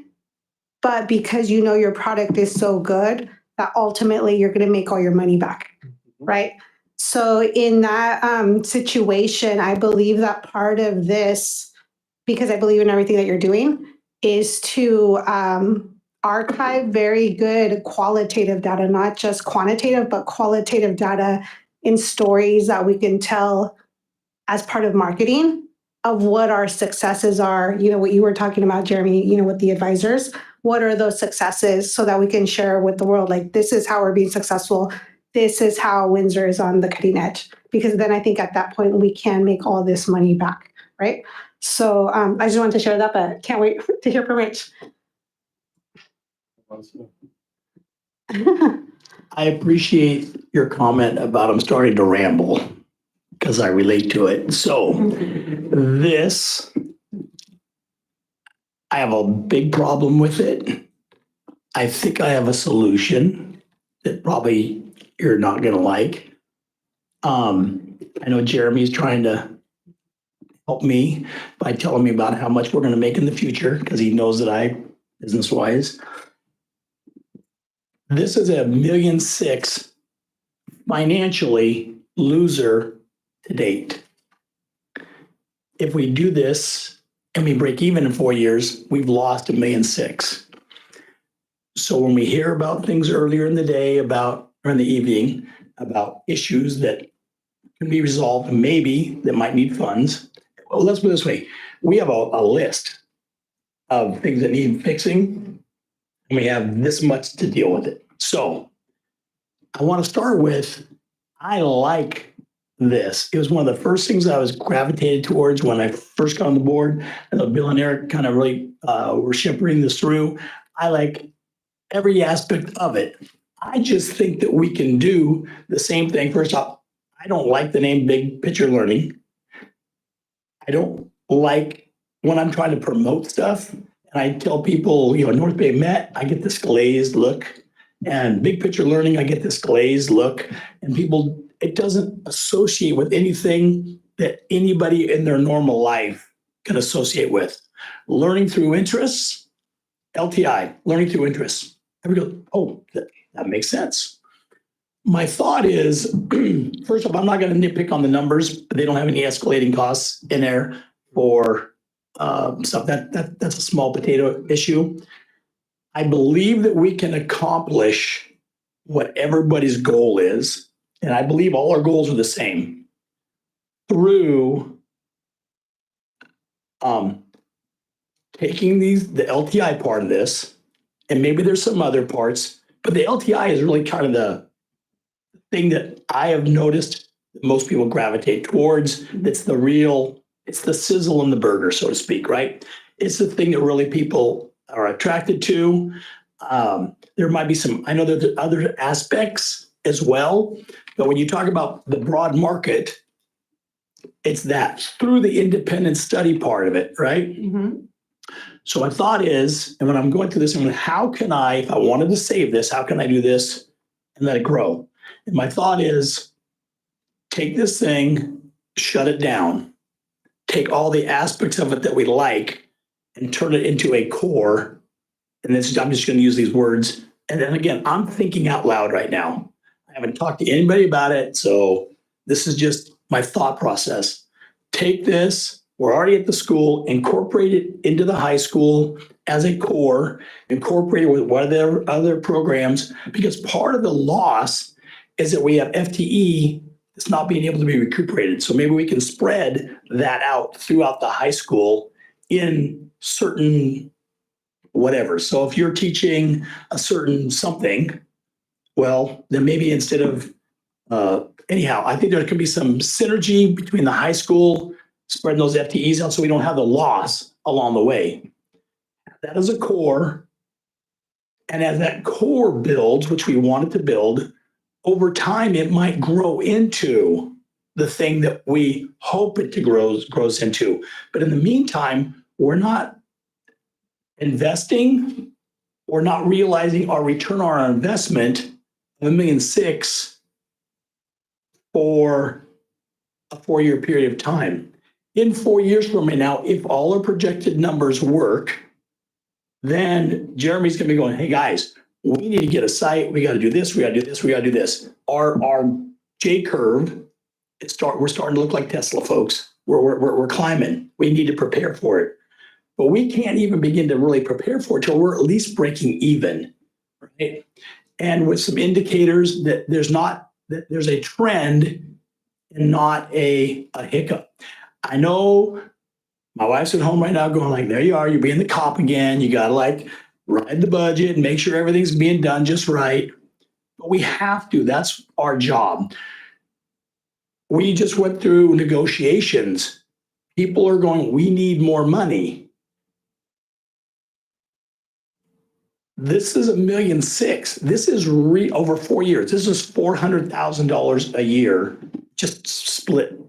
but because your product is so good that ultimately you're going to make all your money back, right? So in that situation, I believe that part of this, because I believe in everything that you're doing, is to archive very good qualitative data, not just quantitative, but qualitative data in stories that we can tell as part of marketing of what our successes are. What you were talking about, Jeremy, with the advisors, what are those successes so that we can share with the world, like, this is how we're being successful. This is how Windsor is on the cutting edge. Because then I think at that point we can make all this money back, right? So I just wanted to share that, but can't wait to hear from Rich. I appreciate your comment about I'm starting to ramble because I relate to it. So this, I have a big problem with it. I think I have a solution that probably you're not going to like. I know Jeremy's trying to help me by telling me about how much we're going to make in the future because he knows that I, business-wise. This is $1.6 million financially loser to date. If we do this and we break even in 4 years, we've lost $1.6 million. So when we hear about things earlier in the day or in the evening about issues that can be resolved, maybe that might need funds. Well, let's put it this way. We have a list of things that need fixing, and we have this much to deal with it. So I want to start with, I like this. It was one of the first things I was gravitated towards when I first got on the board. And Bill and Eric kind of really were shepherding this through. I like every aspect of it. I just think that we can do the same thing. First off, I don't like the name Big Picture Learning. I don't like when I'm trying to promote stuff and I tell people, North Bay Met, I get this glazed look, and Big Picture Learning, I get this glazed look, and people, it doesn't associate with anything that anybody in their normal life can associate with. Learning through interests, LTI, learning through interests. Everybody goes, oh, that makes sense. My thought is, first off, I'm not going to nitpick on the numbers, but they don't have any escalating costs in there for stuff. That's a small potato issue. I believe that we can accomplish what everybody's goal is, and I believe all our goals are the same, through taking the LTI part of this, and maybe there's some other parts, but the LTI is really kind of the thing that I have noticed that most people gravitate towards. It's the sizzle in the burger, so to speak, right? It's the thing that really people are attracted to. There might be I know there's other aspects as well, but when you talk about the broad market, it's that through the independent study part of it, right? Mm-hmm. So my thought is, and when I'm going through this, how can I, if I wanted to save this, how can I do this and let it grow? And my thought is, take this thing, shut it down, take all the aspects of it that we like and turn it into a core. And this, I'm just going to use these words. And then again, I'm thinking out loud right now. I haven't talked to anybody about it. So this is just my thought process. Take this, we're already at the school, incorporate it into the high school as a core, incorporate it with whatever other programs, because part of the loss is that we have FTE that's not being able to be recuperated. So maybe we can spread that out throughout the high school in certain whatever. So if you're teaching a certain something, well, then maybe instead of, anyhow, I think there can be some synergy between the high school, spreading those FTEs out so we don't have the loss along the way. That is a core. And as that core builds, which we wanted to build, over time, it might grow into the thing that we hope it to grows into. But in the meantime, we're not investing, we're not realizing our return on our investment of $1.6 million for a 4-year period of time. In 4 years from now, if all our projected numbers work, then Jeremy's gonna be going, hey guys, we need to get a site, we gotta do this, we gotta do this, we gotta do this. Our J curve, we're starting to look like Tesla, folks. We're climbing. We need to prepare for it. But we can't even begin to really prepare for it till we're at least breaking even, right? And with some indicators that there's a trend and not a hiccup. I know my wife's at home right now going like, there you are, you're being the cop again. You gotta like ride the budget and make sure everything's being done just right. But we have to, that's our job. We just went through negotiations. People are going, we need more money. This is $1.6 million. This is over 4 years. This is $400,000 a year, just split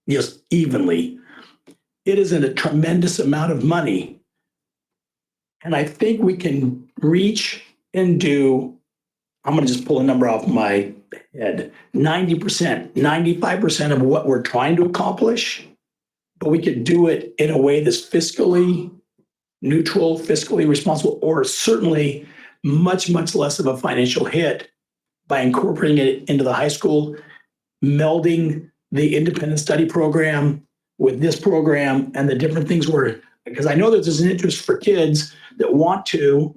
just evenly. It is a tremendous amount of money. And I think we can reach and do, I'm going to just pull a number off my head, 90%, 95% of what we're trying to accomplish, but we could do it in a way that's fiscally neutral, fiscally responsible, or certainly much, much less of a financial hit by incorporating it into the high school, melding the independent study program with this program and the different things because I know that there's an interest for kids that want to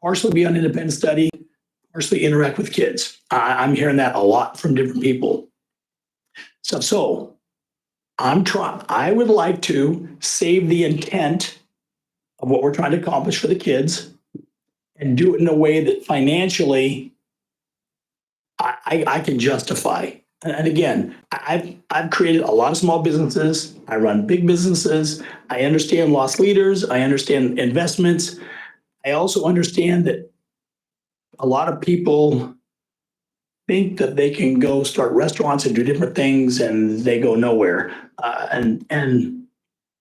partially be on independent study, partially interact with kids. I'm hearing that a lot from different people. So I would like to save the intent of what we're trying to accomplish for the kids and do it in a way that financially I can justify. And again, I've created a lot of small businesses. I run big businesses. I understand loss leaders. I understand investments. I also understand that a lot of people think that they can go start restaurants and do different things and they go nowhere. And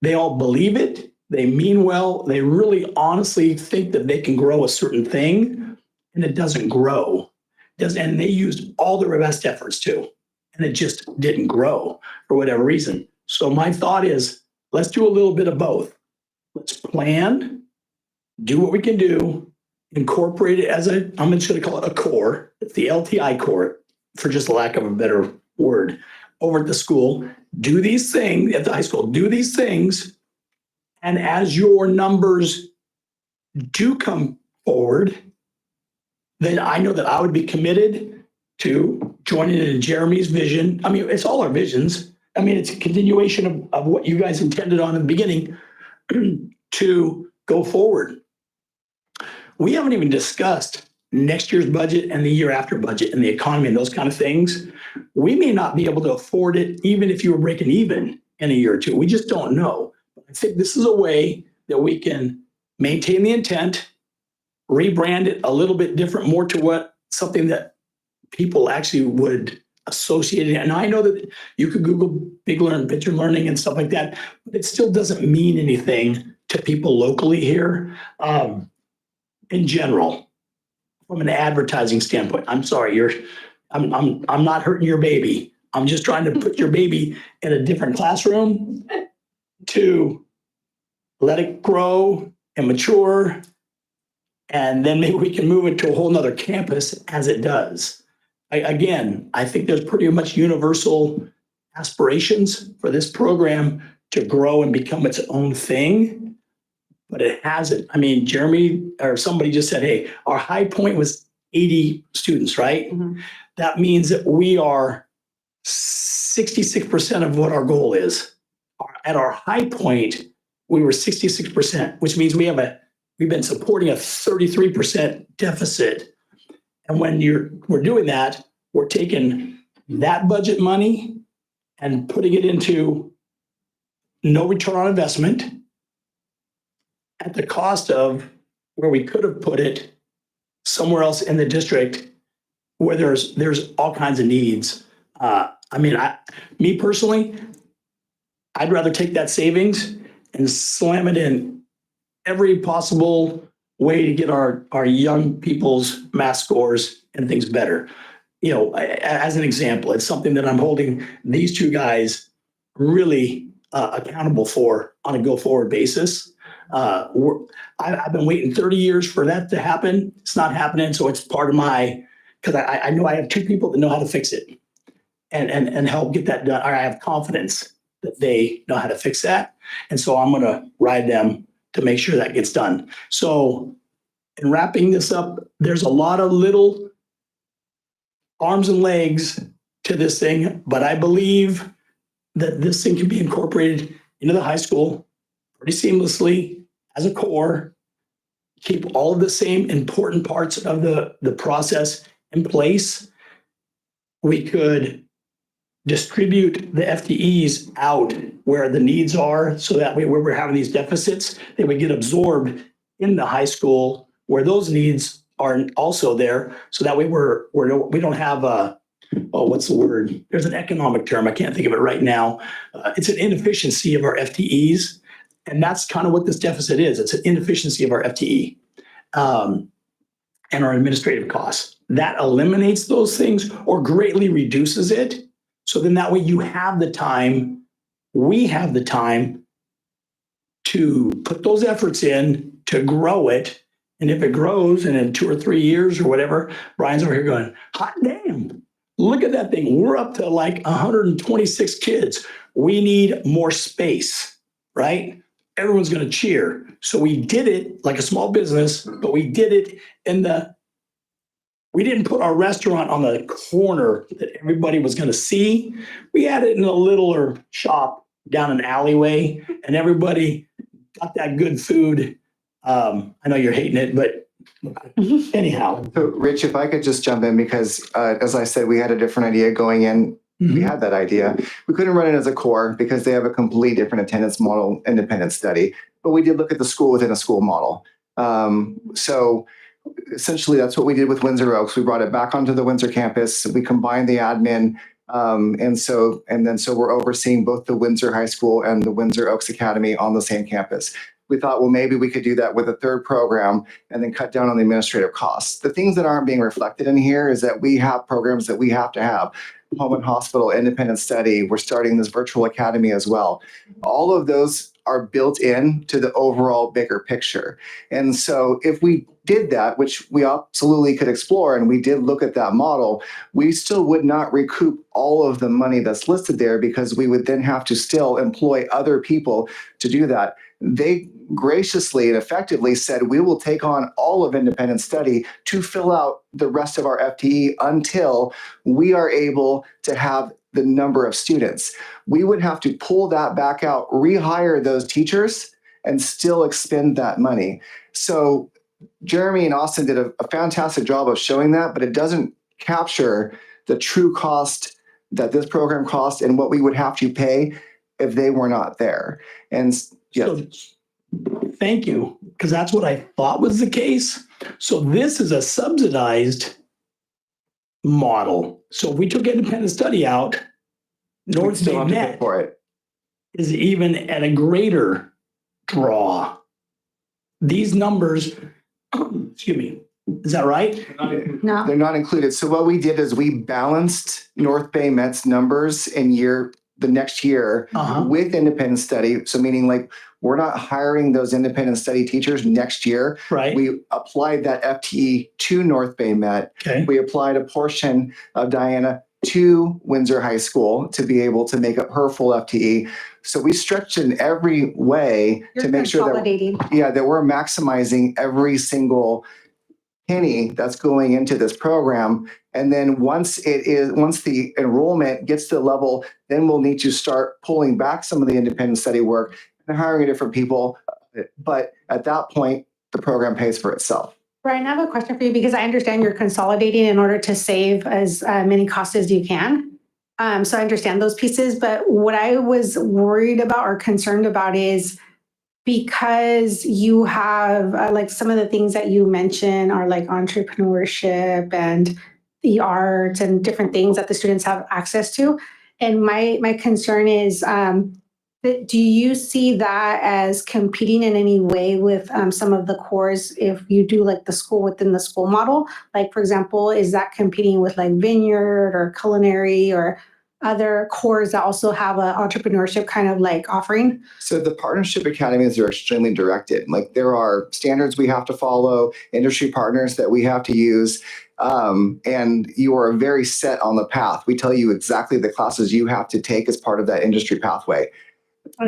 they all believe it. They mean well. They really honestly think that they can grow a certain thing and it doesn't grow. And they used all their best efforts too. And it just didn't grow for whatever reason. So my thought is, let's do a little bit of both. Let's plan, do what we can do, incorporate it as I'm just going to call it a core. It's the LTI core, for just lack of a better word, over at the school. Do these things at the high school, do these things. And as your numbers do come forward, then I know that I would be committed to joining in Jeremy's vision. I mean, it's all our visions. I mean, it's a continuation of what you guys intended on in the beginning to go forward. We haven't even discussed next year's budget and the year after budget and the economy and those kind of things. We may not be able to afford it even if you were breaking even in a year or two. We just don't know. I think this is a way that we can maintain the intent, rebrand it a little bit different, more to something that people actually would associate it. And I know that you could Google picture learning and stuff like that, but it still doesn't mean anything to people locally here. In general, from an advertising standpoint, I'm sorry, I'm not hurting your baby. I'm just trying to put your baby in a different classroom to let it grow and mature. And then maybe we can move it to a whole nother campus as it does. Again, I think there's pretty much universal aspirations for this program to grow and become its own thing, but it hasn't. I mean, Jeremy or somebody just said, hey, our high point was 80 students, right? That means that we are 66% of what our goal is. At our high point, we were 66%, which means we've been supporting a 33% deficit. And when we're doing that, we're taking that budget money and putting it into no return on investment at the cost of where we could have put it somewhere else in the district where there's all kinds of needs. Me personally, I'd rather take that savings and slam it in every possible way to get our young people's math scores and things better. You know, as an example, it's something that I'm holding these two guys really accountable for on a go-forward basis. I've been waiting 30 years for that to happen. It's not happening, so it's part of because I know I have two people that know how to fix it and help get that done. Or I have confidence that they know how to fix that. And so I'm going to ride them to make sure that gets done. So in wrapping this up, there's a lot of little arms and legs to this thing, but I believe that this thing can be incorporated into the high school pretty seamlessly as a core, keep all of the same important parts of the process in place. We could distribute the FTEs out where the needs are, so that way where we're having these deficits, they would get absorbed in the high school where those needs are also there. So that way we don't have what's the word? There's an economic term. I can't think of it right now. It's an inefficiency of our FTEs. And that's kind of what this deficit is. It's an inefficiency of our FTE and our administrative costs. That eliminates those things or greatly reduces it. So then that way you have the time, we have the time to put those efforts in to grow it. And if it grows and in 2 or 3 years or whatever, Brian's over here going, hot damn, look at that thing. We're up to like 126 kids. We need more space, right? Everyone's going to cheer. So we did it like a small business, but we did it we didn't put our restaurant on the corner that everybody was going to see. We had it in a littler shop down an alleyway, and everybody got that good food. I know you're hating it, but anyhow. So Rich, if I could just jump in, because as I said, we had a different idea going in. We had that idea. We couldn't run it as a core because they have a complete different attendance model, independent study, but we did look at the school within a school model. So essentially that's what we did with Windsor Oaks. We brought it back onto the Windsor campus. We combined the admin. So we're overseeing both the Windsor High School and the Windsor Oaks Academy on the same campus. We thought, well, maybe we could do that with a third program and then cut down on the administrative costs. The things that aren't being reflected in here is that we have programs that we have to have. Home and hospital, independent study. We're starting this virtual academy as well. All of those are built in to the overall bigger picture. And so if we did that, which we absolutely could explore, and we did look at that model, we still would not recoup all of the money that's listed there because we would then have to still employ other people to do that. They graciously and effectively said, we will take on all of independent study to fill out the rest of our FTE until we are able to have the number of students. We would have to pull that back out, rehire those teachers, and still expend that money. So Jeremy and Austin did a fantastic job of showing that, but it doesn't capture the true cost that this program costs and what we would have to pay if they were not there. And yes. So, thank you, because that's what I thought was the case. So this is a subsidized model. So if we took independent study out, North Bay Net for it is even at a greater draw. These numbers, excuse me, is that right? No, they're not included. So what we did is we balanced North Bay Met's numbers in year the next year with independent study. So meaning like we're not hiring those independent study teachers next year. Right. We applied that FTE to North Bay Met. Okay. We applied a portion of Diana to Windsor High School to be able to make up her full FTE. So we stretched in every way to make sure that we're maximizing every single penny that's going into this program. And then once the enrollment gets to the level, then we'll need to start pulling back some of the independent study work and hiring different people. But at that point, the program pays for itself. Brian, I have a question for you because I understand you're consolidating in order to save as many costs as you can. So I understand those pieces, but what I was worried about or concerned about is because you have like some of the things that you mentioned are like entrepreneurship and the arts and different things that the students have access to. And my concern is, do you see that as competing in any way with some of the cores if you do like the school within the school model? Like, for example, is that competing with like Vineyard or Culinary or other cores that also have an entrepreneurship kind of like offering? So the partnership academies are extremely directed. Like there are standards we have to follow, industry partners that we have to use. And you are very set on the path. We tell you exactly the classes you have to take as part of that industry pathway.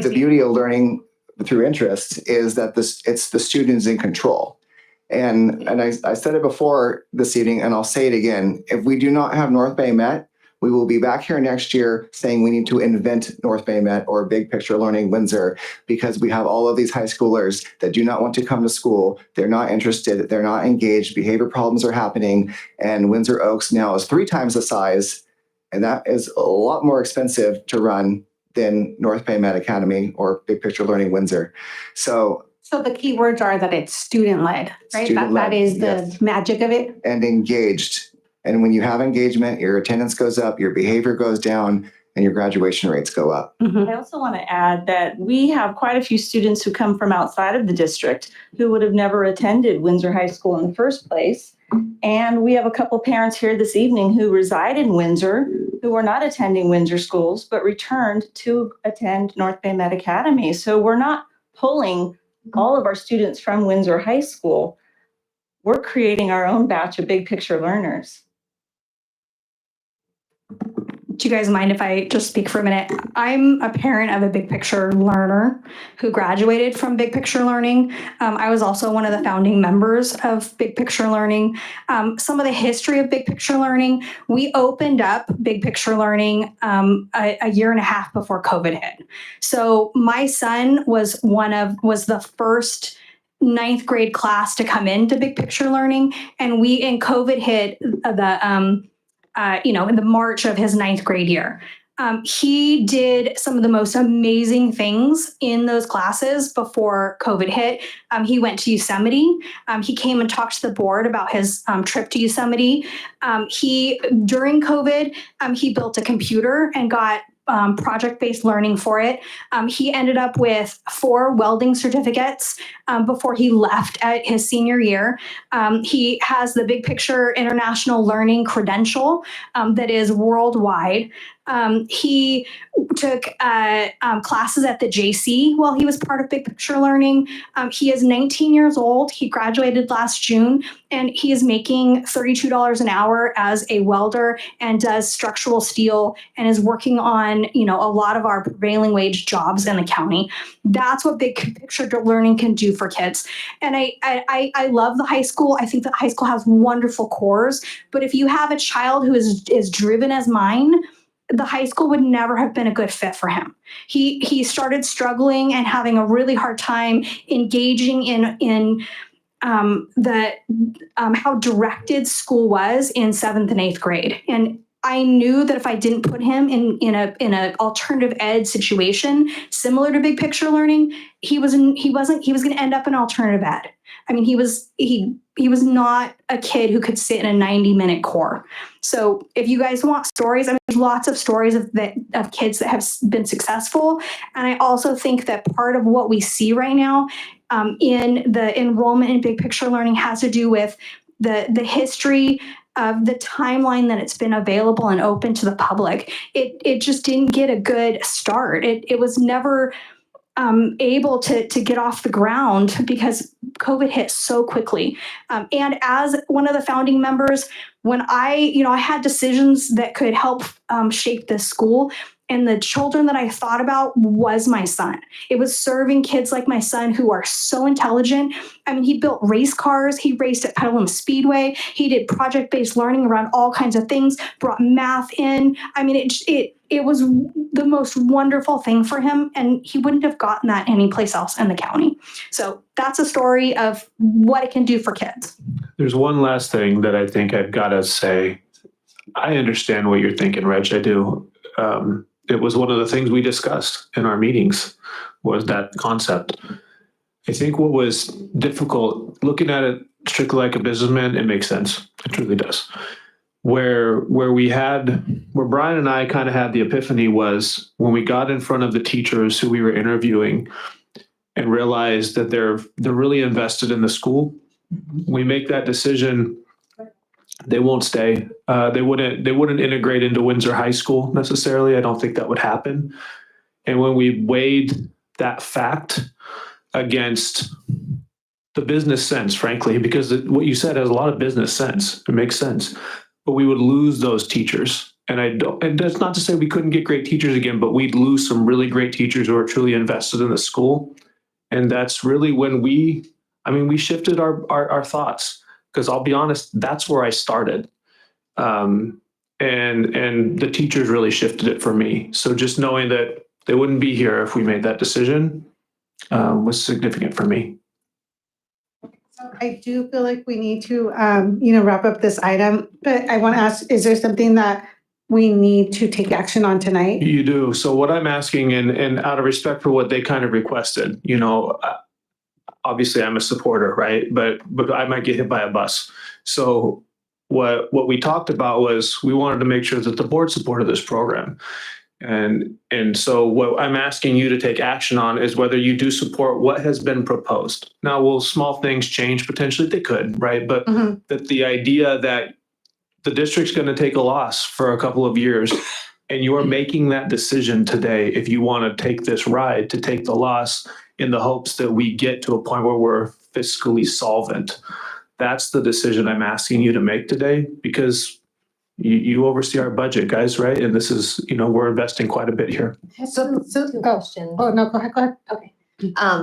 The beauty of learning through interest is that it's the students in control. And I said it before this evening, and I'll say it again. If we do not have North Bay Met, we will be back here next year saying we need to invent North Bay Met or Big Picture Learning Windsor because we have all of these high schoolers that do not want to come to school. They're not interested. They're not engaged. Behavior problems are happening. And Windsor Oaks now is 3 times the size. And that is a lot more expensive to run than North Bay Met Academy or Big Picture Learning Windsor. So the key words are that it's student-led, right? That is the magic of it. And engaged. And when you have engagement, your attendance goes up, your behavior goes down, and your graduation rates go up. I also want to add that we have quite a few students who come from outside of the district who would have never attended Windsor High School in the first place. And we have a couple parents here this evening who reside in Windsor, who were not attending Windsor schools, but returned to attend North Bay Met Academy. So we're not pulling all of our students from Windsor High School. We're creating our own batch of big picture learners. Do you guys mind if I just speak for a minute? I'm a parent of a big picture learner who graduated from Big Picture Learning. I was also one of the founding members of Big Picture Learning. Some of the history of Big Picture Learning, we opened up Big Picture Learning a year and a half before COVID hit. So my son was the first 9th grade class to come into Big Picture Learning. And COVID hit in the March of his 9th grade year. He did some of the most amazing things in those classes before COVID hit. He went to Yosemite. He came and talked to the board about his trip to Yosemite. During COVID, he built a computer and got project-based learning for it. He ended up with 4 welding certificates before he left at his senior year. He has the Big Picture International Learning credential that is worldwide. He took classes at the JC while he was part of Big Picture Learning. He is 19 years old. He graduated last June, and he is making $32 an hour as a welder and does structural steel and is working on, a lot of our prevailing wage jobs in the county. That's what Big Picture Learning can do for kids. And I love the high school. I think the high school has wonderful cores, but if you have a child who is driven as mine, the high school would never have been a good fit for him. He started struggling and having a really hard time engaging in how directed school was in 7th and 8th grade. And I knew that if I didn't put him in an alternative ed situation similar to Big Picture Learning, he was going to end up in alternative ed. I mean, he was not a kid who could sit in a 90-minute core. So if you guys want stories, there's lots of stories of kids that have been successful. And I also think that part of what we see right now in the enrollment in Big Picture Learning has to do with the history of the timeline that it's been available and open to the public, it just didn't get a good start. It was never able to get off the ground because COVID hit so quickly. And as one of the founding members, when I had decisions that could help shape this school, and the children that I thought about was my son. It was serving kids like my son who are so intelligent. I mean, he built race cars. He raced at Petaluma Speedway. He did project-based learning around all kinds of things, brought math in. I mean, it was the most wonderful thing for him, and he wouldn't have gotten that anyplace else in the county. So that's a story of what it can do for kids. There's one last thing that I think I've got to say. I understand what you're thinking, Reg. I do. It was one of the things we discussed in our meetings was that concept. I think what was difficult, looking at it strictly like a businessman, it makes sense. It truly does. Where Brian and I kind of had the epiphany was when we got in front of the teachers who we were interviewing and realized that they're really invested in the school. We make that decision, they won't stay. They wouldn't integrate into Windsor High School necessarily. I don't think that would happen. And when we weighed that fact against the business sense, frankly, because what you said has a lot of business sense. It makes sense. But we would lose those teachers. And that's not to say we couldn't get great teachers again, but we'd lose some really great teachers who are truly invested in the school. And that's really when we shifted our thoughts. Because I'll be honest, that's where I started. And the teachers really shifted it for me. So just knowing that they wouldn't be here if we made that decision was significant for me. So I do feel like we need to, wrap up this item, but I want to ask, is there something that we need to take action on tonight? You do. So what I'm asking, and out of respect for what they kind of requested, obviously I'm a supporter, right? But I might get hit by a bus. So what we talked about was we wanted to make sure that the board supported this program. And so what I'm asking you to take action on is whether you do support what has been proposed. Now, will small things change? Potentially they could, right? But that the idea that the district's going to take a loss for a couple of years and you're making that decision today, if you want to take this ride, to take the loss in the hopes that we get to a point where we're fiscally solvent. That's the decision I'm asking you to make today, because you oversee our budget, guys, right? And this is, we're investing quite a bit here. Questions. Oh, no, go ahead. Okay.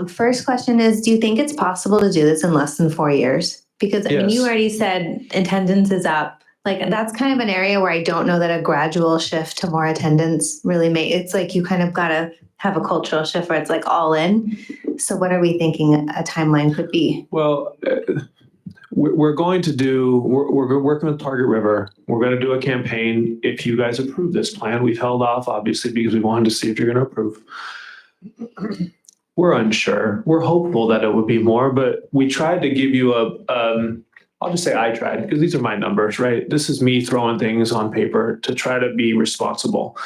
First question is, do you think it's possible to do this in less than 4 years? Because I mean, you already said attendance is up. Like, that's kind of an area where I don't know that a gradual shift to more attendance really it's like you kind of got to have a cultural shift where it's like all in. So what are we thinking a timeline could be? Well, we're working with Target River. We're going to do a campaign. If you guys approve this plan, we've held off obviously because we wanted to see if you're going to approve. We're unsure. We're hopeful that it would be more, but we tried to give you I'll just say I tried, because these are my numbers, right? This is me throwing things on paper to try to be responsible.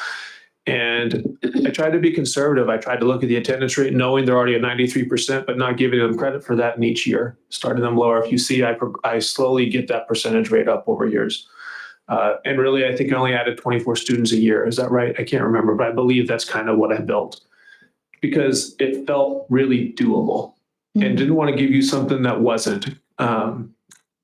And I tried to be conservative. I tried to look at the attendance rate, knowing they're already at 93%, but not giving them credit for that in each year, starting them lower. If you see, I slowly get that percentage rate up over years. And really, I think I only added 24 students a year. Is that right? I can't remember, but I believe that's kind of what I built, because it felt really doable and didn't want to give you something that wasn't.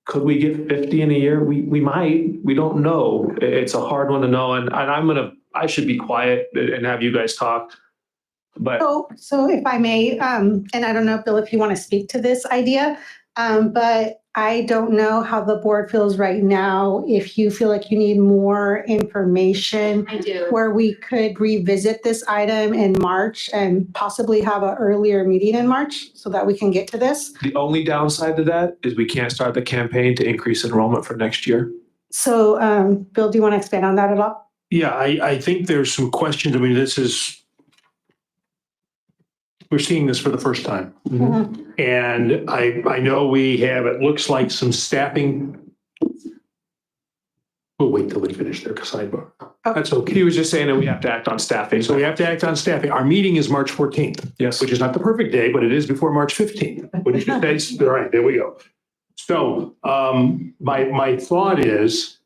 Could we get 50 in a year? We might. We don't know. It's a hard one to know. And I should be quiet and have you guys talk. But So if I may, and I don't know, Bill, if you want to speak to this idea, but I don't know how the board feels right now. If you feel like you need more information, I do. Where we could revisit this item in March and possibly have an earlier meeting in March so that we can get to this. The only downside to that is we can't start the campaign to increase enrollment for next year. So, Bill, do you want to expand on that at all? Yeah, I think there's some questions. I mean, we're seeing this for the first time. And I know we have, it looks like some staffing. We'll wait till we finish their sidebar. That's okay. He was just saying that we have to act on staffing. So we have to act on staffing. Our meeting is March 14th. Yes. Which is not the perfect day, but it is before March 15th. What did you say? All right, there we go. So my thought is,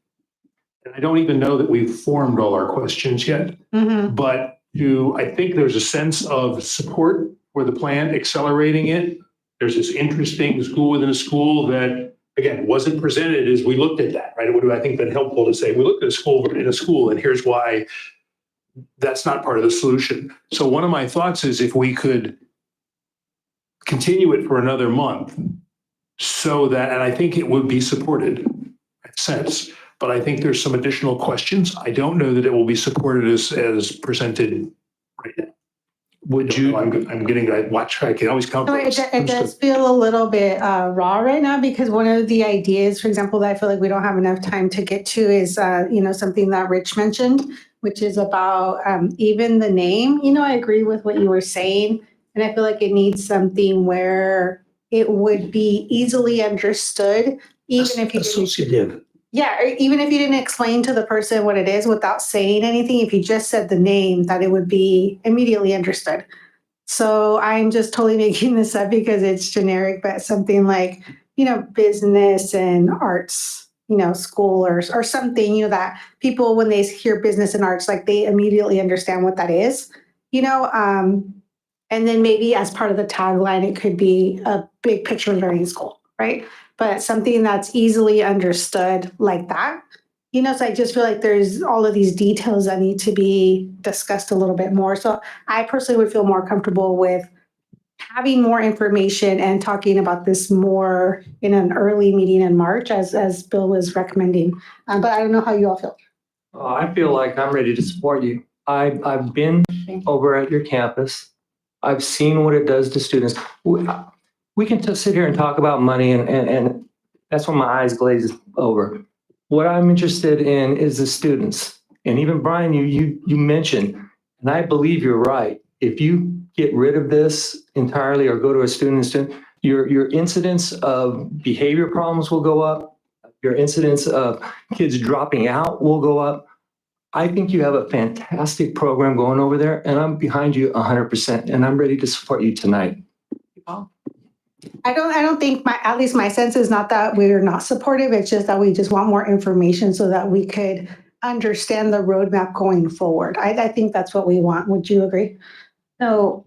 and I don't even know that we've formed all our questions yet, but I think there's a sense of support for the plan, accelerating it. There's this interesting school within a school that, again, wasn't presented as we looked at that, right? It would have, I think, been helpful to say, we looked at a school in a school and here's why that's not part of the solution. So one of my thoughts is if we could continue it for another month so that, and I think it would be supported in a sense, but I think there's some additional questions. I don't know that it will be supported as presented right now. Would you? I'm getting, I can always count. No, it does feel a little bit raw right now because one of the ideas, for example, that I feel like we don't have enough time to get to is, something that Rich mentioned, which is about even the name. I agree with what you were saying. And I feel like it needs something where it would be easily understood, even if you associative. Yeah, or even if you didn't explain to the person what it is without saying anything, if you just said the name, that it would be immediately understood. So I'm just totally making this up because it's generic, but something like, business and arts, school or something, that people, when they hear business and arts, like they immediately understand what that is, and then maybe as part of the tagline, it could be a big picture learning school, right? But something that's easily understood like that, so I just feel like there's all of these details that need to be discussed a little bit more. So I personally would feel more comfortable with having more information and talking about this more in an early meeting in March, as Bill was recommending. But I don't know how you all feel. I feel like I'm ready to support you. I've been over at your campus. I've seen what it does to students. We can just sit here and talk about money and that's when my eyes glaze over. What I'm interested in is the students. And even Brian, you mentioned, and I believe you're right. If you get rid of this entirely or go to a student, your incidence of behavior problems will go up. Your incidence of kids dropping out will go up. I think you have a fantastic program going over there, and I'm behind you 100%, and I'm ready to support you tonight. I don't think at least my sense is not that we're not supportive. It's just that we just want more information so that we could understand the roadmap going forward. I think that's what we want. Would you agree? So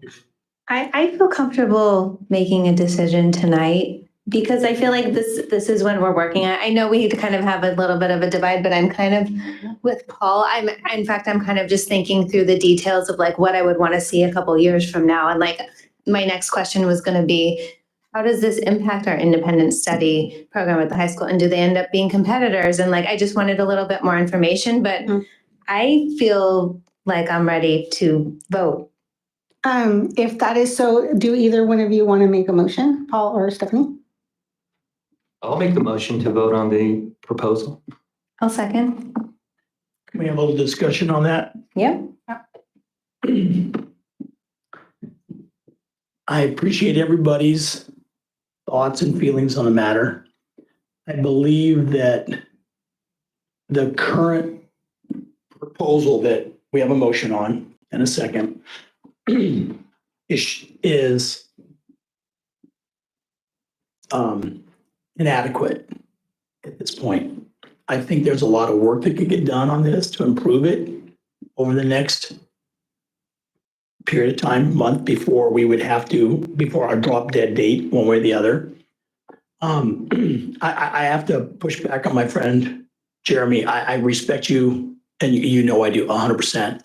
I feel comfortable making a decision tonight because I feel like this is when we're working at. I know we kind of have a little bit of a divide, but I'm kind of with Paul. I'm kind of just thinking through the details of like what I would want to see a couple years from now. And like my next question was going to be, how does this impact our independent study program at the high school? And do they end up being competitors? And like, I just wanted a little bit more information, but I feel like I'm ready to vote. If that is so, do either one of you want to make a motion, Paul or Stephanie? I'll make the motion to vote on the proposal. I'll second. Can we have a little discussion on that? Yeah. I appreciate everybody's thoughts and feelings on the matter. I believe that the current proposal that we have a motion on in a second is inadequate at this point. I think there's a lot of work that could get done on this to improve it over the next period of time, month, before our drop dead date, one way or the other. I have to push back on my friend Jeremy. I respect you, and you know I do 100%.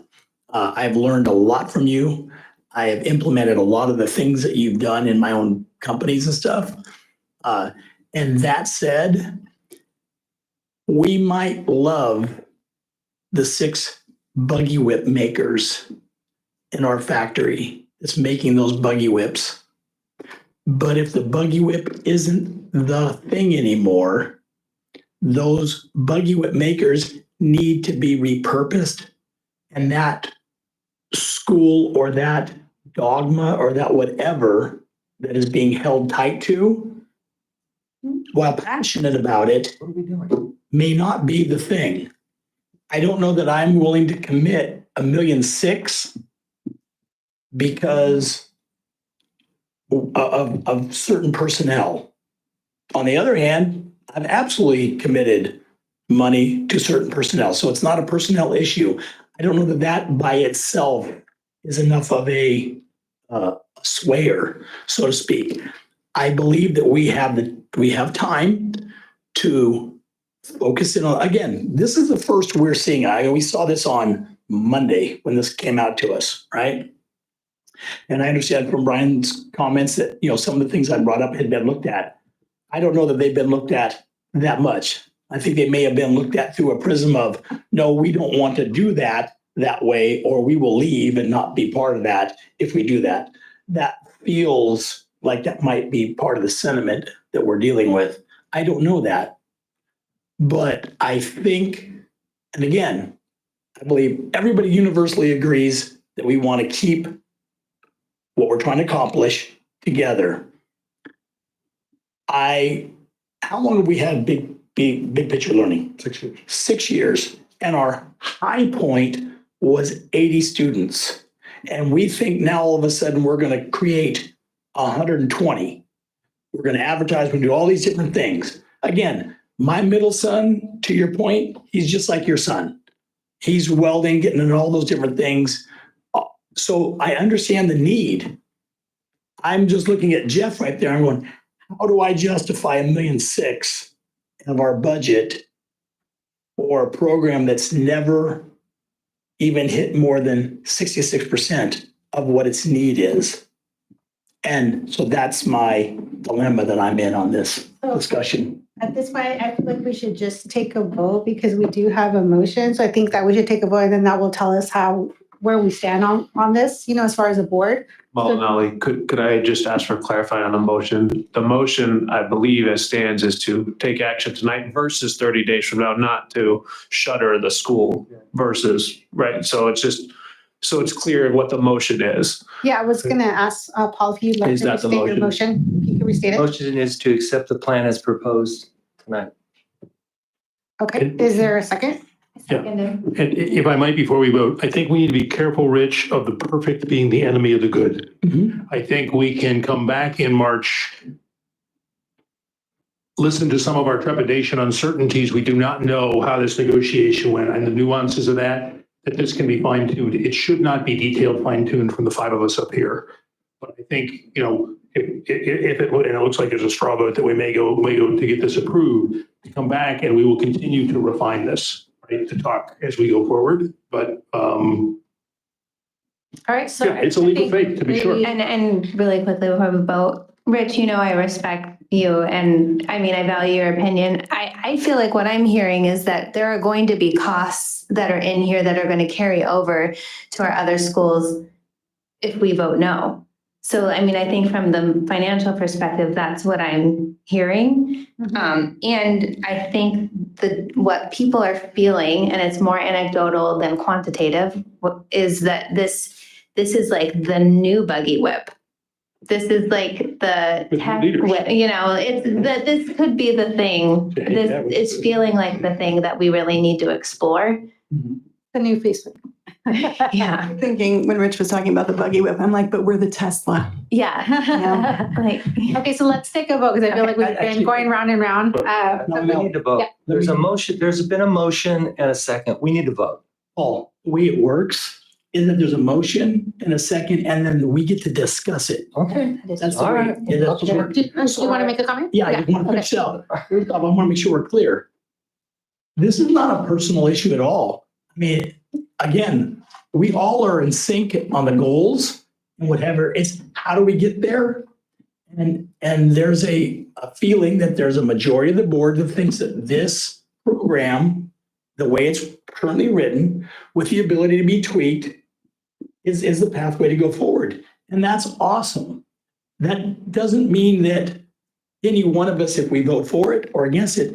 I've learned a lot from you. I have implemented a lot of the things that you've done in my own companies and stuff. And that said, we might love the 6 buggy whip makers in our factory that's making those buggy whips. But if the buggy whip isn't the thing anymore, those buggy whip makers need to be repurposed, and that school or that dogma or that whatever that is being held tight to, while passionate about it, may not be the thing. I don't know that I'm willing to commit $1.6 million because of certain personnel. On the other hand, I've absolutely committed money to certain personnel. So it's not a personnel issue. I don't know that that by itself is enough of a swayer, so to speak. I believe that we have time to focus in on, again, this is the first we're seeing. We saw this on Monday when this came out to us, right? And I understand from Brian's comments that, some of the things I brought up had been looked at. I don't know that they've been looked at that much. I think they may have been looked at through a prism of, no, we don't want to do that way, or we will leave and not be part of that if we do that. That feels like that might be part of the sentiment that we're dealing with. I don't know that. But I think, and again, I believe everybody universally agrees that we want to keep what we're trying to accomplish together. How long have we had big picture learning? 6 years. 6 years. And our high point was 80 students. And we think now all of a sudden we're going to create 120. We're going to advertise, we're going to do all these different things. Again, my middle son, to your point, he's just like your son. He's welding, getting into all those different things. So I understand the need. I'm just looking at Jeff right there. I'm going, how do I justify $1.6 million of our budget for a program that's never even hit more than 66% of what its need is? And so that's my dilemma that I'm in on this discussion. At this point, I feel like we should just take a vote because we do have a motion. So I think that we should take a vote and then that will tell us where we stand on this, as far as a board. Molinelli, could I just ask for clarifying on the motion? The motion, I believe, as stands is to take action tonight versus 30 days from now, not to shutter the school versus, right? So it's clear what the motion is. Yeah, I was gonna ask Paul if you'd like Is to that the restate your motion. If you can restate it. Motion is to accept the plan as proposed tonight. Okay, is there a second? Yeah. And if I might, before we vote, I think we need to be careful, Rich, of the perfect being the enemy of the good. I think we can come back in March, listen to some of our trepidation, uncertainties. We do not know how this negotiation went and the nuances of that this can be fine-tuned. It should not be detailed, fine-tuned from the five of us up here. But I think, if it looks like there's a straw vote that we may go to get this approved, to come back and we will continue to refine this, right, to talk as we go forward. But All right, so yeah, it's a leap of faith, to be sure. And really quickly before we vote, Rich, I respect you and I value your opinion. I feel like what I'm hearing is that there are going to be costs that are in here that are going to carry over to our other schools if we vote no. So, I think from the financial perspective, that's what I'm hearing. And I think what people are feeling, and it's more anecdotal than quantitative, is that this is like the new buggy whip. This is like the tech whip, this could be the thing. It's feeling like the thing that we really need to explore. The new Facebook. Yeah. Thinking when Rich was talking about the buggy whip, I'm like, but we're the Tesla. Yeah. Okay, so let's take a vote because I feel like we've been going round and round. We need to vote. Yeah. There's a motion, there's been a motion and a second. We need to vote. Paul, the way it works is that there's a motion and a second, and then we get to discuss it. Okay. That's the All way right. it does work. Do you want to make a comment? Yeah, I just want to finish out. First off, I want to make sure we're clear. This is not a personal issue at all. Again, we all are in sync on the goals and whatever. It's how do we get there? And there's a feeling that there's a majority of the board that thinks that this program, the way it's currently written, with the ability to be tweaked, is the pathway to go forward. And that's awesome. That doesn't mean that any one of us, if we vote for it or against it,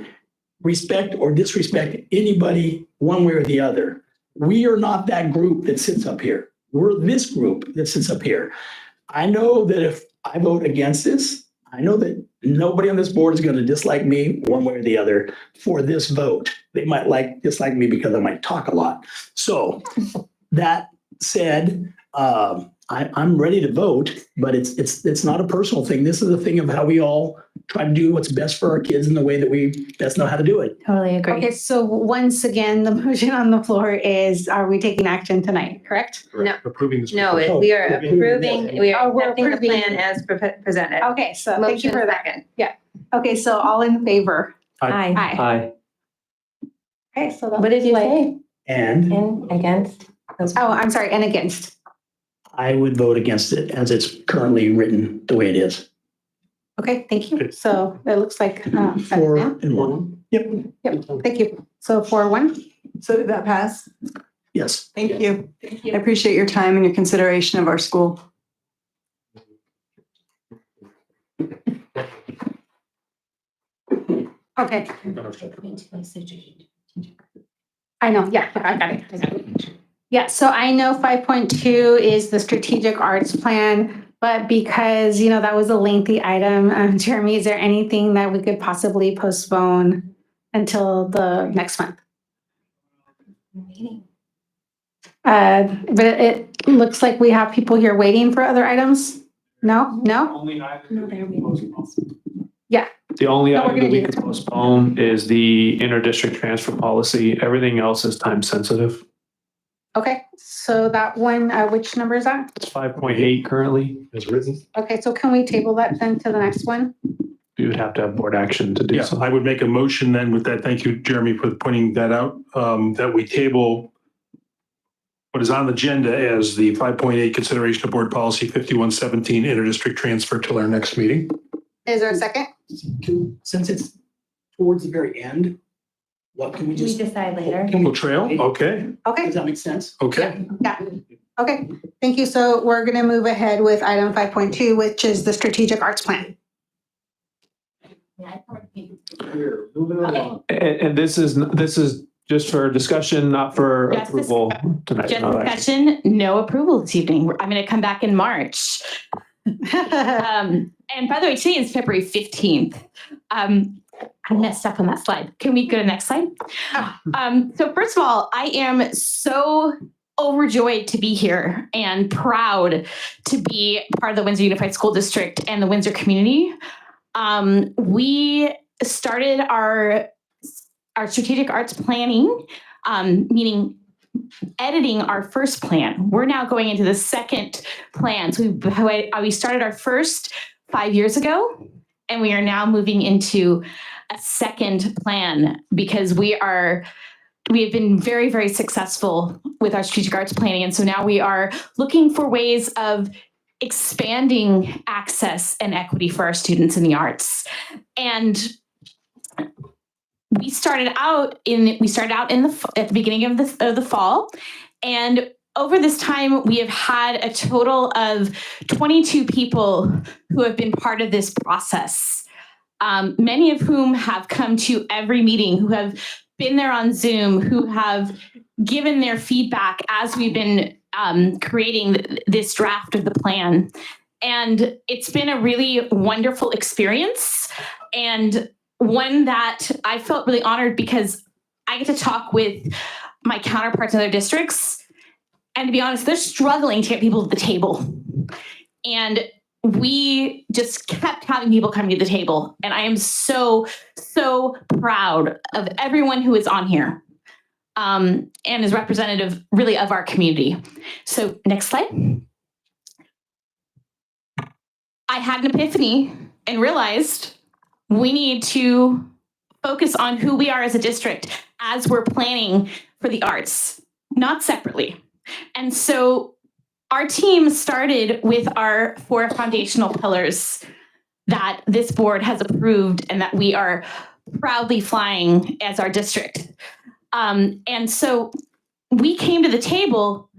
respect or disrespect anybody one way or the other. We are not that group that sits up here. We're this group that sits up here. I know that if I vote against this, I know that nobody on this board is going to dislike me one way or the other for this vote. They might dislike me because I might talk a lot. So that said, I'm ready to vote, but it's not a personal thing. This is a thing of how we all try to do what's best for our kids in the way that we best know how to do it. Totally agree. Okay, so once again, the motion on the floor is, are we taking action tonight, correct? No. Approving this. No, proposal. we are approving, we are Oh, we're accepting the approving. plan as presented. Okay, so thank you Motion for that. second. Okay, so all in favor? Aye. Aye. Okay, so that What did you looks like- say? And In, against? Oh, I'm sorry, and against. I would vote against it as it's currently written the way it is. Okay, thank you. So it looks like, 4-1. Yep. Yep, thank you. So 4-1. So did that pass? Yes. Thank you. I appreciate your time and your consideration of our school. Okay. I know, yeah, I got it. Yeah, so I know 5.2 is the strategic arts plan, but because, that was a lengthy item, Jeremy, is there anything that we could possibly postpone until the next month? But it looks like we have people here waiting for other items? No? Yeah. The only No, we're item gonna that we do could this. postpone is the inter-district transfer policy. Everything else is time sensitive. Okay, so that one, which number is that? It's 5.8 currently. As written. Okay, so can we table that then to the next one? We would have to have board action to do Yeah, so. I would make a motion then with that. Thank you, Jeremy, for pointing that out, that we table what is on the agenda as the 5.8 consideration of board policy 5117 inter-district transfer till our next meeting. Is there a second? Since it's towards the very end, what can we We just? decide later. Can We'll trail, okay, Okay, Does that make sense? okay. yeah. Okay, thank you. So we're gonna move ahead with item 5.2, which is the strategic arts plan. And this is just for discussion, not for Just dis- approval tonight. Just No action. discussion, no approval this evening. I'm going to come back in March. And by the way, today is February 15th. I messed up on that slide. Can we go to the next slide? So first of all, I am so overjoyed to be here and proud to be part of the Windsor Unified School District and the Windsor community. We started our strategic arts planning, meaning editing our first plan. We're now going into the second plan. So we started our first 5 years ago, and we are now moving into a second plan because we have been very, very successful with our strategic arts planning. And so now we are looking for ways of expanding access and equity for our students in the arts. And we started out at the beginning of the fall, and over this time we have had a total of 22 people who have been part of this process. Many of whom have come to every meeting, who have been there on Zoom, who have given their feedback as we've been creating this draft of the plan. And it's been a really wonderful experience, and one that I felt really honored because I get to talk with my counterparts in other districts. And to be honest, they're struggling to get people to the table. And we just kept having people coming to the table. And I am so, so proud of everyone who is on here and is representative really of our community. So next slide. I had an epiphany and realized we need to focus on who we are as a district as we're planning for the arts, not separately. And so our team started with our 4 foundational pillars that this board has approved and that we are proudly flying as our district. And so we came to the table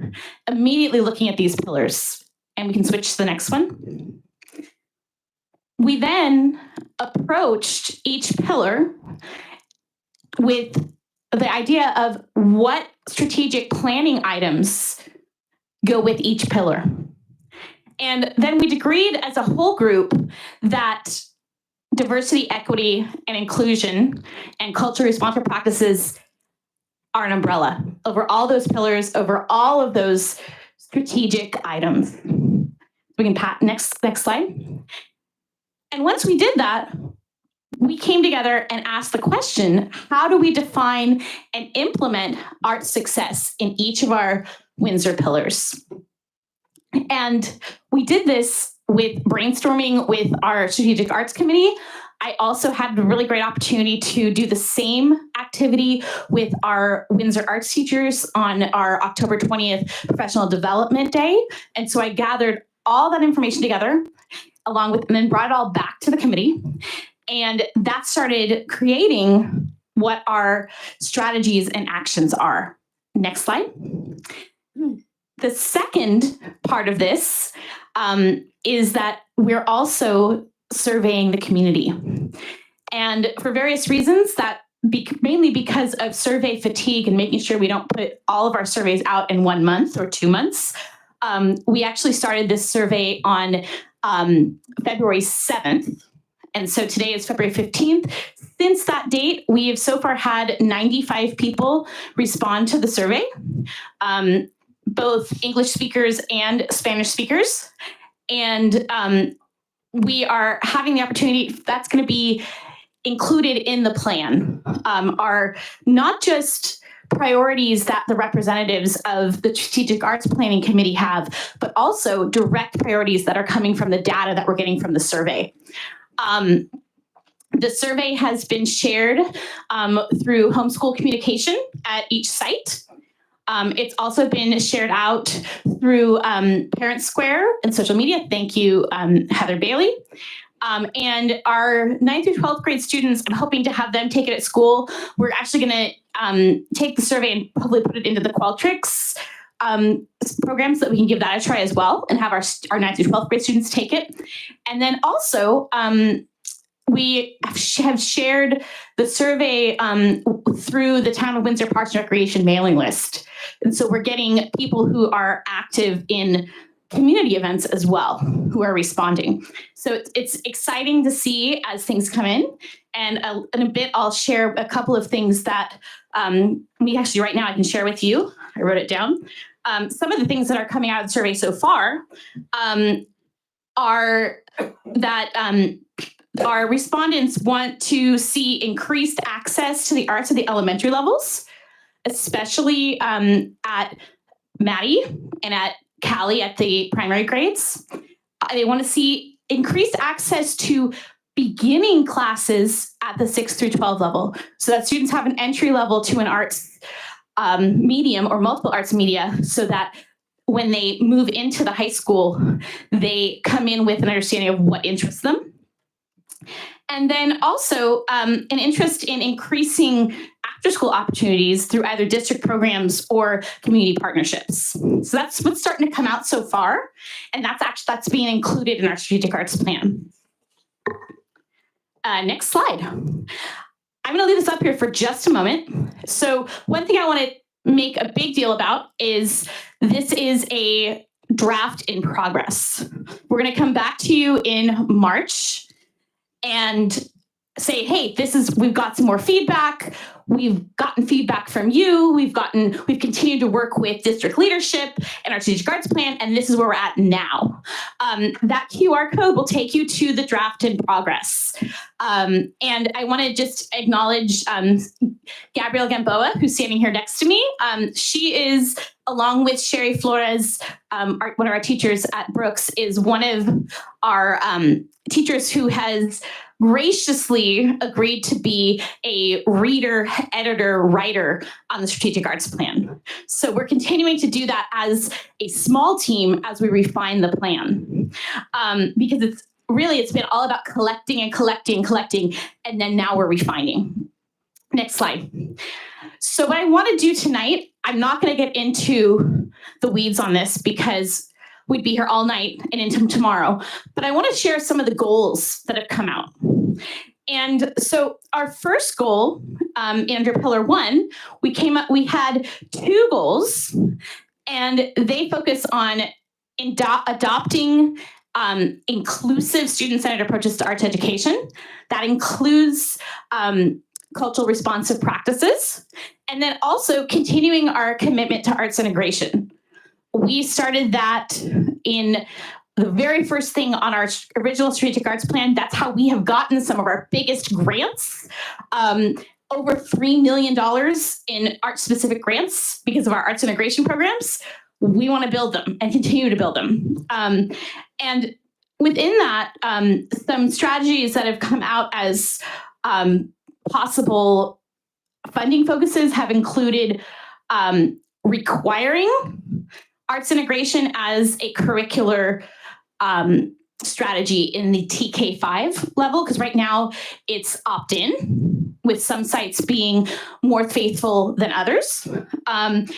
immediately looking at these pillars, and we can switch to the next one. We then approached each pillar with the idea of what strategic planning items go with each pillar. And then we agreed as a whole group that diversity, equity, and inclusion and culturally responsive practices are an umbrella over all those pillars, over all of those strategic items. We can pat next slide. And once we did that, we came together and asked the question, how do we define and implement art success in each of our Windsor pillars? And we did this with brainstorming with our Strategic Arts Committee. I also had a really great opportunity to do the same activity with our Windsor arts teachers on our October 20th Professional Development Day. And so I gathered all that information together along with, and then brought it all back to the committee. And that started creating what our strategies and actions are. Next slide. The second part of this is that we're also surveying the community. And for various reasons, that mainly because of survey fatigue and making sure we don't put all of our surveys out in 1 month or 2 months, we actually started this survey on February 7th. And so today is February 15th. Since that date, we have so far had 95 people respond to the survey, both English speakers and Spanish speakers. And we are having the opportunity, that's going to be included in the plan, are not just priorities that the representatives of the Strategic Arts Planning Committee have, but also direct priorities that are coming from the data that we're getting from the survey. The survey has been shared through homeschool communication at each site. It's also been shared out through Parent Square and social media. Thank you, Heather Bailey. And our 9th through 12th grade students, I'm hoping to have them take it at school. We're actually going to take the survey and hopefully put it into the Qualtrics program so that we can give that a try as well and have our 9th through 12th grade students take it. And then also, we have shared the survey through the Town of Windsor Parks and Recreation mailing list. And so we're getting people who are active in community events as well, who are responding. So it's exciting to see as things come in. And in a bit, I'll share a couple of things that we actually right now I can share with you. I wrote it down. Some of the things that are coming out of the survey so far are that our respondents want to see increased access to the arts at the elementary levels, especially at Maddie and at Callie at the primary grades. They want to see increased access to beginning classes at the 6th through 12 level so that students have an entry level to an arts medium or multiple arts media so that when they move into the high school, they come in with an understanding of what interests them. And then also an interest in increasing after-school opportunities through either district programs or community partnerships. So that's what's starting to come out so far, and that's being included in our strategic arts plan. Next slide. I'm going to leave this up here for just a moment. So one thing I want to make a big deal about is this is a draft in progress. We're going to come back to you in March and say, hey, we've got some more feedback. We've gotten feedback from you. We've continued to work with district leadership and our strategic arts plan, and this is where we're at now. That QR code will take you to the draft in progress. And I want to just acknowledge Gabrielle Gamboa, who's standing here next to me. She is, along with Sherry Flores, one of our teachers at Brooks, is one of our teachers who has graciously agreed to be a reader, editor, writer on the Strategic Arts Plan. So we're continuing to do that as a small team as we refine the plan. Because it's been all about collecting and collecting, and then now we're refining. Next slide. So what I want to do tonight, I'm not going to get into the weeds on this because we'd be here all night and into tomorrow, but I want to share some of the goals that have come out. And so our first goal under Pillar 1, we had 2 goals, and they focus on adopting inclusive student-centered approaches to arts education. That includes cultural responsive practices, and then also continuing our commitment to arts integration. we started that in the very first thing on our original strategic arts plan. That's how we have gotten some of our biggest grants. Over $3 million in art-specific grants because of our arts integration programs. We want to build them and continue to build them. And within that, some strategies that have come out as possible funding focuses have included requiring arts integration as a curricular strategy in the TK5 level, because right now it's opt-in, with some sites being more faithful than others. And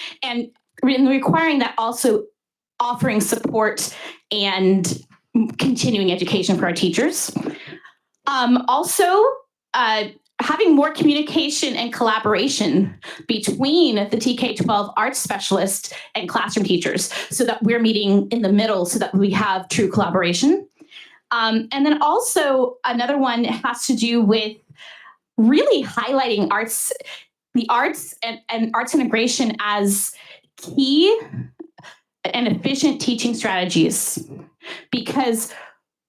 requiring that, also offering support and continuing education for our teachers. Also, having more communication and collaboration between the TK-12 arts specialists and classroom teachers, so that we're meeting in the middle so that we have true collaboration. And then also another one has to do with really highlighting the arts and arts integration as key and efficient teaching strategies, because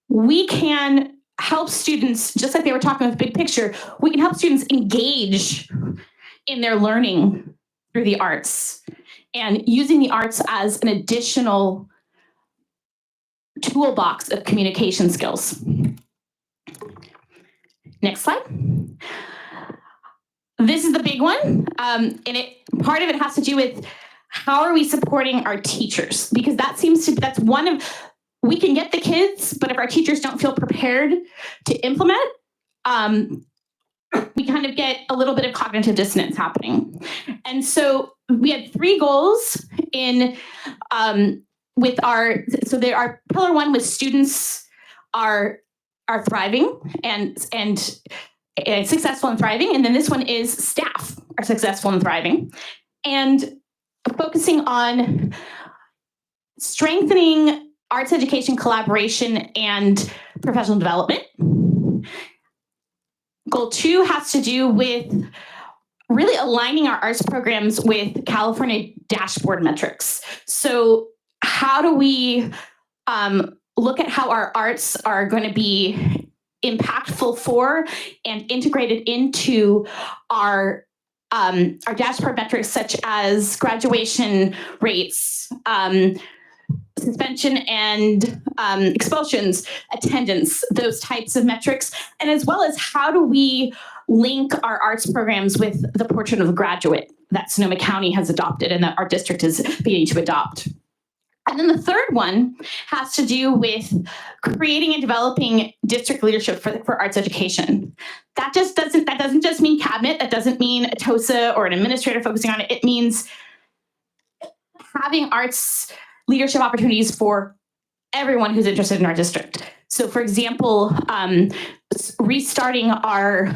we can help students, just like they were talking with big picture, we can help students engage in their learning through the arts, and using the arts as an additional toolbox of communication skills. Next slide. This is the big one. And part of it has to do with how are we supporting our teachers? Because that's one of, we can get the kids, but if our teachers don't feel prepared to implement, we kind of get a little bit of cognitive dissonance happening. And so we had 3 goals in with our, so there are pillar 1 with students are thriving and successful and thriving. And then this one is staff are successful and thriving. And focusing on strengthening arts education collaboration and professional development. Goal 2 has to do with really aligning our arts programs with California dashboard metrics. So how do we look at how our arts are going to be impactful for and integrated into our dashboard metrics, such as graduation rates, suspension and expulsions, attendance, those types of metrics, and as well as how do we link our arts programs with the Portrait of a Graduate that Sonoma County has adopted and that our district is beginning to adopt. And then the third one has to do with creating and developing district leadership for arts education. That doesn't just mean cabinet. That doesn't mean a TOSA or an administrator focusing on it. It means having arts leadership opportunities for everyone who's interested in our district. So for example, restarting our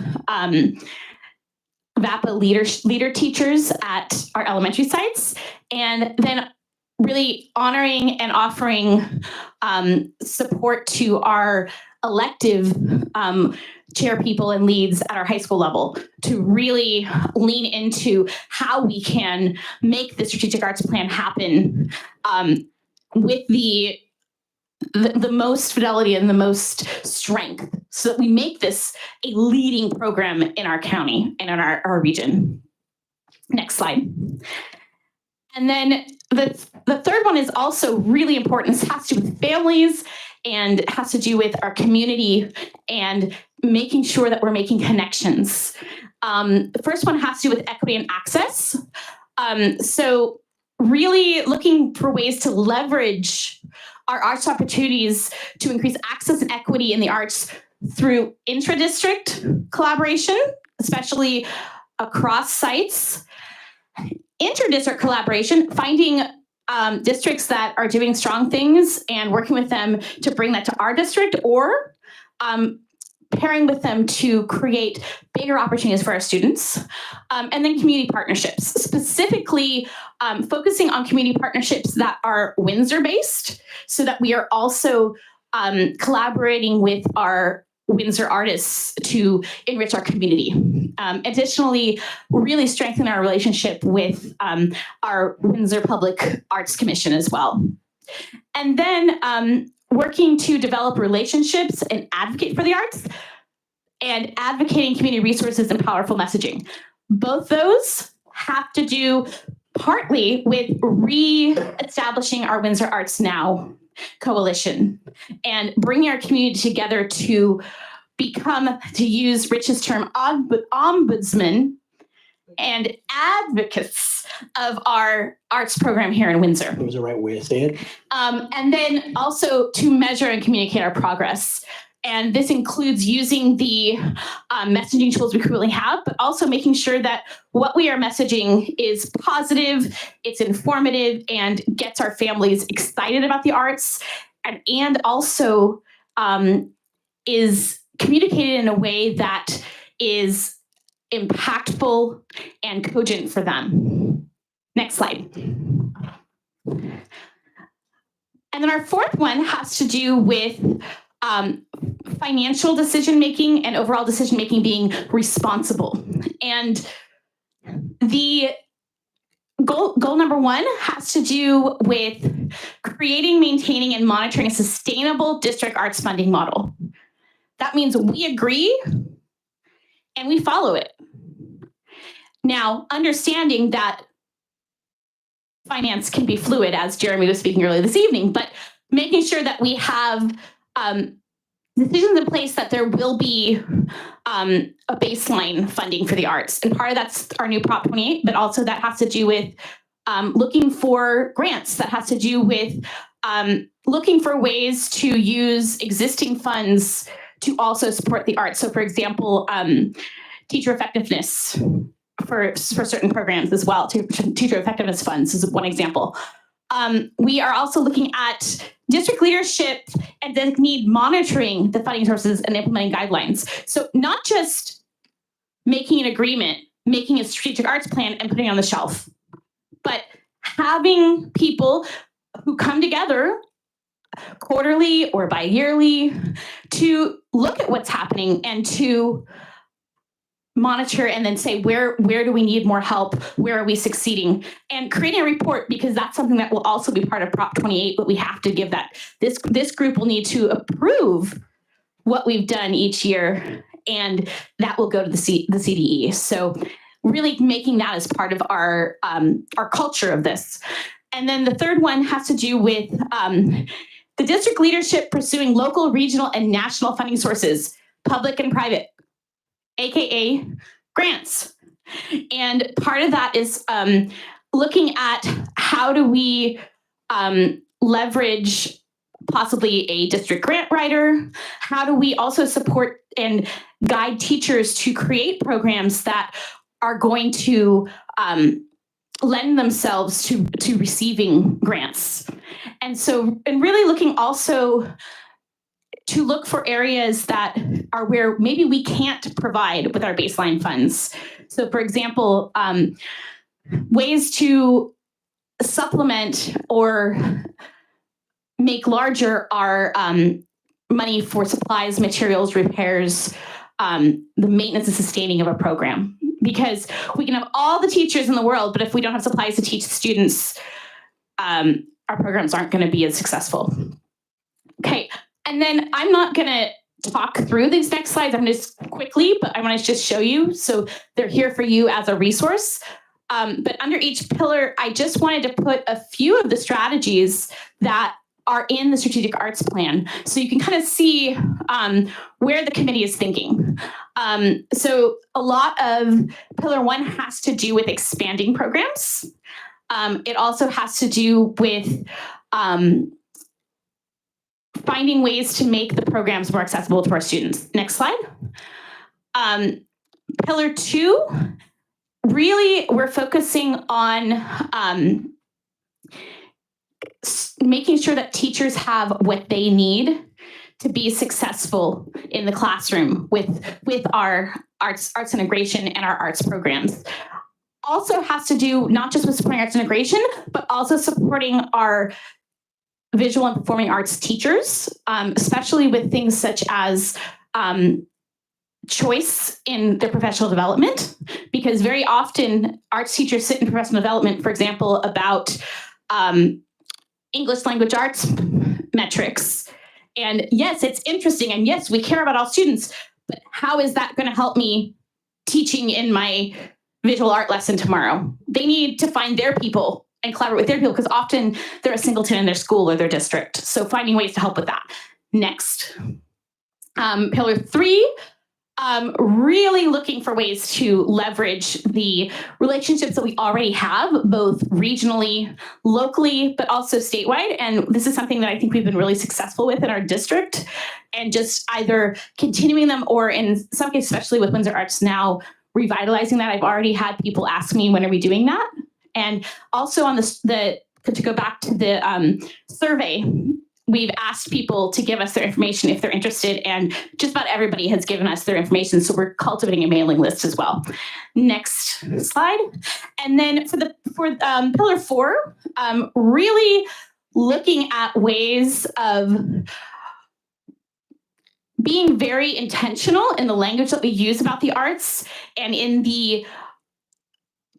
VAPA leader teachers at our elementary sites, and then really honoring and offering support to our elective chair people and leads at our high school level to really lean into how we can make the strategic arts plan happen with the most fidelity and the most strength, so that we make this a leading program in our county and in our region. Next slide. And then the third one is also really important. This has to do with families and it has to do with our community and making sure that we're making connections. The first one has to do with equity and access. So really looking for ways to leverage our arts opportunities to increase access and equity in the arts through intra-district collaboration, especially across sites. Inter-district collaboration, finding districts that are doing strong things and working with them to bring that to our district, or pairing with them to create bigger opportunities for our students. And then community partnerships, specifically focusing on community partnerships that are Windsor-based, so that we are also collaborating with our Windsor artists to enrich our community. Additionally, really strengthen our relationship with our Windsor Public Arts Commission as well. And then working to develop relationships and advocate for the arts, and advocating community resources and powerful messaging. Both those have to do partly with re-establishing our Windsor Arts Now coalition and bringing our community together to become, to use Rich's term, ombudsman and advocates of our arts program here in Windsor. That was the right way to say it. And then also to measure and communicate our progress. And this includes using the messaging tools we currently have, but also making sure that what we are messaging is positive, it's informative, and gets our families excited about the arts, and also is communicated in a way that is impactful and cogent for them. Next slide. And then our fourth one has to do with financial decision-making and overall decision-making being responsible. And the goal number one has to do with creating, maintaining, and monitoring a sustainable district arts funding model. That means we agree and we follow it. Now, understanding that finance can be fluid, as Jeremy was speaking earlier this evening, but making sure that we have decisions in place that there will be a baseline funding for the arts. And part of that's our new Prop 28, but also that has to do with looking for grants, that has to do with looking for ways to use existing funds to also support the arts. So for example, teacher effectiveness for certain programs as well. Teacher effectiveness funds is one example. We are also looking at district leadership and need monitoring the funding sources and implementing guidelines. So not just making an agreement, making a strategic arts plan and putting it on the shelf, but having people who come together quarterly or bi-yearly to look at what's happening and to monitor and then say, where do we need more help? Where are we succeeding? And creating a report, because that's something that will also be part of Prop 28, but we have to give that. This group will need to approve what we've done each year, and that will go to the CDE. So really making that as part of our culture of this. And then the third one has to do with the district leadership pursuing local, regional, and national funding sources, public and private, AKA grants. And part of that is looking at how do we leverage possibly a district grant writer? How do we also support and guide teachers to create programs that are going to lend themselves to receiving grants? And so, and really looking also to look for areas that are where maybe we can't provide with our baseline funds. So for example, ways to supplement or make larger our money for supplies, materials, repairs, the maintenance and sustaining of a program. Because we can have all the teachers in the world, but if we don't have supplies to teach the students, our programs aren't going to be as successful. Okay. And then I'm not going to talk through these next slides. I'm just quickly, but I want to just show you. So they're here for you as a resource. But under each pillar, I just wanted to put a few of the strategies that are in the strategic arts plan. So you can kind of see where the committee is thinking. So a lot of pillar one has to do with expanding programs. It also has to do with finding ways to make the programs more accessible to our students. Next slide. Pillar two, really we're focusing on making sure that teachers have what they need to be successful in the classroom with our arts integration and our arts programs. Also has to do not just with supporting arts integration, but also supporting our visual and performing arts teachers, especially with things such as choice in their professional development, because very often arts teachers sit in professional development, for example, about English language arts metrics. And yes, it's interesting. And yes, we care about all students, but how is that going to help me teaching in my visual art lesson tomorrow? They need to find their people and collaborate with their people, because often they're a singleton in their school or their district. So finding ways to help with that. Next. Pillar 3, really looking for ways to leverage the relationships that we already have, both regionally, locally, but also statewide. And this is something that I think we've been really successful with in our district, and just either continuing them, or in some cases, especially with Windsor Arts Now, revitalizing that. I've already had people ask me, when are we doing that? And also on to go back to the survey, we've asked people to give us their information if they're interested, and just about everybody has given us their information. So we're cultivating a mailing list as well. Next slide. And then for pillar 4, really looking at ways of being very intentional in the language that we use about the arts, and in the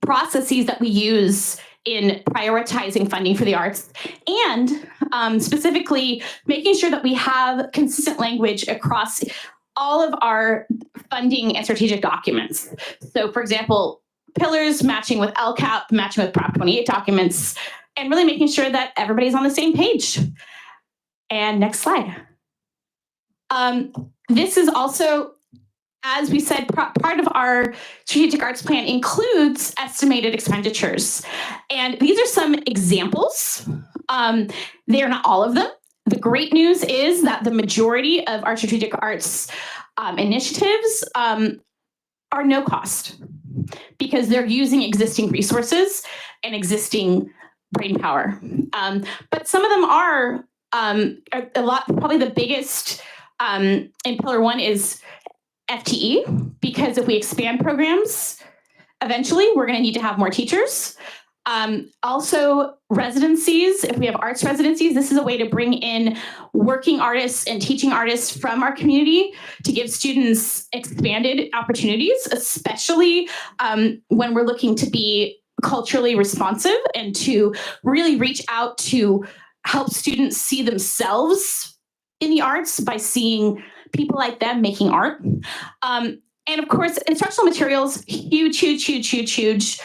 processes that we use in prioritizing funding for the arts, and specifically making sure that we have consistent language across all of our funding and strategic documents. So for example, pillars matching with LCAP, matching with Prop 28 documents, and really making sure that everybody's on the same page. And next slide. This is also, as we said, part of our strategic arts plan includes estimated expenditures. And these are some examples. They are not all of them. The great news is that the majority of our strategic arts initiatives are no cost, because they're using existing resources and existing brain power. But some of them are a lot, probably the biggest in Pillar 1 is FTE, because if we expand programs, eventually we're going to need to have more teachers. Also residencies, if we have arts residencies, this is a way to bring in working artists and teaching artists from our community to give students expanded opportunities, especially when we're looking to be culturally responsive and to really reach out to help students see themselves in the arts by seeing people like them making art. And of course, instructional materials, huge, huge, huge, huge, huge.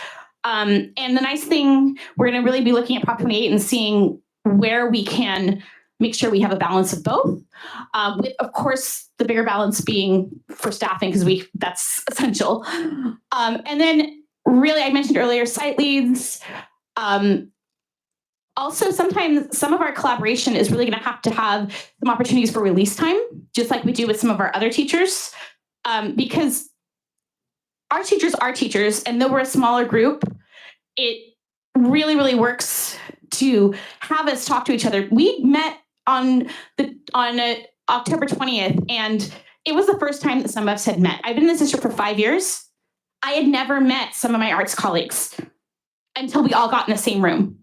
And the nice thing, we're going to really be looking at Prop 28 and seeing where we can make sure we have a balance of both. With, of course, the bigger balance being for staffing, because that's essential. And then really, I mentioned earlier, site leads. Also, sometimes some of our collaboration is really going to have some opportunities for release time, just like we do with some of our other teachers, because our teachers are teachers, and though we're a smaller group, it really, really works to have us talk to each other. We met on October 20th, and it was the first time that some of us had met. I've been in this district for 5 years. I had never met some of my arts colleagues until we all got in the same room.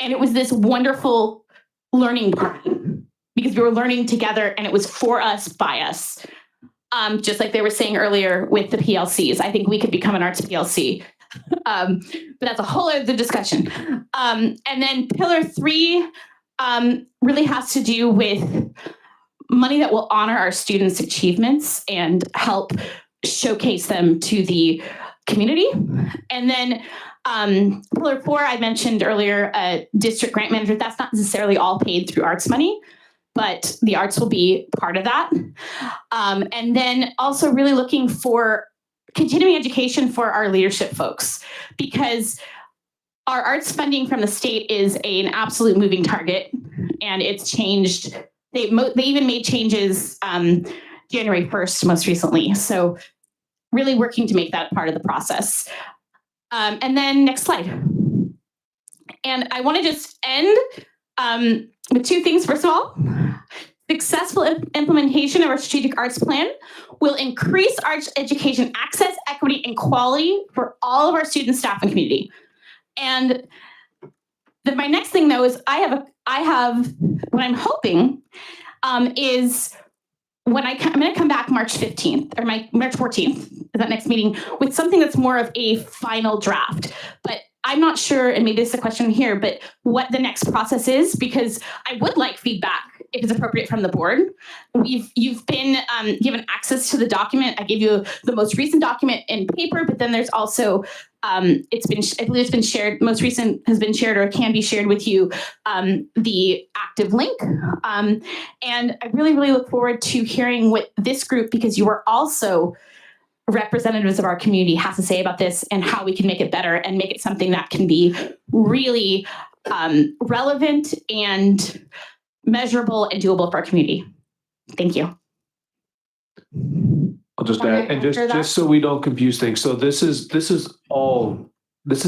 And it was this wonderful learning party, because we were learning together, and it was for us, by us. Just like they were saying earlier with the PLCs, I think we could become an arts PLC, but that's a whole other discussion. And then pillar 3 really has to do with money that will honor our students' achievements and help showcase them to the community. And then pillar 4, I mentioned earlier, district grant manager. That's not necessarily all paid through arts money, but the arts will be part of that. And then also really looking for continuing education for our leadership folks, because our arts funding from the state is an absolute moving target, and it's changed. They even made changes January 1st most recently. So really working to make that part of the process. And then next slide. And I want to just end with 2 things. First of all, successful implementation of our strategic arts plan will increase arts education access, equity, and quality for all of our students, staff, and community. And my next thing, though, is I have what I'm hoping is I'm going to come back March 15th or March 14th, is that next meeting, with something that's more of a final draft. But I'm not sure, and maybe this is a question here, but what the next process is, because I would like feedback if it's appropriate from the board. You've been given access to the document. I gave you the most recent document in paper, but then there's also I believe it's been shared, most recent has been shared or can be shared with you, the active link. And I really, really look forward to hearing what this group, because you are also representatives of our community, has to say about this and how we can make it better and make it something that can be really relevant and measurable and doable for our community. Thank you. I'll just add, and just so we don't confuse things. So this is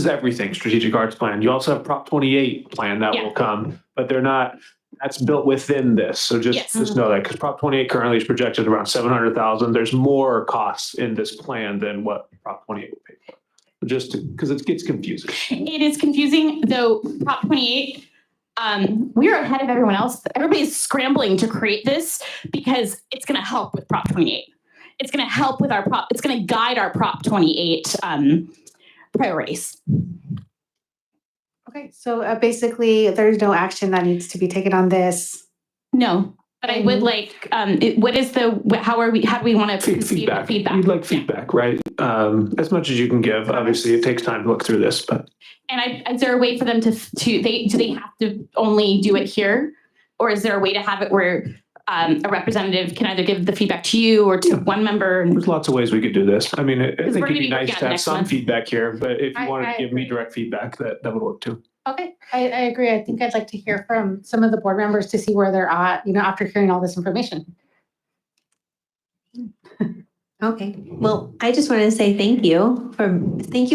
everything, strategic arts plan. You also have Prop 28 plan that will come, but they're not, that's built within this. So just know that, because Prop 28 currently is projected around 700,000. There's more costs in this plan than what Prop 28 will pay for. Just because it gets confusing. It is confusing, though. Prop 28, we are ahead of everyone else. Everybody's scrambling to create this because it's going to help with Prop 28. It's going to help with it's going to guide our Prop 28 priorities. Okay, so basically there's no action that needs to be taken on this. No, but I would like, how do we want to proceed with feedback? You'd like feedback, right? As much as you can give. Obviously, it takes time to look through this, but. And is there a way for them do they have to only do it here? Or is there a way to have it where a representative can either give the feedback to you or to one member? There's lots of ways we could do this. I mean, I think it'd be nice to have some feedback here, but if you wanted to give me direct feedback, that would work too. Okay, I agree. I think I'd like to hear from some of the board members to see where they're at, after hearing all this information. Okay, well, I just want to say thank you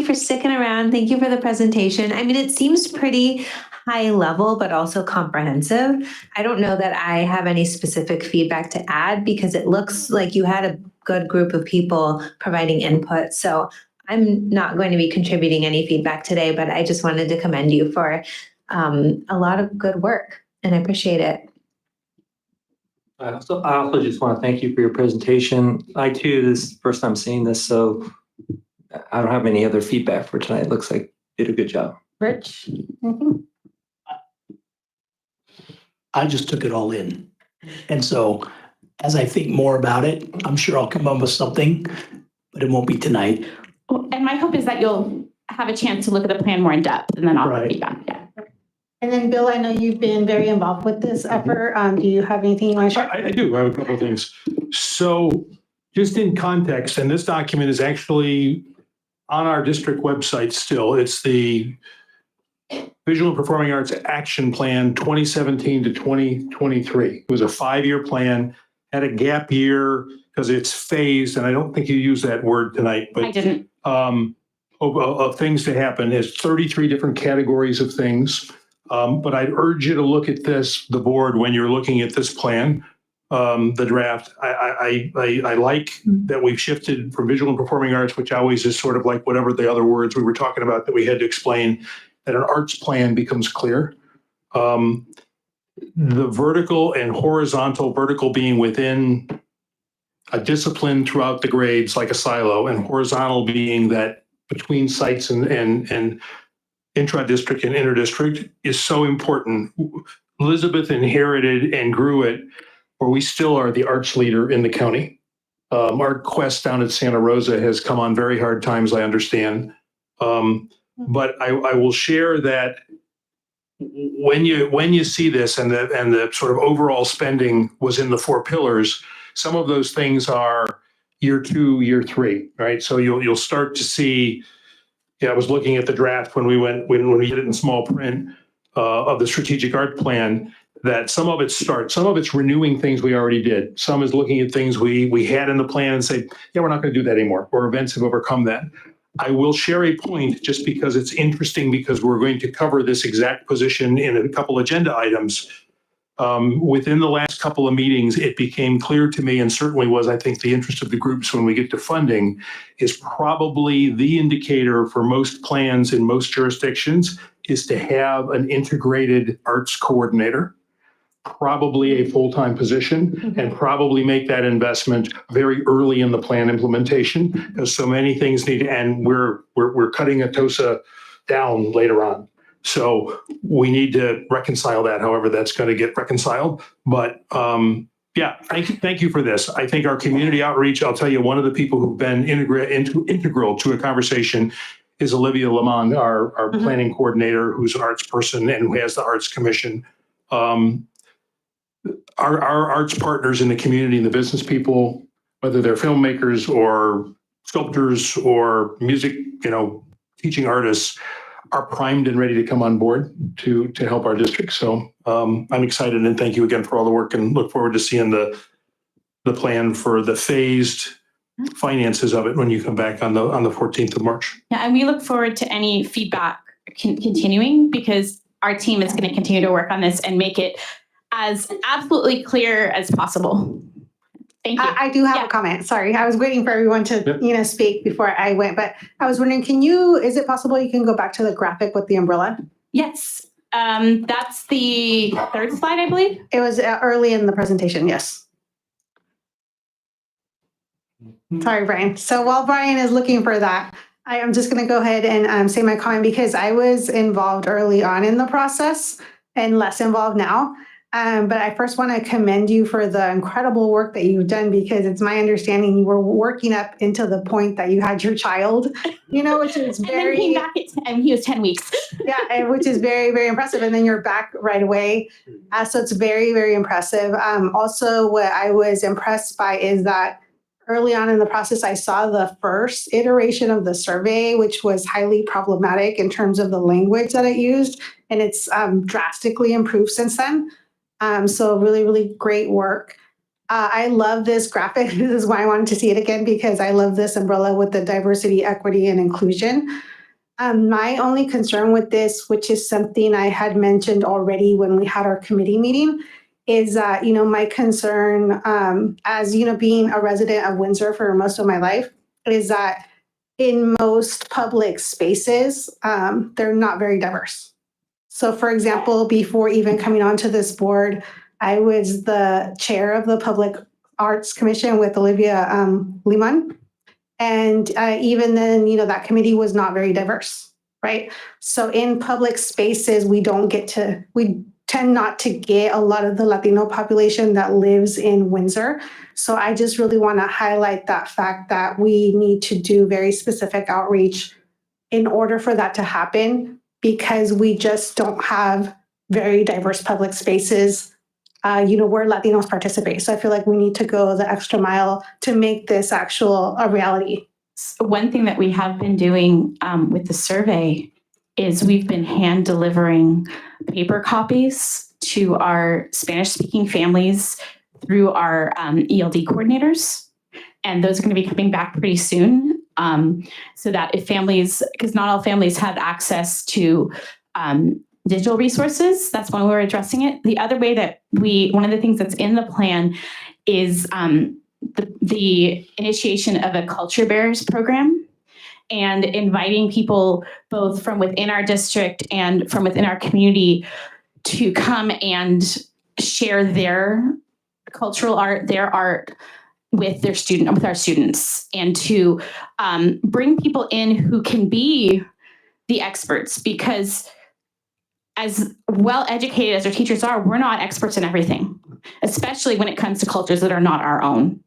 for sticking around. Thank you for the presentation. I mean, it seems pretty high level, but also comprehensive. I don't know that I have any specific feedback to add because it looks like you had a good group of people providing input. So I'm not going to be contributing any feedback today, but I just wanted to commend you for a lot of good work, and I appreciate it. I also just want to thank you for your presentation. I too, this is the first time seeing this, so I don't have any other feedback for tonight. It looks like you did a good job. Rich? I just took it all in. And so as I think more about it, I'm sure I'll come up with something, but it won't be tonight. And my hope is that you'll have a chance to look at the plan more in depth and then offer feedback. Yeah. And then Bill, I know you've been very involved with this effort. Do you have anything you want to share? I do. I have a couple of things. So just in context, and this document is actually on our district website still. It's the Visual and Performing Arts Action Plan 2017 to 2023. It was a 5-year plan, had a gap year because it's phased, and I don't think you used that word tonight, but I didn't. Of things to happen. There's 33 different categories of things. But I'd urge you to look at the board, when you're looking at this plan, the draft. I like that we've shifted from visual and performing arts, which always is sort of like whatever the other words we were talking about that we had to explain, that an arts plan becomes clear. The vertical and horizontal, vertical being within a discipline throughout the grades like a silo, and horizontal being that between sites and intra-district and inter-district is so important. Elizabeth inherited and grew it, where we still are the arts leader in the county. Art Quest down at Santa Rosa has come on very hard times, I understand. But I will share that when you see this and the sort of overall spending was in the 4 pillars, some of those things are year 2, year 3, right? So you'll start to see. Yeah, I was looking at the draft when we did it in small print of the strategic art plan, that some of it's renewing things we already did. Some is looking at things we had in the plan and say, yeah, we're not going to do that anymore, or events have overcome that. I will share a point just because it's interesting, because we're going to cover this exact position in a couple agenda items. Within the last couple of meetings, it became clear to me, and certainly was, I think, the interest of the groups when we get to funding, is probably the indicator for most plans in most jurisdictions is to have an integrated arts coordinator. probably a full-time position and probably make that investment very early in the plan implementation, because so many things need, and we're cutting Atosa down later on. So we need to reconcile that, however that's going to get reconciled. But yeah, thank you for this. I think our community outreach, I'll tell you, one of the people who've been integral to a conversation is Olivia Lamont, our planning coordinator, who's an arts person and who has the Arts Commission. Our arts partners in the community and the business people, whether they're filmmakers or sculptors or music, teaching artists, are primed and ready to come on board to help our district. So I'm excited, and thank you again for all the work, and look forward to seeing the plan for the phased finances of it when you come back on the 14th of March. Yeah, and we look forward to any feedback continuing, because our team is going to continue to work on this and make it as absolutely clear as possible. Thank you. I do have a comment. Sorry, I was waiting for everyone to speak before I went, but I was wondering, is it possible you can go back to the graphic with the umbrella? Yes, that's the third slide, I believe. It was early in the presentation, yes. Sorry, Brian. So while Brian is looking for that, I am just going to go ahead and say my comment, because I was involved early on in the process and less involved now. But I first want to commend you for the incredible work that you've done, because it's my understanding you were working up into the point that you had your child, which is very. And then came back and he was 10 weeks. Yeah, which is very, very impressive. And then you're back right away. So it's very, very impressive. Also, what I was impressed by is that early on in the process, I saw the first iteration of the survey, which was highly problematic in terms of the language that it used. And it's drastically improved since then. So really, really great work. I love this graphic. This is why I wanted to see it again, because I love this umbrella with the diversity, equity, and inclusion. My only concern with this, which is something I had mentioned already when we had our committee meeting, is that, my concern as, being a resident of Windsor for most of my life, is that in most public spaces, they're not very diverse. So for example, before even coming onto this board, I was the chair of the Public Arts Commission with Olivia Liman. And even then, that committee was not very diverse, right? So in public spaces, we tend not to get a lot of the Latino population that lives in Windsor. So I just really want to highlight that fact that we need to do very specific outreach in order for that to happen, because we just don't have very diverse public spaces, where Latinos participate. So I feel like we need to go the extra mile to make this a reality. One thing that we have been doing with the survey is we've been hand delivering paper copies to our Spanish-speaking families through our ELD coordinators. And those are going to be coming back pretty soon. So that if families, because not all families have access to digital resources, that's one way we're addressing it. The other way that one of the things that's in the plan is the initiation of a Culture Bearers program, and inviting people both from within our district and from within our community to come and share their cultural art, their art with our students, and to bring people in who can be the experts, because as well educated as our teachers are, we're not experts in everything, especially when it comes to cultures that are not our own.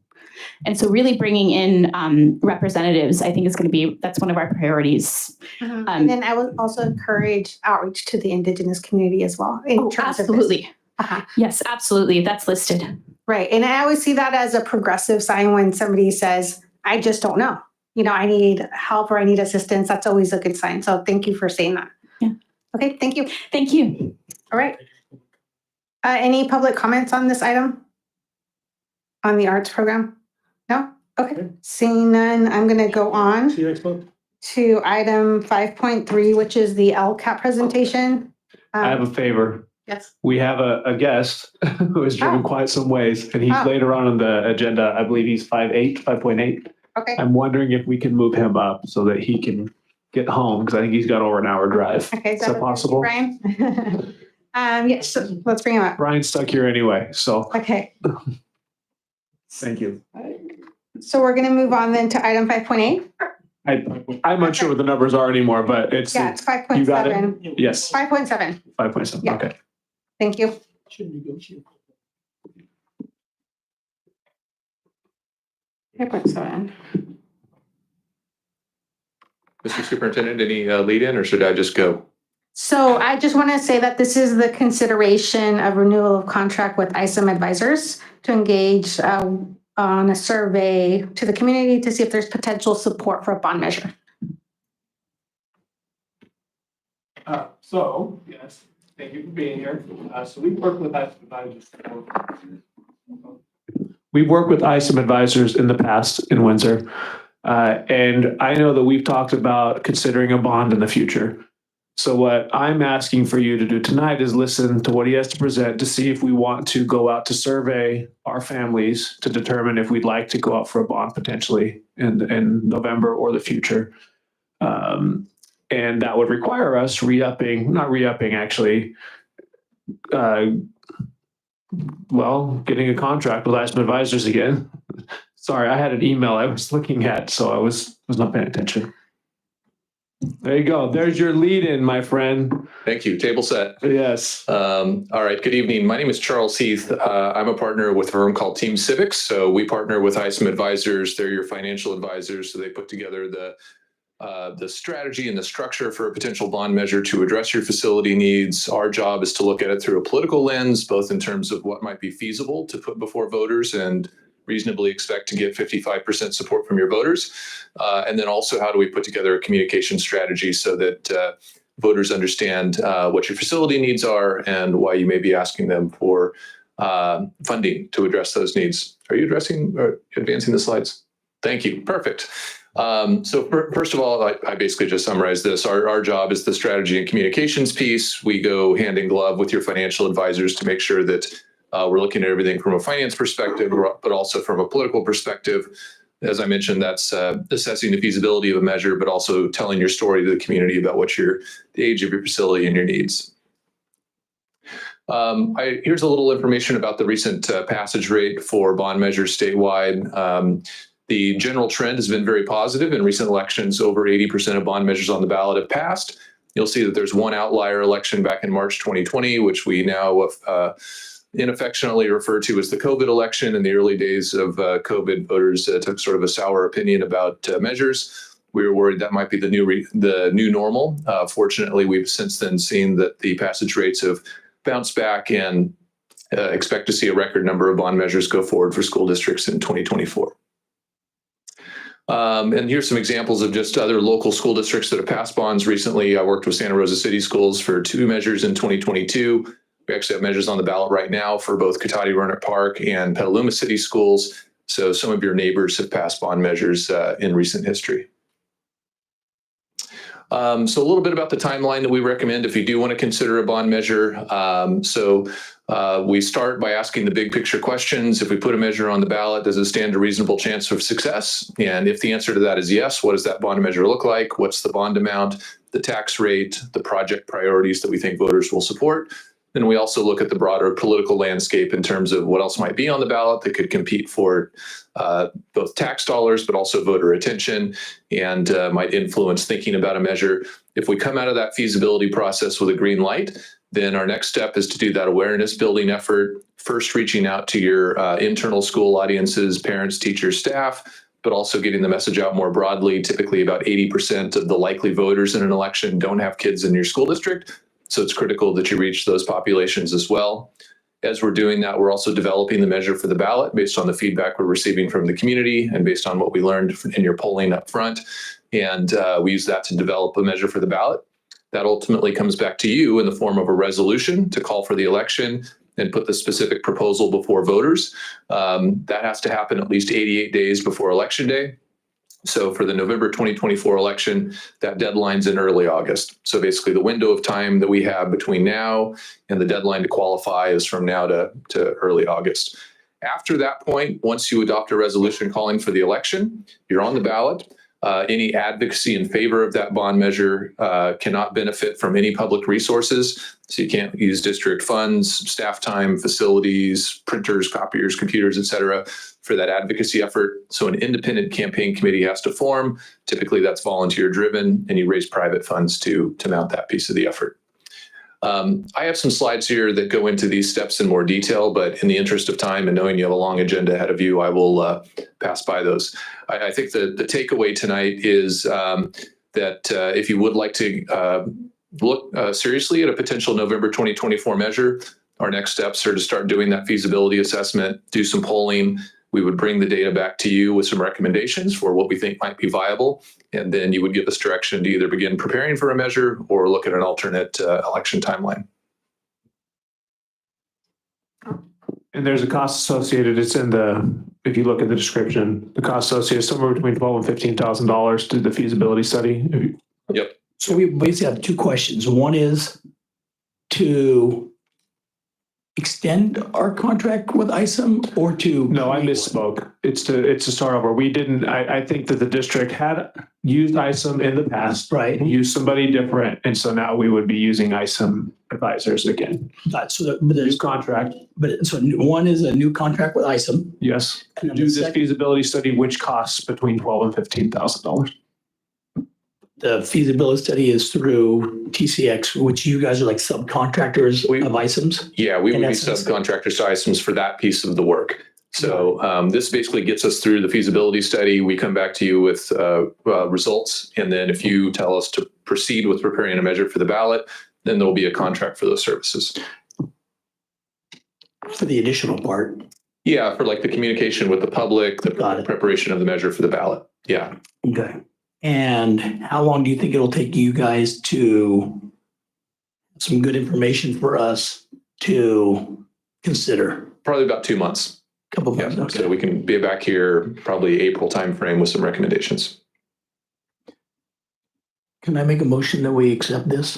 And so really bringing in representatives, I think that's one of our priorities. And then I would also encourage outreach to the Indigenous community as well. Absolutely. Yes, absolutely. That's listed. Right. And I always see that as a progressive sign when somebody says, I just don't know. I need help or I need assistance. That's always a good sign. So thank you for saying that. Yeah. Okay. Thank you. Thank you. All right. Any public comments on this item? On the arts program? No? Okay. Seeing none, I'm going to go on See you next month. to item 5.3, which is the LCAP presentation. I have a favor. Yes. We have a guest who has driven quite some ways, and he's later on the agenda. I believe he's 5.8. Okay. I'm wondering if we can move him up so that he can get home, because I think he's got over an hour drive. Okay. Is that possible? Brian? Yes, so let's bring him up. Brian's stuck here anyway, so Okay, thank you. so we're gonna move on then to item 5.8. I'm not sure what the numbers are anymore, but it's. Yeah, it's You got it? 5.7. Yes, 5.7. 5.7, Yeah. okay. Thank you. Should negotiate. 5.7. Mr. Superintendent, any lead in or should I just go? So I just want to say that this is the consideration of renewal of contract with ISM Advisors to engage on a survey to the community to see if there's potential support for a bond measure. So, yes, thank you for being here. So we work with ISM Advisors. We've worked with ISM Advisors in the past in Windsor. And I know that we've talked about considering a bond in the future. So what I'm asking for you to do tonight is listen to what he has to present to see if we want to go out to survey our families to determine if we'd like to go out for a bond potentially in November or the future. And that would require us not re-upping actually, getting a contract with ISM Advisors again. Sorry, I had an email I was looking at, so I was not paying attention. There you go. There's your lead in, my friend. Thank you. Table set. Yes. All right. Good evening. My name is Charles Heath. I'm a partner with a firm called Team Civics. So we partner with ISM Advisors. They're your financial advisors. So they put together the strategy and the structure for a potential bond measure to address your facility needs. Our job is to look at it through a political lens, both in terms of what might be feasible to put before voters and reasonably expect to get 55% support from your voters. And then also, how do we put together a communication strategy so that voters understand what your facility needs are and why you may be asking them for funding to address those needs. Are you addressing or advancing the slides? Thank you. Perfect. So first of all, I basically just summarized this. Our job is the strategy and communications piece. We go hand in glove with your financial advisors to make sure that we're looking at everything from a finance perspective, but also from a political perspective. As I mentioned, that's assessing the feasibility of a measure, but also telling your story to the community about the age of your facility and your needs. Here's a little information about the recent passage rate for bond measures statewide. The general trend has been very positive. In recent elections, over 80% of bond measures on the ballot have passed. You'll see that there's one outlier election back in March 2020, which we now inaffectionately refer to as the COVID election. In the early days of COVID, voters took sort of a sour opinion about measures. We were worried that might be the new normal. Fortunately, we've since then seen that the passage rates have bounced back and expect to see a record number of bond measures go forward for school districts in 2024. And here's some examples of just other local school districts that have passed bonds recently. I worked with Santa Rosa City Schools for 2 measures in 2022. We actually have measures on the ballot right now for both Cotati-Roanoke Park and Petaluma City Schools. So some of your neighbors have passed bond measures in recent history. So a little bit about the timeline that we recommend if you do want to consider a bond measure. We start by asking the big picture questions. If we put a measure on the ballot, does it stand a reasonable chance of success? And if the answer to that is yes, what does that bond measure look like? What's the bond amount, the tax rate, the project priorities that we think voters will support? Then we also look at the broader political landscape in terms of what else might be on the ballot that could compete for both tax dollars, but also voter attention and might influence thinking about a measure. If we come out of that feasibility process with a green light, then our next step is to do that awareness building effort, first reaching out to your internal school audiences, parents, teachers, staff, but also getting the message out more broadly. Typically about 80% of the likely voters in an election don't have kids in your school district. So it's critical that you reach those populations as well. As we're doing that, we're also developing the measure for the ballot based on the feedback we're receiving from the community and based on what we learned in your polling up front. And we use that to develop a measure for the ballot. That ultimately comes back to you in the form of a resolution to call for the election and put the specific proposal before voters. That has to happen at least 88 days before Election Day. So for the November 2024 election, that deadline's in early August. So basically the window of time that we have between now and the deadline to qualify is from now to early August. After that point, once you adopt a resolution calling for the election, you're on the ballot. Any advocacy in favor of that bond measure cannot benefit from any public resources. So you can't use district funds, staff time, facilities, printers, copiers, computers, et cetera, for that advocacy effort. So an independent campaign committee has to form. Typically that's volunteer driven, and you raise private funds to mount that piece of the effort. I have some slides here that go into these steps in more detail, but in the interest of time and knowing you have a long agenda ahead of you, I will pass by those. I think the takeaway tonight is that if you would like to look seriously at a potential November 2024 measure, our next steps are to start doing that feasibility assessment, do some polling. We would bring the data back to you with some recommendations for what we think might be viable. And then you would give us direction to either begin preparing for a measure or look at an alternate election timeline. And there's a cost associated. It's in if you look at the description, the cost associated is somewhere between $12,000 and $15,000 to the feasibility study. Yep. So we basically have two questions. One is to extend our contract with ISOM or to? No, I misspoke. It's to start over. We didn't, I think that the district had used ISOM in the past. Right. Used somebody different. And so now we would be using ISOM advisors again. So there's contract. But so one is a new contract with ISOM. Yes. And To do this feasibility study, which costs between $12,000 and $15,000. The feasibility study is through TCX, which you guys are like subcontractors of ISOMs? Yeah, we would be essence. subcontractors to ISOMs for that piece of the work. So this basically gets us through the feasibility study. We come back to you with results. And then if you tell us to proceed with preparing a measure for the ballot, then there'll be a contract for those services. For the additional part? Yeah, for like the communication with the public, the preparation of the measure for the ballot. Yeah. Okay. And how long do you think it'll take you guys to some good information for us to consider? Probably about 2 months. Couple of months. Yeah, Okay. so we can be back here probably April timeframe with some recommendations. Can I make a motion that we accept this?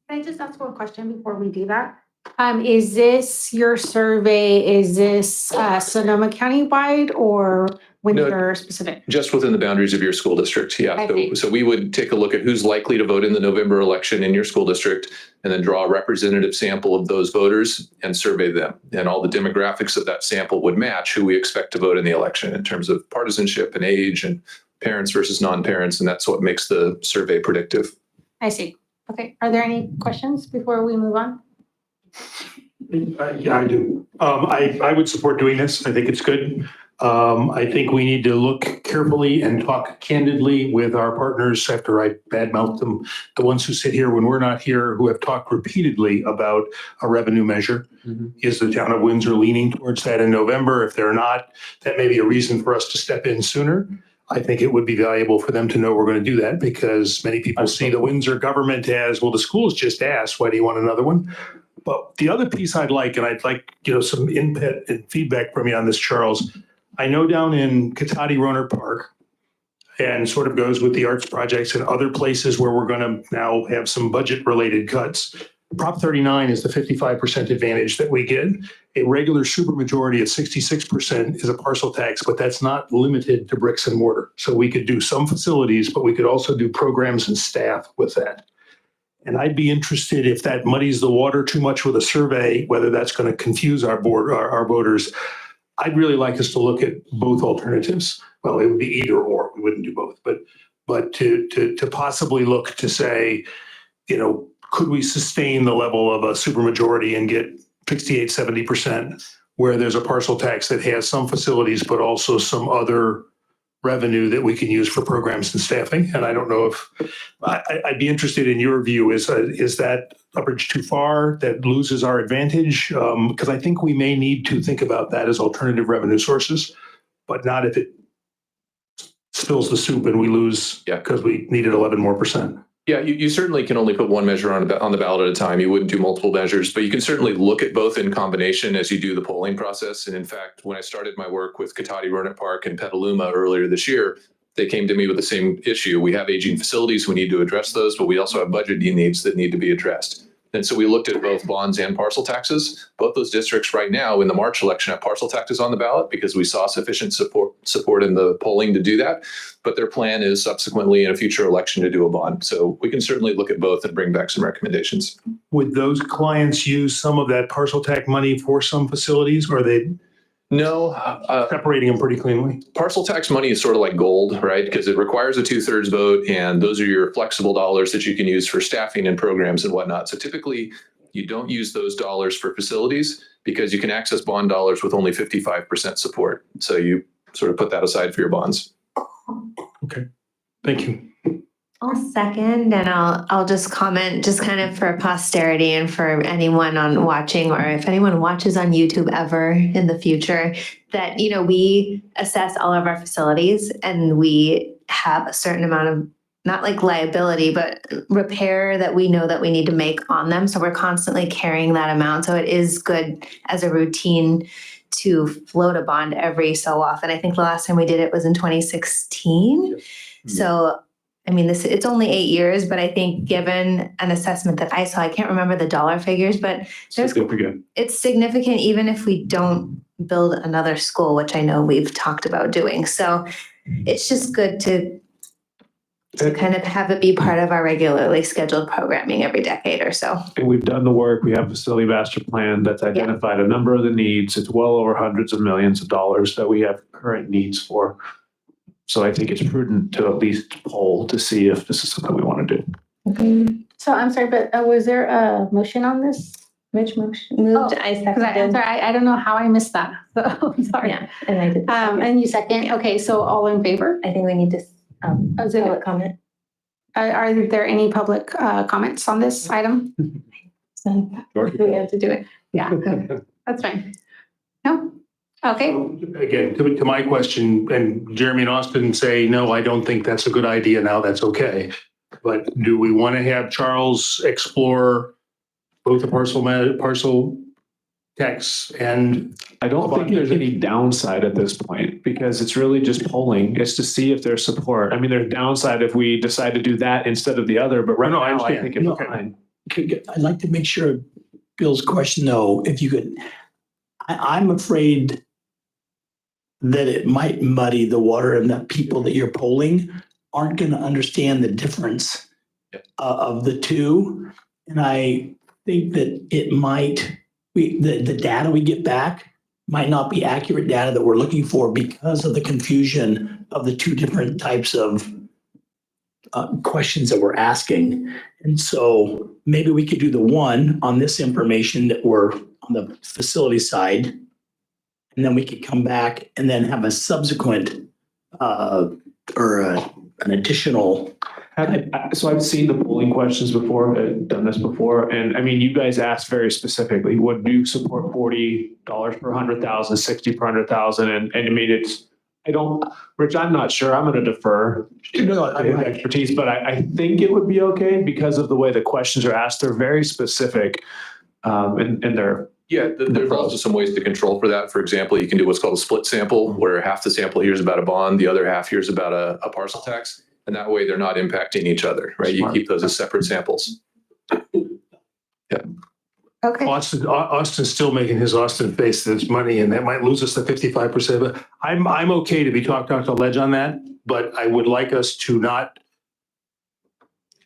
Can I just ask one question before we do that? Is this your survey? Is this Sonoma County wide or Windsor specific? Just within the boundaries of your school district, yeah. I see. So we would take a look at who's likely to vote in the November election in your school district and then draw a representative sample of those voters and survey them. And all the demographics of that sample would match who we expect to vote in the election in terms of partisanship and age and parents versus non-parents. And that's what makes the survey predictive. I see. Okay. Are there any questions before we move on? Yeah, I do. I would support doing this. I think it's good. I think we need to look carefully and talk candidly with our partners after I badmouth them, the ones who sit here when we're not here, who have talked repeatedly about a revenue measure. Is the town of Windsor leaning towards that in November? If they're not, that may be a reason for us to step in sooner. I think it would be valuable for them to know we're going to do that because many people see the Windsor government as, well, the schools just asked, why do you want another one? But the other piece I'd like some input and feedback from you on this, Charles. I know down in Cotati Rohnert Park, and sort of goes with the arts projects and other places where we're going to now have some budget related cuts. Prop 39 is the 55% advantage that we get. A regular supermajority at 66% is a parcel tax, but that's not limited to bricks and mortar. So we could do some facilities, but we could also do programs and staff with that. And I'd be interested if that muddies the water too much with a survey, whether that's going to confuse our voters. I'd really like us to look at both alternatives. Well, it would be either or. We wouldn't do both, but to possibly look to say, could we sustain the level of a supermajority and get 68, 70% where there's a parcel tax that has some facilities, but also some other revenue that we can use for programs and staffing. And I don't know if I'd be interested in your view. Is that a bridge too far that loses our advantage? Because I think we may need to think about that as alternative revenue sources, but not if it spills the soup and we lose because we needed 11% more. Yeah, you certainly can only put one measure on the ballot at a time. You wouldn't do multiple measures, but you can certainly look at both in combination as you do the polling process. And in fact, when I started my work with Cotati Rohnert Park and Petaluma earlier this year, they came to me with the same issue. We have aging facilities, we need to address those, but we also have budget needs that need to be addressed. And so we looked at both bonds and parcel taxes. Both those districts right now in the March election have parcel taxes on the ballot because we saw sufficient support in the polling to do that. But their plan is subsequently in a future election to do a bond. So we can certainly look at both and bring back some recommendations. Would those clients use some of that parcel tax money for some facilities, or are they No, separating them pretty cleanly? parcel tax money is sort of like gold, right? Because it requires a 2/3 vote, and those are your flexible dollars that you can use for staffing and programs and whatnot. So typically, you don't use those dollars for facilities because you can access bond dollars with only 55% support. So you sort of put that aside for your bonds. Okay, thank you. I'll second, and I'll just comment, just kind of for posterity and for anyone on watching, or if anyone watches on YouTube ever in the future, that, you know, we assess all of our facilities and we have a certain amount of, not like liability, but repair that we know that we need to make on them. So we're constantly carrying that amount. So it is good as a routine to float a bond every so often. I think the last time we did it was in 2016. So I mean, it's only 8 years, but I think given an assessment that I saw, I can't remember the dollar figures, but it's significant even if we don't build another school, which I know we've talked about doing. So it's just good to kind of have it be part of our regularly scheduled programming every decade or so. And we've done the work. We have a facility master plan that's identified a number of the needs. It's well over hundreds of millions of dollars that we have current needs for. So I think it's prudent to at least poll to see if this is something we want to do. So I'm sorry, but was there a motion on this? Mitch moved, I I'm seconded. sorry, I don't know how I missed that. So I'm sorry. Yeah, and I did. And you second. Okay, so all in favor? I think we need to public comment. Are there any public comments on this item? So we have to do it. Yeah, that's fine. No? Okay. Again, to my question, and Jeremy and Austin say, no, I don't think that's a good idea now, that's okay. But do we want to have Charles explore both the parcel tax and? I don't think there's any downside at this point because it's really just polling. It's to see if there's support. I mean, there's downside if we decide to do that instead of the other, but right now I think it's fine. I'd like to make sure Bill's question though, if you could, I'm afraid that it might muddy the water and that people that you're polling aren't going to understand the difference of the two. And I think that it might, the data we get back might not be accurate data that we're looking for because of the confusion of the two different types of questions that we're asking. And so maybe we could do the one on this information that we're on the facility side, and then we could come back and then have a subsequent an additional. So I've seen the polling questions before, I've done this before. And I mean, you guys asked very specifically, would you support $40 per 100,000, 60 per 100,000? And I mean, Rich, I'm not sure. I'm going to defer to expertise, but I think it would be okay because of the way the questions are asked. They're very specific and they're. Yeah, there's also some ways to control for that. For example, you can do what's called a split sample, where half the sample hears about a bond, the other half hears about a parcel tax. And that way they're not impacting each other, right? You keep those as separate samples. Yeah. Okay. Austin's still making his Austin face that's money, and that might lose us the 55%. But I'm okay to be talked off the ledge on that, but I would like us to not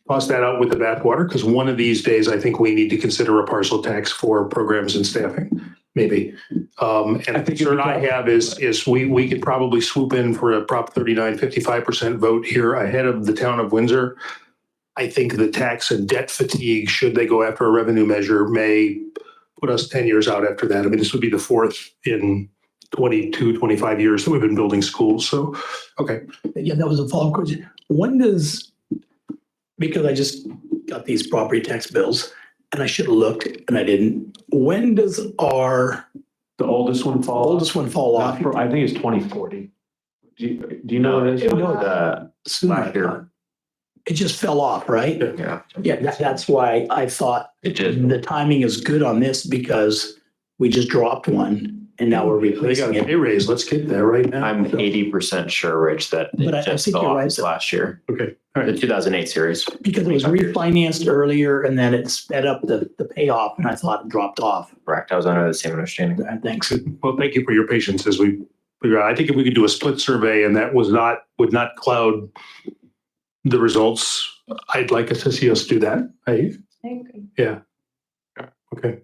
toss that out with the bathwater, because one of these days I think we need to consider a parcel tax for programs and staffing, maybe. And the concern I have is we could probably swoop in for a Prop 39 55% vote here ahead of the town of Windsor. I think the tax and debt fatigue, should they go after a revenue measure, may put us 10 years out after that. I mean, this would be the fourth in 22, 25 years that we've been building schools. So, okay. Yeah, that was a follow-up question. When does, because I just got these property tax bills and I should have looked and I didn't. When does the oldest one fall off? I think it's 2040. Do you know this? It just fell off, right? Yeah. Yeah, that's why I thought the timing is good on this, because we just dropped one and now we're They got replacing a it. pay raise. Let's get there right now. I'm 80% sure, Rich, that But I it just think fell you're off right, this though. last year. Okay. All The right. 2008 series. Because it was 25 years. refinanced earlier and then it sped up the payoff and I thought it dropped off. Correct. I was under the same understanding. Thanks. Well, thank you for your patience as we figure out. I think if we could do a split survey and that would not cloud the results, I'd like us to see us do that. I agree. Yeah. Okay.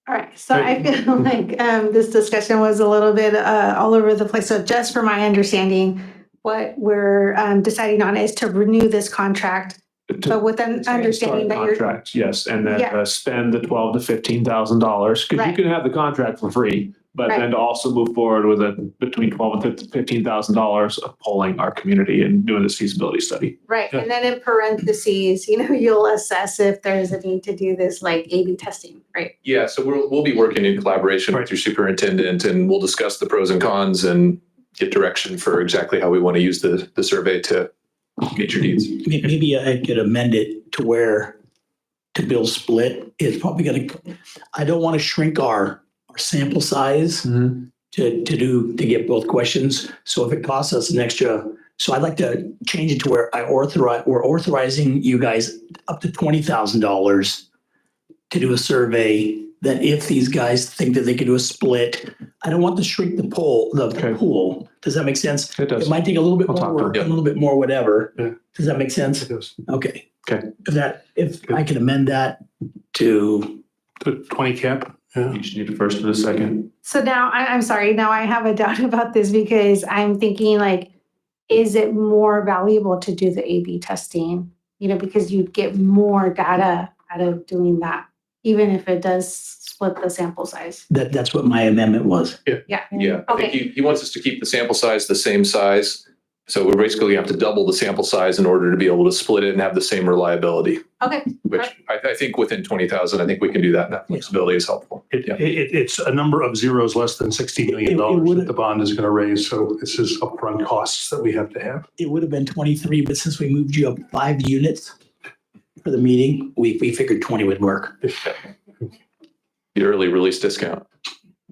All right, so I feel like this discussion was a little bit all over the place. So just for my understanding, what we're deciding on is to renew this contract, but with an understanding that you're. Contracts, yes, and then Yeah. spend the $12,000 to $15,000, because you Right. can have the contract for free, but Right. then to also move forward with between $12,000 and $15,000 of polling our community and doing this feasibility study. Right, and then in parentheses, you'll assess if there's a need to do this like A/B testing, right? Yeah, so we'll be working in collaboration with your superintendent, and we'll discuss the pros and cons and get direction for exactly how we want to use the survey to get your needs. Maybe I could amend it to where to build split is probably I don't want to shrink our sample size to get both questions. So if it costs us an extra, so I'd like to change it to where we're authorizing you guys up to $20,000 to do a survey. That if these guys think that they could do a split, I don't want to shrink the pool. Does that make sense? It does. It might take a little bit We'll more talk to work, a them. little bit more whatever. Yeah. Does that make sense? It does. Okay. Okay. If I can amend that to The 20 cap. Yeah. You just need a first and a second. So now, I'm sorry, now I have a doubt about this because I'm thinking like, is it more valuable to do the A/B testing? Because you'd get more data out of doing that, even if it does split the sample size. that's what my amendment was. Yeah. Yeah, I think he wants us to keep the sample size the same size. So we're basically have to double the sample size in order to be able to split it and have the same reliability, Okay. which I think within 20,000, I think we can do that. And that flexibility is helpful. It's a number of zeros less than $60 million that the bond is going to raise. So this is upfront costs that we have to have. It would have been 23, but since we moved you up 5 units for the meeting, we figured 20 would work. The early release discount.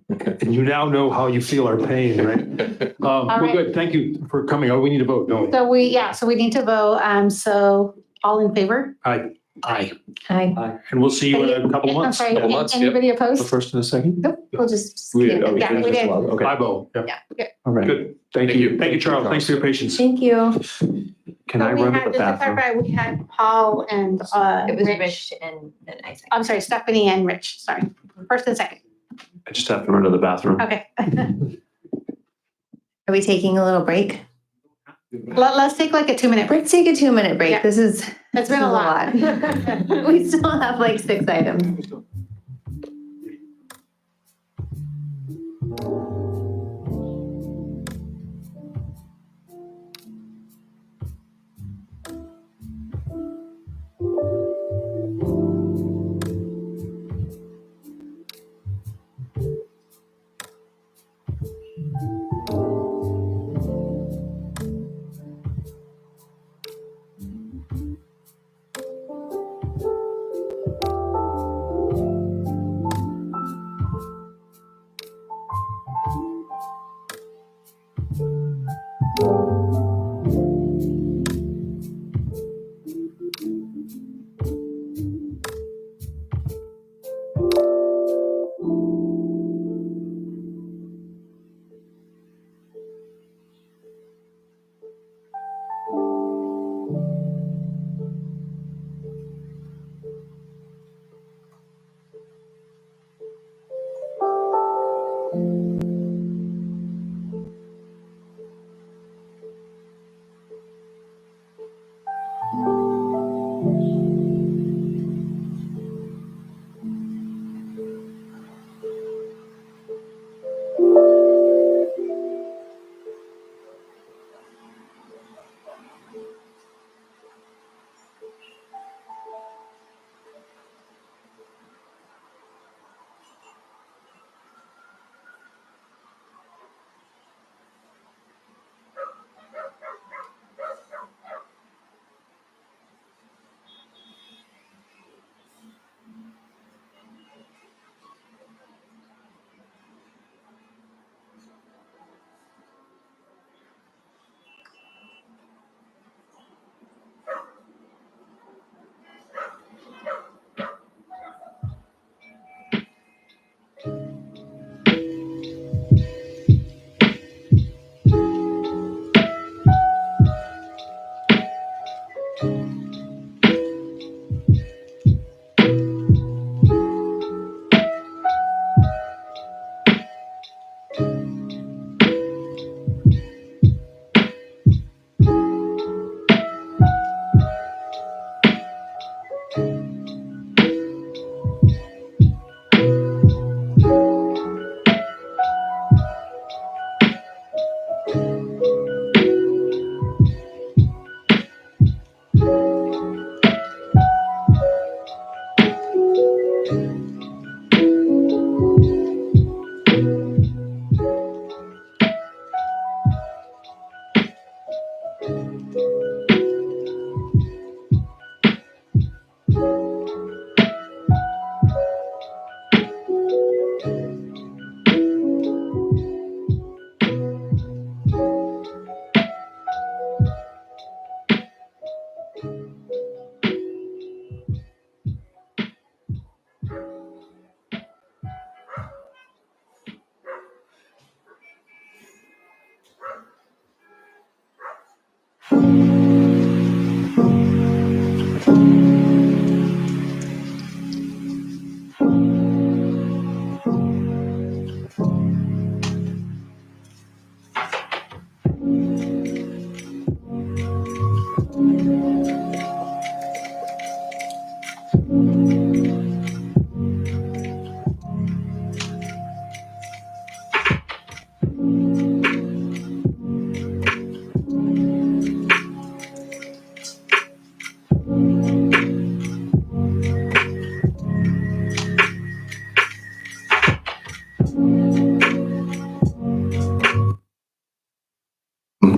And you now know how you feel our pain, right? Well, right. good. Thank you for coming. Oh, we need to vote, don't we? So we need to vote. So all in favor? Aye. Aye. Hi. And we'll see you in a couple of I'm months. sorry, Couple months, yep. anybody The opposed? first and a second? Nope, we'll just. We yeah, we finished this did. one. Okay. I vote. Yep. Yeah, good. All right. Good. Thank you. Thank you, Charles. Thanks for your patience. Thank you. Can I So we run to had- the just bathroom? clarify, we had Paul and It was Rich. Rich and then Isaac. I'm sorry, Stephanie and Rich, sorry. First and second. I just have to run to the bathroom. Okay. Are we taking a little break? Let's take like a 2-minute break. Let's take a 2-minute break. Yeah. This is It's been a lot. we still have like 6 items.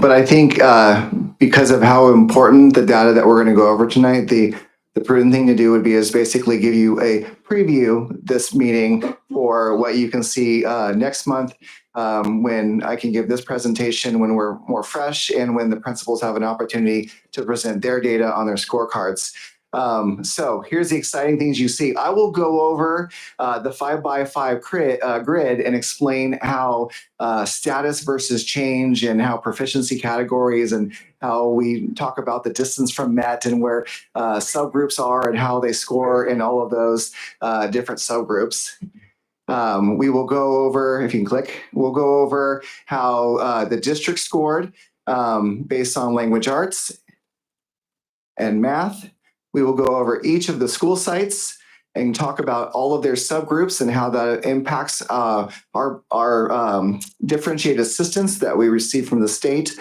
But I think because of how important the data that we're going to go over tonight, the prudent thing to do would be is basically give you a preview this meeting for what you can see next month when I can give this presentation when we're more fresh and when the principals have an opportunity to present their data on their scorecards. So here's the exciting things you see. I will go over the 5x5 grid and explain how status versus change and how proficiency categories and how we talk about the distance from MET and where subgroups are and how they score in all of those different subgroups. We will go over, if you can click, we'll go over how the district scored based on language arts and math. We will go over each of the school sites and talk about all of their subgroups and how that impacts our differentiated assistance that we receive from the state.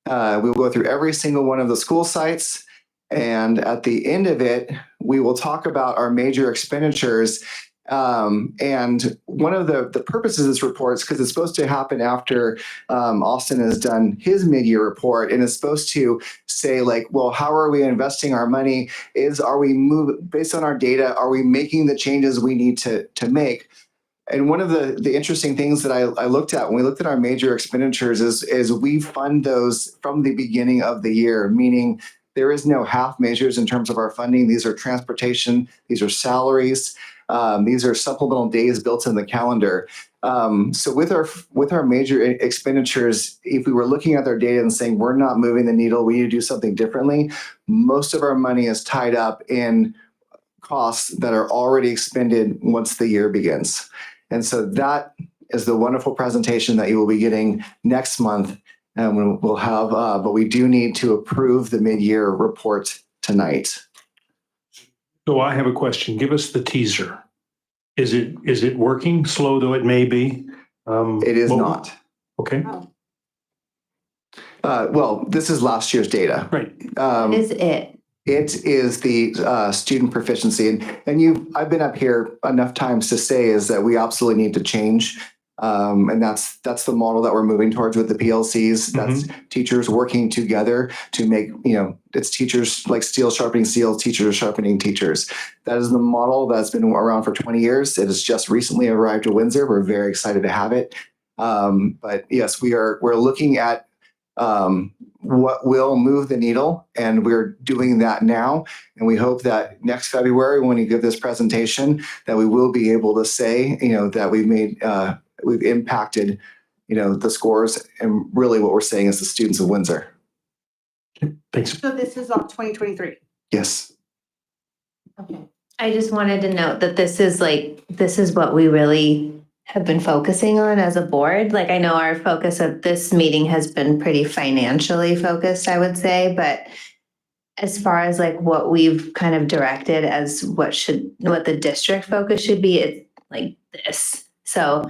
We'll go through every single one of the school sites. And at the end of it, we will talk about our major expenditures. And one of the purposes of this report is because it's supposed to happen after Austin has done his mid-year report and is supposed to say like, well, how are we investing our money? Are we based on our data? Are we making the changes we need to make? And one of the interesting things that I looked at when we looked at our major expenditures is we fund those from the beginning of the year, meaning there is no half measures in terms of our funding. These are transportation, these are salaries, these are supplemental days built in the calendar. So with our major expenditures, if we were looking at their data and saying we're not moving the needle, we need to do something differently, most of our money is tied up in costs that are already expended once the year begins. And so that is the wonderful presentation that you will be getting next month. And we'll have, but we do need to approve the mid-year report tonight. So I have a question. Give us the teaser. Is it working, slow though it may be? It is not. Okay. Well, this is last year's data. Right. What is it? It is the student proficiency. And I've been up here enough times to say is that we absolutely need to change. And that's the model that we're moving towards with the PLCs. That's teachers working together to make, it's teachers like steel sharpening steel, teachers sharpening teachers. That is the model that's been around for 20 years. It has just recently arrived to Windsor. We're very excited to have it. But yes, we're looking at what will move the needle, and we're doing that now. And we hope that next February, when we give this presentation, that we will be able to say, that we've impacted, the scores, and really what we're saying is the students of Windsor. Thanks. So this is on 2023. Yes. Okay. I just wanted to note that this is what we really have been focusing on as a board. Like, I know our focus of this meeting has been pretty financially focused, I would say, but as far as like what we've kind of directed as what the district focus should be, it's like this. So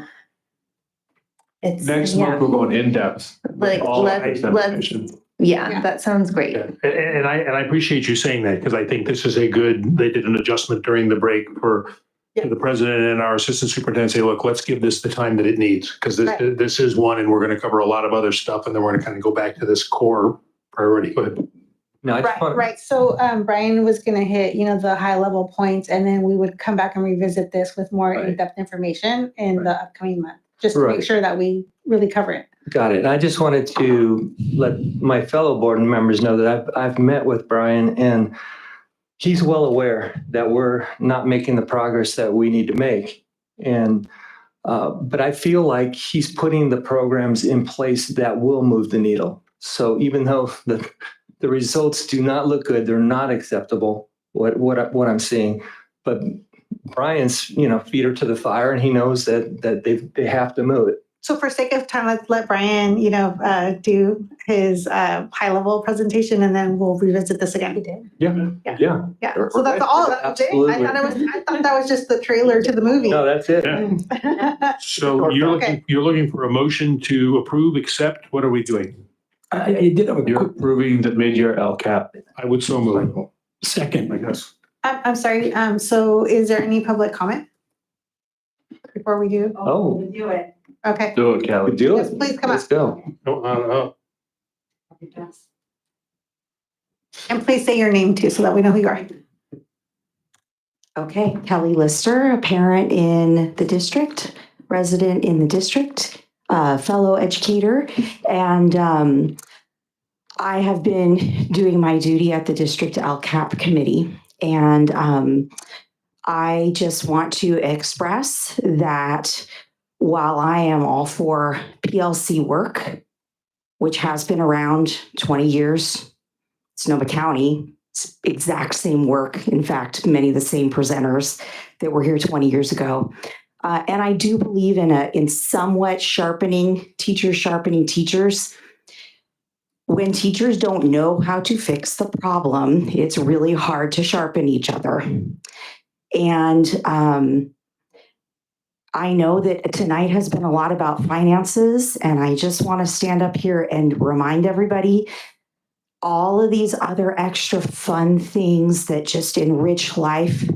it's Next month, we're going in depth. Like, that sounds great. Yeah. And I appreciate you saying that, because I think this is they did an adjustment during the break for the president and our assistant superintendent say, look, let's give this the time that it needs, because this is one, and we're going to cover a lot of other stuff, and then we're going to kind of go back to this core priority. Go ahead. No, Right. So Brian was going to hit, the high level points, and then we would come back and revisit this with more in-depth information in the upcoming month, just to make sure that we really cover it. Got it. And I just wanted to let my fellow board members know that I've met with Brian, and he's well aware that we're not making the progress that we need to make. And but I feel like he's putting the programs in place that will move the needle. So even though the results do not look good, they're not acceptable, what I'm seeing. But Brian's, feet are to the fire, and he knows that they have to move it. So for sake of time, let's let Brian, do his high level presentation, and then we'll revisit this again. Yeah. So that's all. That was it. I thought that was just the trailer to the movie. No, that's it. Yeah. So you're looking for a motion to approve, accept. What are we doing? I did have a You're approving the mid-year LCAP. I would so move. second, I guess. I'm sorry. So is there any public comment before we do? Oh. Do it. Okay. Do it, Kelly. Do Yes, it. please come Let's up. go. No. And please say your name too, so that we know who you are. Okay, Kelly Lister, a parent in the district, resident in the district, fellow educator, and I have been doing my duty at the district LCAP committee, and I just want to express that while I am all for PLC work, which has been around 20 years, Sonoma County, it's exact same work. In fact, many of the same presenters that were here 20 years ago. And I do believe in somewhat sharpening teachers. When teachers don't know how to fix the problem, it's really hard to sharpen each other. And I know that tonight has been a lot about finances, and I just want to stand up here and remind everybody all of these other extra fun things that just enrich life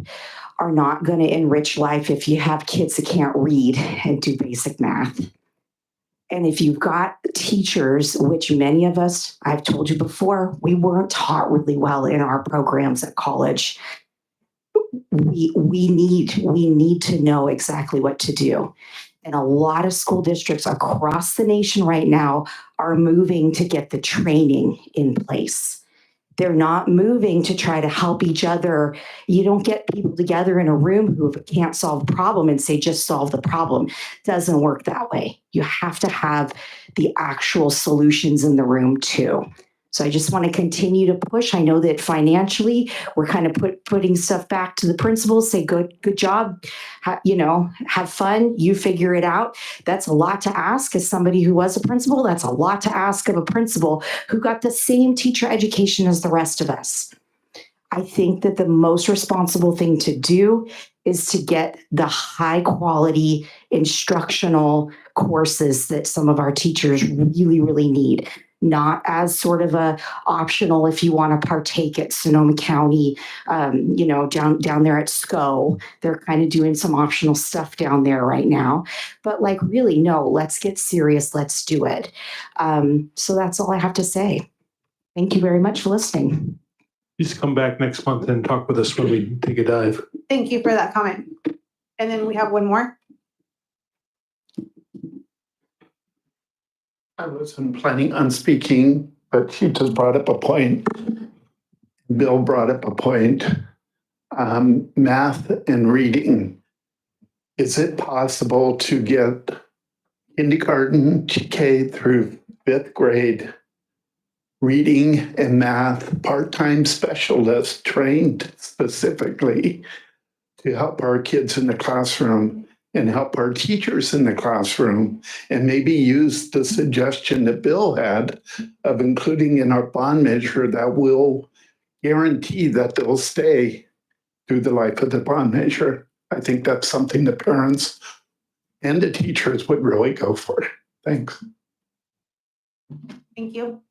are not going to enrich life if you have kids that can't read and do basic math. And if you've got teachers, which many of us, I've told you before, we weren't taught really well in our programs at college. We need to know exactly what to do. And a lot of school districts across the nation right now are moving to get the training in place. They're not moving to try to help each other. You don't get people together in a room who can't solve a problem and say, just solve the problem. It doesn't work that way. You have to have the actual solutions in the room too. So I just want to continue to push. I know that financially, we're kind of putting stuff back to the principals, say, good job, have fun, you figure it out. That's a lot to ask as somebody who was a principal. That's a lot to ask of a principal who got the same teacher education as the rest of us. I think that the most responsible thing to do is to get the high quality instructional courses that some of our teachers really, really need. Not as sort of a optional if you want to partake at Sonoma County, down there at SCO. They're kind of doing some optional stuff down there right now. But like, really, no, let's get serious. Let's do it. So that's all I have to say. Thank you very much for listening. Please come back next month and talk with us when we take a dive. Thank you for that comment. And then we have one more. I wasn't planning on speaking, but she just brought up a point. Bill brought up a point. Math and reading. Is it possible to get kindergarten, K through 5th grade reading and math part-time specialists trained specifically to help our kids in the classroom and help our teachers in the classroom, and maybe use the suggestion that Bill had of including in our bond measure that will guarantee that they'll stay through the life of the bond measure. I think that's something the parents and the teachers would really go for. Thanks. Thank you.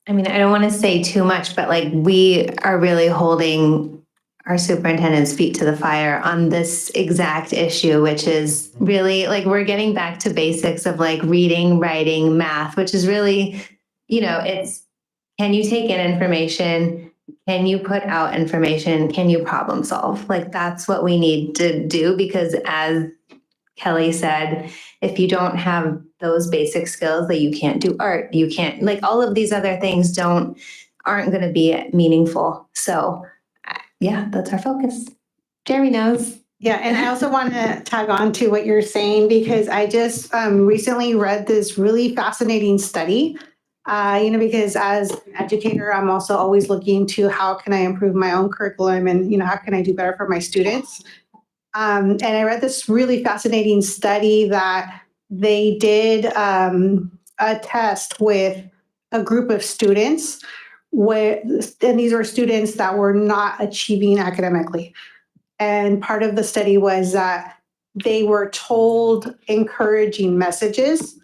I mean, I don't want to say too much, but like we are really holding our superintendent's feet to the fire on this exact issue, which is really like we're getting back to basics of like reading, writing, math, which is really, it's can you take in information? Can you put out information? Can you problem solve? Like that's what we need to do, because as Kelly said, if you don't have those basic skills, that you can't do art, you can't, like all of these other things aren't going to be meaningful. So yeah, that's our focus. Jeremy knows. Yeah, and I also want to tag on to what you're saying, because I just recently read this really fascinating study, because as an educator, I'm also always looking to how can I improve my own curriculum and, how can I do better for my students. And I read this really fascinating study that they did a test with a group of students and these were students that were not achieving academically. And part of the study was that they were told encouraging messages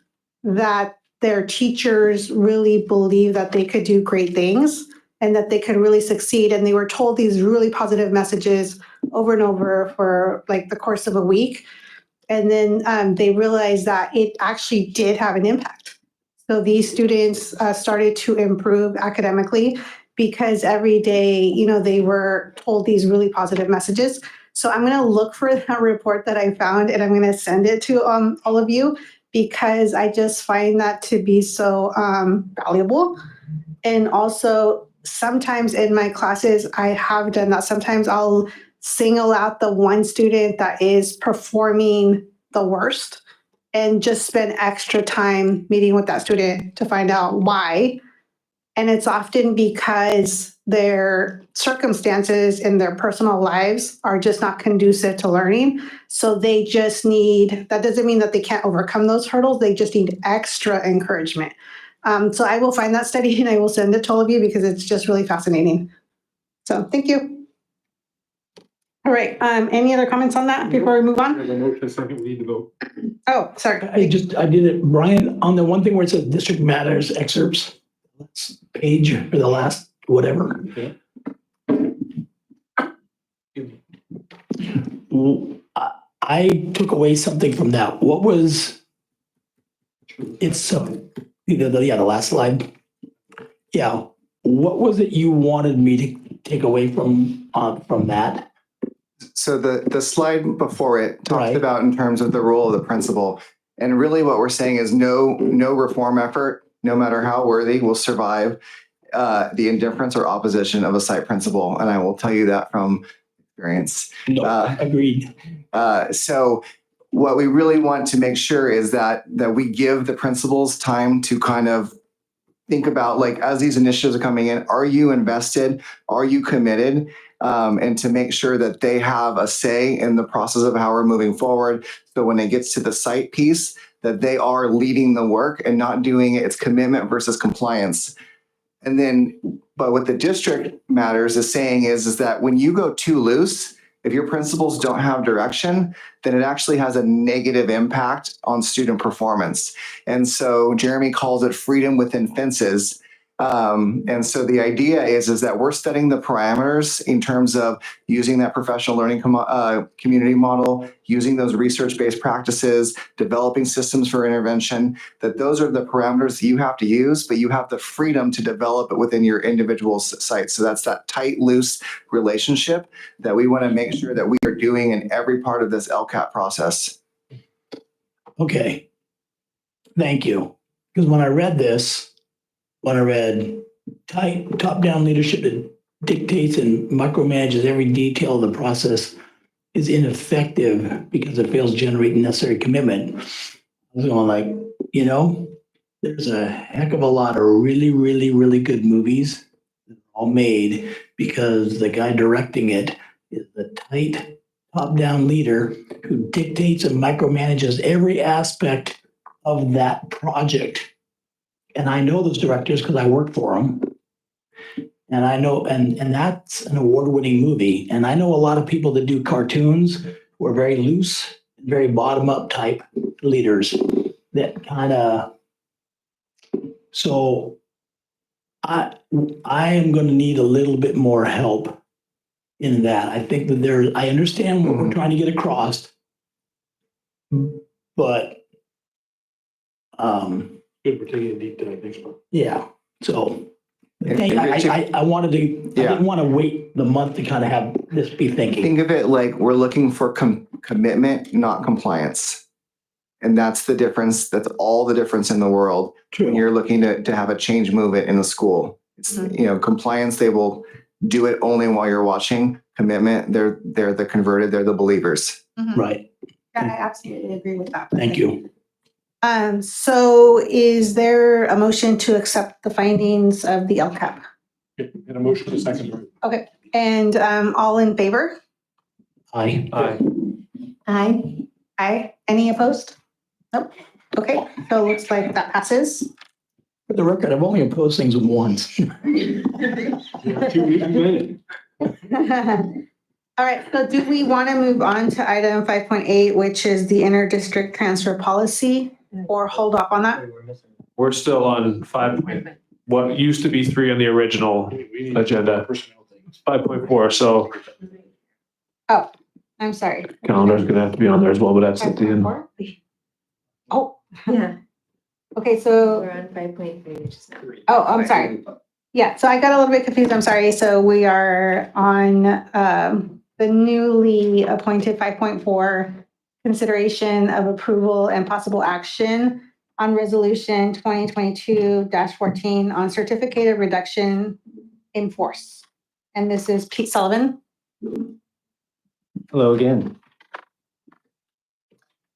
that their teachers really believed that they could do great things and that they could really succeed. And they were told these really positive messages over and over for like the course of a week. And then they realized that it actually did have an impact. So these students started to improve academically because every day, you know, they were told these really positive messages. So I'm going to look for that report that I found and I'm going to send it to all of you because I just find that to be so valuable. And also sometimes in my classes, I have done that. Sometimes I'll single out the one student that is performing the worst and just spend extra time meeting with that student to find out why. And it's often because their circumstances in their personal lives are just not conducive to learning. So they just need, that doesn't mean that they can't overcome those hurdles. They just need extra encouragement. So I will find that study and I will send it to all of you because it's just really fascinating. So thank you. All right, any other comments on that before we move on? There's a motion, second, we need to vote. Oh, sorry. I did it, Brian, on the one thing where it says district matters excerpts, page or the last, whatever. I took away something from that. What was, it's, the last slide. Yeah. What was it you wanted me to take away from that? So the slide before it talked Right. about in terms of the role of the principal. And really what we're saying is no reform effort, no matter how worthy, will survive the indifference or opposition of a site principal. And I will tell you that from experience. No, agreed. So what we really want to make sure is that we give the principals time to kind of think about, like, as these initiatives are coming in, are you invested? Are you committed? And to make sure that they have a say in the process of how we're moving forward. So when it gets to the site piece, that they are leading the work and not doing it, it's commitment versus compliance. And then, but what the district matters is saying is that when you go too loose, if your principals don't have direction, then it actually has a negative impact on student performance. And so Jeremy calls it freedom within fences. And so the idea is that we're setting the parameters in terms of using that professional learning community model, using those research-based practices, developing systems for intervention, that those are the parameters that you have to use, but you have the freedom to develop it within your individual site. So that's that tight, loose relationship that we want to make sure that we are doing in every part of this LCAP process. Okay. Thank you. Because when I read this, tight top-down leadership that dictates and micromanages every detail of the process is ineffective because it fails to generate necessary commitment. I was going like, there's a heck of a lot of really, really, really good movies all made because the guy directing it is the tight top-down leader who dictates and micromanages every aspect of that project. And I know those directors because I work for them. And I know, and that's an award-winning movie. And I know a lot of people that do cartoons who are very loose, very bottom-up type leaders that kind of, so I am going to need a little bit more help in that. I think that I understand what we're trying to get across, but Good, we're taking a deep dive. Thanks, Bob. yeah. So I wanted to, I didn't want to wait the month to kind of have this be thinking. Think of it like we're looking for commitment, not compliance. And that's the difference. That's all the difference in the world. True. When you're looking to have a change movement in the school. It's, compliance, they will do it only while you're watching. Commitment, they're the converted, they're the believers. Right. Yeah, I absolutely agree with that. Thank you. So is there a motion to accept the findings of the LCAP? And a motion to second. Okay, and all in favor? Aye. Aye. Aye. Any opposed? Nope. Okay, so it looks like that passes. For the record, I've only opposed things once. 2 minutes. All right, so do we want to move on to item 5.8, which is the inter-district transfer policy, or hold off on that? We're still on what used to be 3 on the original agenda. 5.4, so Oh, I'm sorry. calendar's gonna have to be on there as well, but that's at the end. Oh, yeah. Okay, so, We're on 5.3, which is now. oh, I'm sorry. Yeah, so I got a little bit confused. I'm sorry. So we are on the newly appointed 5.4 consideration of approval and possible action on resolution 2022-14 on certificated reduction in force. And this is Pete Sullivan. Hello again.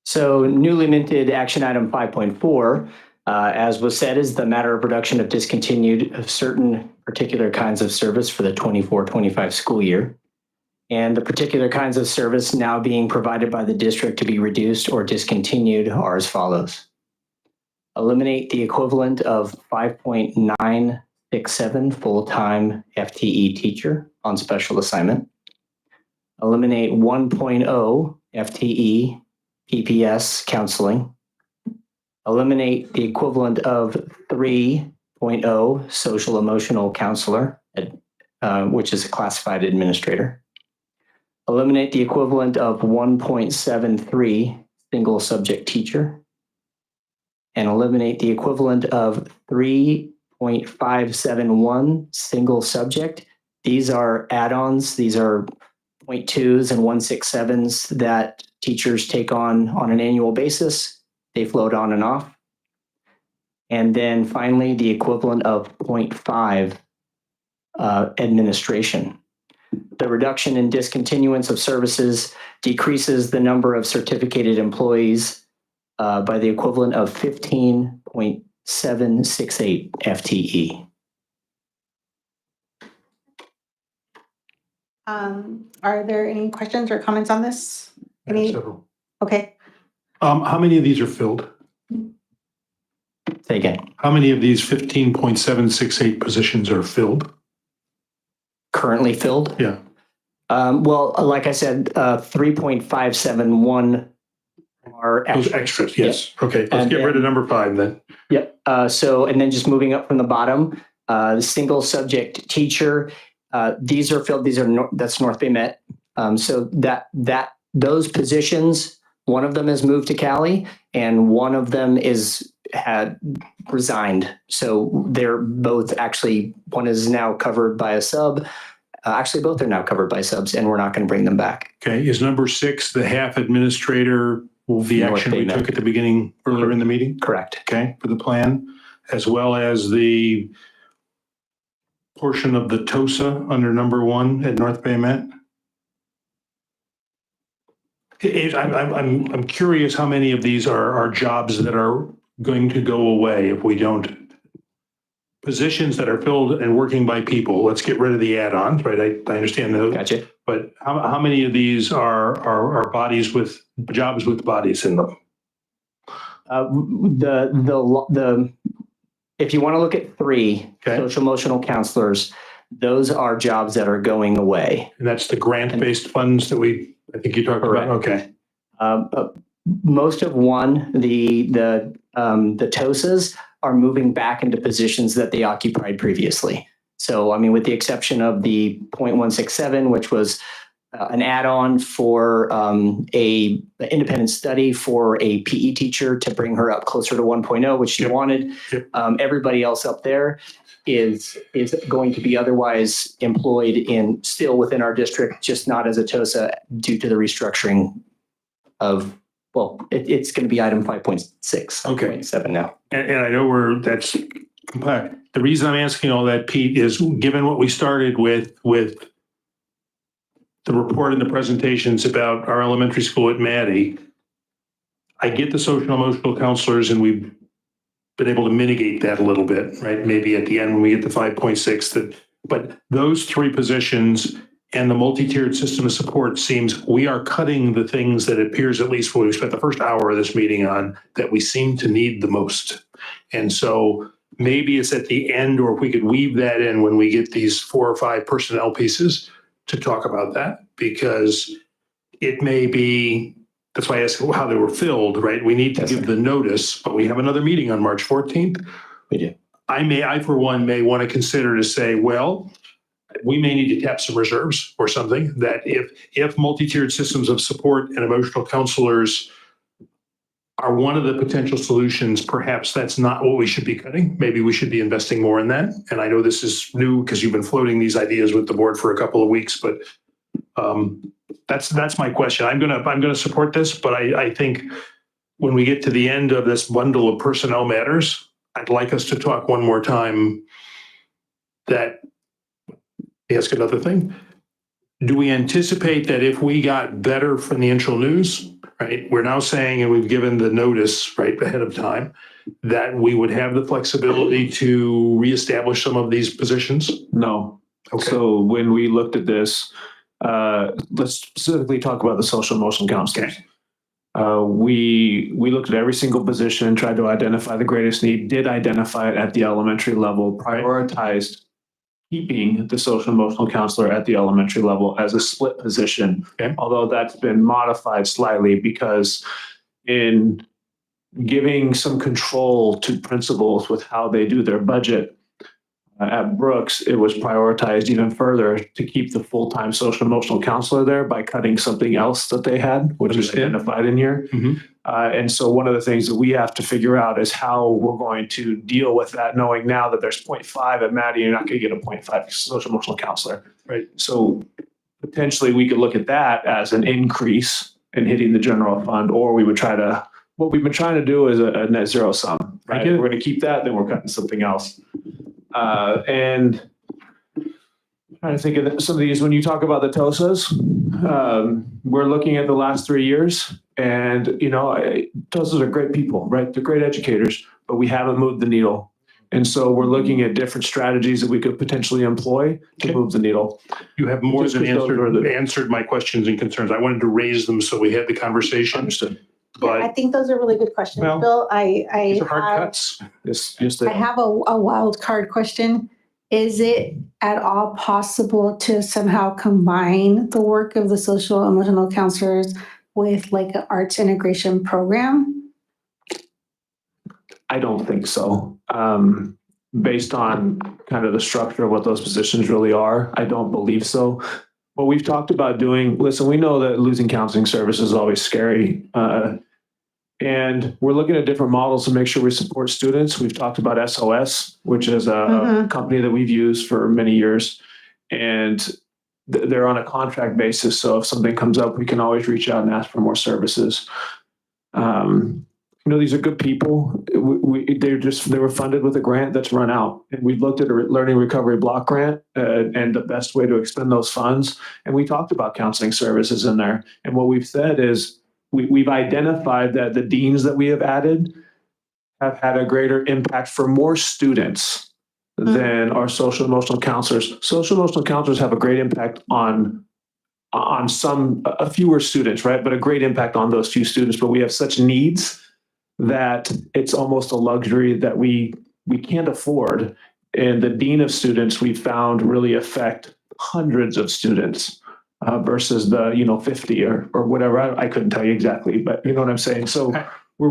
So newly minted action item 5.4, as was said, is the matter of reduction of discontinued of certain particular kinds of service for the 24-25 school year. And the particular kinds of service now being provided by the district to be reduced or discontinued are as follows. Eliminate the equivalent of 5.967 full-time FTE teacher on special assignment. Eliminate 1.0 FTE PPS counseling. Eliminate the equivalent of 3.0 social emotional counselor, which is a classified administrator. Eliminate the equivalent of 1.73 single subject teacher. And eliminate the equivalent of 3.571 single subject. These are add-ons. These are 0.2s and 167s that teachers take on an annual basis. They float on and off. And then finally, the equivalent of 0.5 administration. The reduction in discontinuance of services decreases the number of certificated employees by the equivalent of 15.768 FTE. Are there any questions or comments on this? Several. Okay. How many of these are filled? Say again. How many of these 15.768 positions are filled? Currently filled? Yeah. Well, like I said, 3.571 are Those extras, yes. Yep. Okay, let's get rid of number 5 then. Yep. And then just moving up from the bottom, the single subject teacher, these are filled. That's North Bay Met. So those positions, one of them has moved to Cali, and one of them had resigned. So they're both actually, one is now covered by a sub. Actually, both are now covered by subs, and we're not going to bring them back. Okay, is number 6 the half administrator, the North action Bay we Met. took at the beginning earlier in the meeting? Correct. Okay, for the plan, as well as the portion of the TOSA under number 1 at North Bay Met? I'm curious how many of these are jobs that are going to go away if we don't. Positions that are filled and working by people, let's get rid of the add-ons, right? I understand those. Gotcha. But how many of these are bodies with jobs with bodies in them? If you want to look at 3 social emotional counselors, those are jobs that are going away. And that's the grant-based funds that I think you talked about. Okay. Most of the TOSAs are moving back into positions that they occupied previously. So, I mean, with the exception of the 0.167, which was an add-on for a independent study for a PE teacher to bring her up closer to 1.0, which she wanted. Everybody else up there is going to be otherwise employed still within our district, just not as a TOSA due to the restructuring of, well, it's going to be item 5.6, Okay. 5.7 now. And I know that's complex. The reason I'm asking all that, Pete, is given what we started with the report and the presentations about our elementary school at Maddie, I get the social emotional counselors, and we've been able to mitigate that a little bit, right? Maybe at the end when we get to 5.6, but those 3 positions and the multi-tiered system of support seems we are cutting the things that it appears, at least what we spent the first hour of this meeting on, that we seem to need the most. And so maybe it's at the end, or if we could weave that in when we get these 4 or 5 personnel pieces to talk about that, because it may be, that's why I asked how they were filled, right? We need to give the notice, but we have another meeting on March 14th. We do. I for one may want to consider to say, well, we may need to tap some reserves or something, that if multi-tiered systems of support and emotional counselors are one of the potential solutions. Perhaps that's not what we should be cutting. Maybe we should be investing more in that. And I know this is new because you've been floating these ideas with the board for a couple of weeks, but that's my question. I'm gonna support this, but I think when we get to the end of this bundle of personnel matters, I'd like us to talk one more time that, ask another thing. Do we anticipate that if we got better financial news, right? We're now saying, and we've given the notice right ahead of time, that we would have the flexibility to reestablish some of these positions? No. Okay. So when we looked at this, let's specifically talk about the social emotional counselors. Okay. We looked at every single position, tried to identify the greatest need, did identify it at the elementary level, prioritized keeping the social emotional counselor at the elementary level as a split position. Okay. Although that's been modified slightly because in giving some control to principals with how they do their budget, at Brooks, it was prioritized even further to keep the full-time social emotional counselor there by cutting something else that they had, which is identified in here. And so one of the things that we have to figure out is how we're going to deal with that, knowing now that there's 0.5 at Maddie, you're not going to get a 0.5 social emotional counselor. Right. So potentially we could look at that as an increase in hitting the general fund, or we would try to, what we've been trying to do is a net zero sum, right? We're going to keep that, then we're cutting something else. And I'm trying to think of some of these, when you talk about the TOSAs, we're looking at the last 3 years and, TOSAs are great people, right? They're great educators, but we haven't moved the needle. And so we're looking at different strategies that we could potentially employ to move the needle. You have more than answered my questions and concerns. I wanted to raise them so we had the conversation. Understood. I But think those are really good questions, Well, Bill. these are hard have, cuts. Yes, I have a wild card question. Is it at all possible to somehow combine the work of the social emotional counselors with like an arts integration program? I don't think so. Based on kind of the structure of what those positions really are, I don't believe so. What we've talked about doing, listen, we know that losing counseling services is always scary. And we're looking at different models to make sure we support students. We've talked about SOS, which is a company that we've used for many years. And they're on a contract basis. So if something comes up, we can always reach out and ask for more services. These are good people. They were funded with a grant that's run out. And we've looked at a learning recovery block grant and the best way to expend those funds. And we talked about counseling services in there. And what we've said is we've identified that the deans that we have added have had a greater impact for more students than our social emotional counselors. Social emotional counselors have a great impact on a fewer students, right? But a great impact on those few students. But we have such needs that it's almost a luxury that we can't afford. And the dean of students we found really affect hundreds of students versus the 50 or whatever. I couldn't tell you exactly, but you know what I'm saying. So we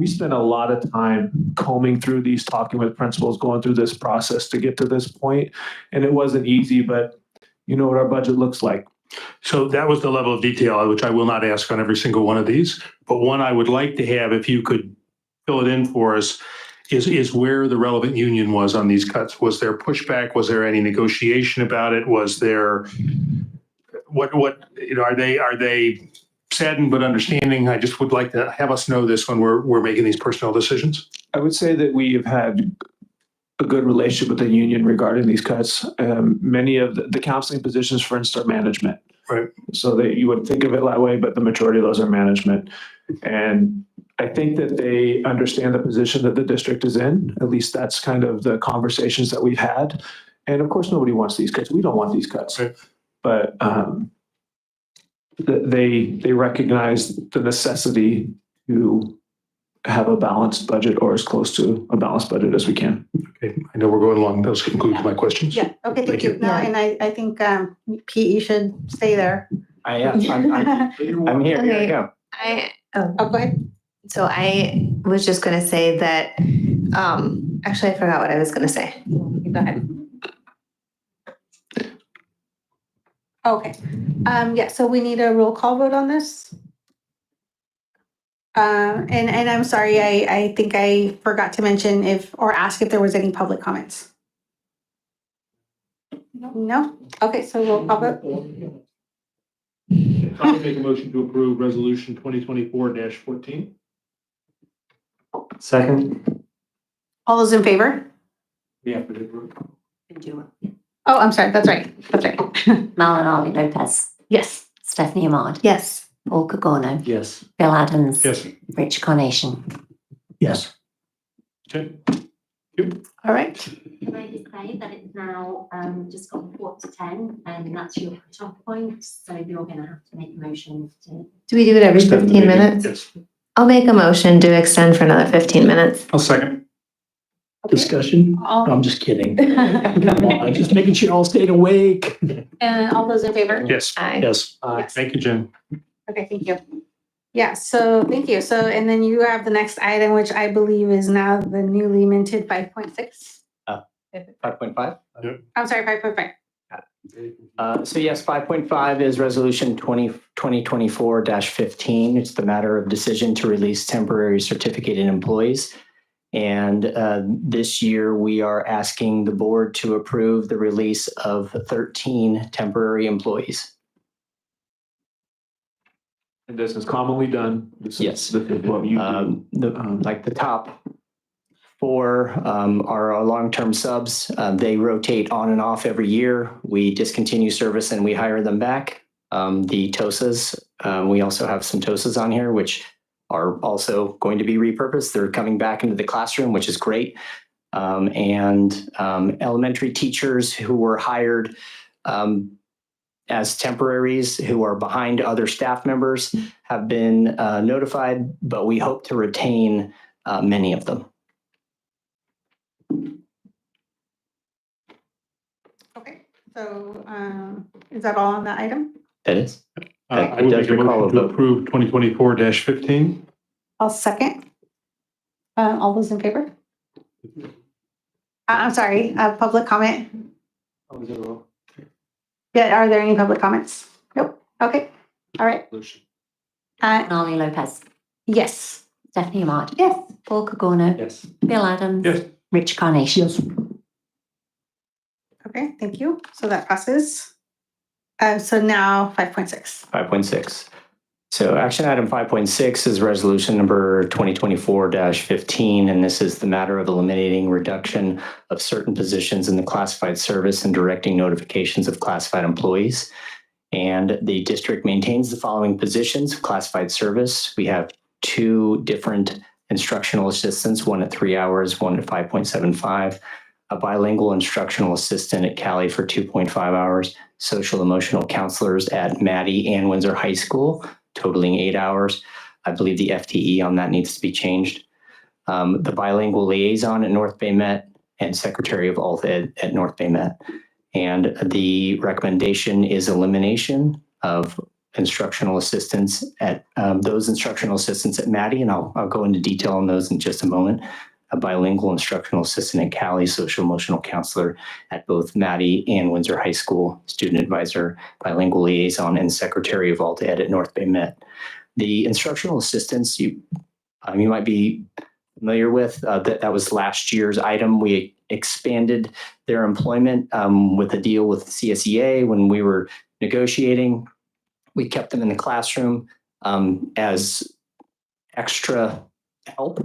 spent a lot of time combing through these, talking with principals, going through this process to get to this point, and it wasn't easy. But you know what our budget looks like. So that was the level of detail, which I will not ask on every single one of these, but one I would like to have, if you could fill it in for us, is where the relevant union was on these cuts. Was there pushback? Was there any negotiation about it? Was there, are they saddened but understanding? I just would like to have us know this when we're making these personnel decisions. I would say that we have had a good relationship with the union regarding these cuts. Many of the counseling positions, for instance, are management. Right. So that you would think of it that way, but the majority of those are management. And I think that they understand the position that the district is in. At least that's kind of the conversations that we've had. And of course, nobody wants these cuts. We don't want these cuts. Right. But they recognize the necessity to have a balanced budget, or as close to a balanced budget as we can. Okay, I know we're going long. Those conclude my questions. Yeah, okay, thank you. No, and I think, Pete, you should stay there. I'm here. Here I go. Oh, go ahead. So I was just going to say that, actually, I forgot what I was going to say. Go ahead. Okay, yeah, so we need a roll call vote on this? And I'm sorry, I think I forgot to mention or ask if there was any public comments. No? Okay, so we'll public. I'll make a motion to approve resolution 2024-14. Second. All those in favor? We have to approve. Oh, I'm sorry, that's right, that's right. Malinali Lopez, Yes. Stephanie Ahmad, Yes. Paul Cagorno, Yes. Bill Adams, Yes. Rich Carnation. Yes. Okay. All right. Can I just say that it's now just gone 4:10, and that's your cut-off point, so you're going to have to make a motion to. Do we do it every 15 minutes? Yes. I'll make a motion to extend for another 15 minutes. I'll second. Discussion? I'm just kidding. Come on, just making sure y'all stayed awake. And all those in favor? Yes. Aye. Yes. Yes. Thank you, Jen. Okay, thank you. Yeah, so thank you. So, and then you have the next item, which I believe is now the newly minted 5.6. 5.5. I'm sorry, 5.5. So yes, 5.5 is resolution 2024-15. It's the matter of decision to release temporary certificated employees. And this year we are asking the board to approve the release of 13 temporary employees. And this is commonly done. Yes. This is what you do. Like the top four are our long-term subs. They rotate on and off every year. We discontinue service and we hire them back. The TOSAs, we also have some TOSAs on here, which are also going to be repurposed. They're coming back into the classroom, which is great. And elementary teachers who were hired as temporaries who are behind other staff members have been notified, but we hope to retain many of them. Okay, so is that all on that item? That is. I would make a motion to approve 2024-15. I'll second. All those in favor? I'm sorry, public comment. Yeah, are there any public comments? Nope. Okay, all right. Malinali Lopez, Yes. Stephanie Ahmad, Yes. Paul Cagorno, Yes. Bill Adams, Yes. Rich Carnation. Yes. Okay, thank you. So that passes. So now 5.6. 5.6. So action item 5.6 is resolution number 2024-15, and this is the matter of eliminating reduction of certain positions in the classified service and directing notifications of classified employees. And the district maintains the following positions of classified service. We have 2 different instructional assistants, one at 3 hours, one at 5.75, a bilingual instructional assistant at Cali for 2.5 hours, social emotional counselors at Maddie and Windsor High School, totaling 8 hours. I believe the FTE on that needs to be changed. The bilingual liaison at North Bay Met and secretary of Alt Ed at North Bay Met. And the recommendation is elimination of instructional assistants at those instructional assistants at Maddie, and I'll go into detail on those in just a moment. A bilingual instructional assistant at Cali, social emotional counselor at both Maddie and Windsor High School, student advisor, bilingual liaison, and secretary of Alt Ed at North Bay Met. The instructional assistants you might be familiar with, that was last year's item. We expanded their employment with a deal with CSEA when we were negotiating. We kept them in the classroom as extra help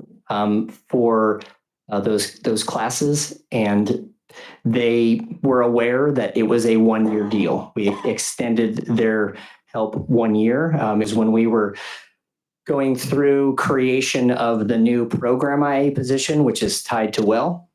for those classes, and they were aware that it was a 1-year deal. We extended their help 1 year. Is when we were going through creation of the new program IA position, which is tied to WELL,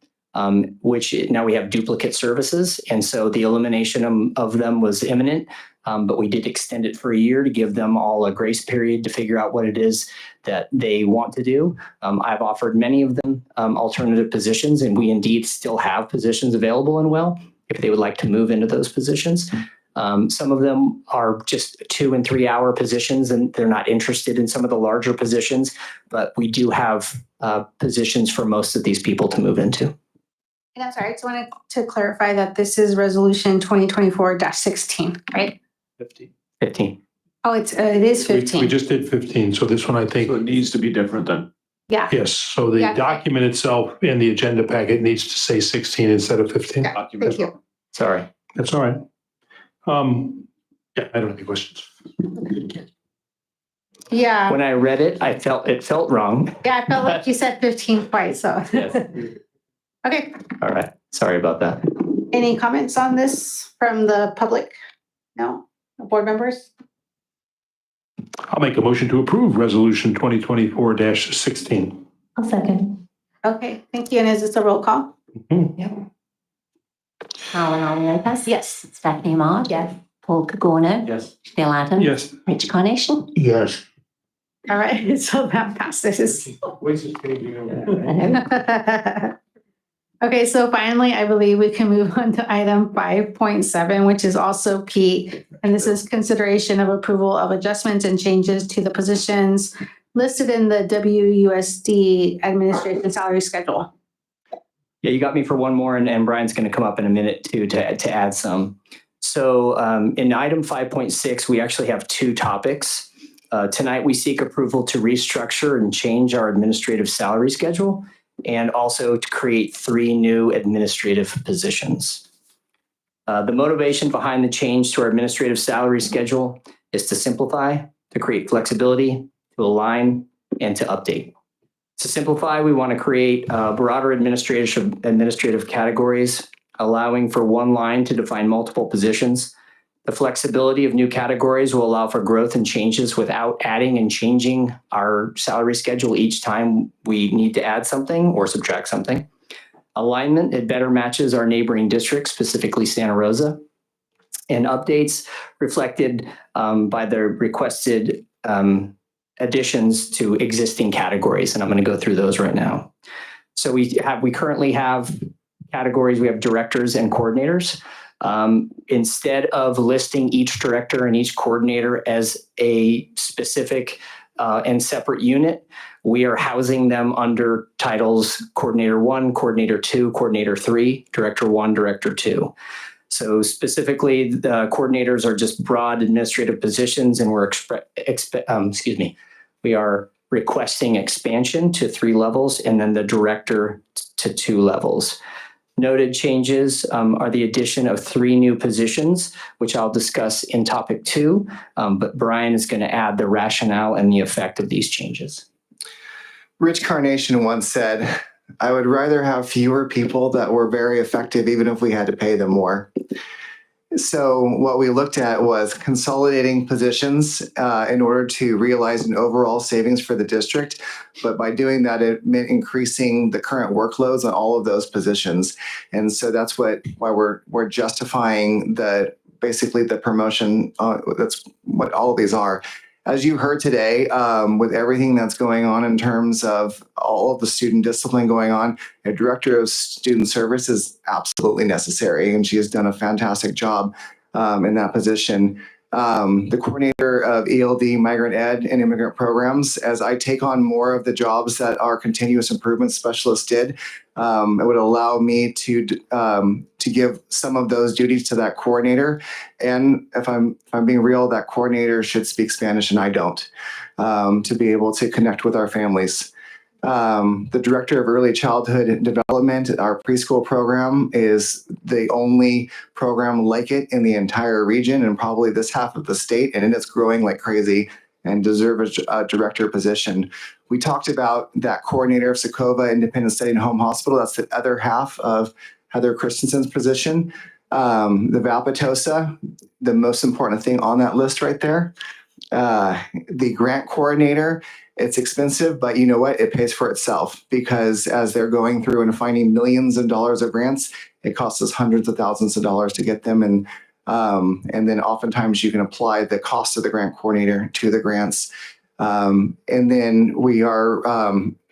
which now we have duplicate services, and so the elimination of them was imminent. But we did extend it for a year to give them all a grace period to figure out what it is that they want to do. I've offered many of them alternative positions, and we indeed still have positions available in WELL if they would like to move into those positions. Some of them are just 2 and 3 hour positions, and they're not interested in some of the larger positions, but we do have positions for most of these people to move into. And I'm sorry, I just wanted to clarify that this is resolution 2024-16, right? 15. Oh, it is We 15. just did 15, so this one I think. So it needs to be different then. Yeah. Yes, so the Yeah. document itself in the agenda packet needs to say 16 instead of 15. Yeah, thank you. Sorry. That's all right. Yeah, I don't have any questions. Yeah. When I read it, it felt wrong. Yeah, I felt like you said 15 twice, so. Yes. Okay. All right. Sorry about that. Any comments on this from the public? No? Board members? I'll make a motion to approve resolution 2024-16. I'll second. Okay, thank you. And is this a roll call? Caroline Lopez. Yes. Stephanie Maud. Yes. Paul Cagorno. Yes. Bill Adams. Yes. Rich Carnation. Yes. All right, so that passes. Voice is changing. Okay, so finally, I believe we can move on to item 5.7, which is also key. And this is consideration of approval of adjustments and changes to the positions listed in the WUSD administration salary schedule. Yeah, you got me for one more, and Brian's going to come up in a minute too to add some. So in item 5.6, we actually have two topics. Tonight, we seek approval to restructure and change our administrative salary schedule, and also to create 3 new administrative positions. The motivation behind the change to our administrative salary schedule is to simplify, to create flexibility, to align, and to update. To simplify, we want to create broader administrative categories, allowing for one line to define multiple positions. The flexibility of new categories will allow for growth and changes without adding and changing our salary schedule each time we need to add something or subtract something. Alignment, it better matches our neighboring districts, specifically Santa Rosa. And updates reflected by the requested additions to existing categories. And I'm going to go through those right now. So we currently have categories. We have directors and coordinators. Instead of listing each director and each coordinator as a specific and separate unit, we are housing them under titles Coordinator 1, Coordinator 2, Coordinator 3, Director 1, Director 2. So specifically, the coordinators are just broad administrative positions, and we are requesting expansion to 3 levels, and then the director to 2 levels. Noted changes are the addition of 3 new positions, which I'll discuss in topic 2, but Brian is going to add the rationale and the effect of these changes. Rich Carnation once said, "I would rather have fewer people that were very effective, even if we had to pay them more." So what we looked at was consolidating positions in order to realize an overall savings for the district. But by doing that, it meant increasing the current workloads on all of those positions. And so that's why we're justifying basically the promotion. That's what all of these are. As you heard today, with everything that's going on in terms of all of the student discipline going on, a director of student service is absolutely necessary, and she has done a fantastic job in that position. The coordinator of ELD, migrant ed, and immigrant programs, as I take on more of the jobs that our continuous improvement specialist did, it would allow me to give some of those duties to that coordinator. And if I'm being real, that coordinator should speak Spanish and I don't, to be able to connect with our families. The director of early childhood development, our preschool program, is the only program like it in the entire region and probably this half of the state, and it is growing like crazy and deserves a director position. We talked about that coordinator of Secova Independent Study and Home Hospital. That's the other half of Heather Christensen's position. The Valpatosa, the most important thing on that list right there. The grant coordinator, it's expensive, but you know what? It pays for itself, because as they're going through and finding millions of dollars of grants, it costs us hundreds of thousands of dollars to get them. And then oftentimes you can apply the cost of the grant coordinator to the grants. And then we are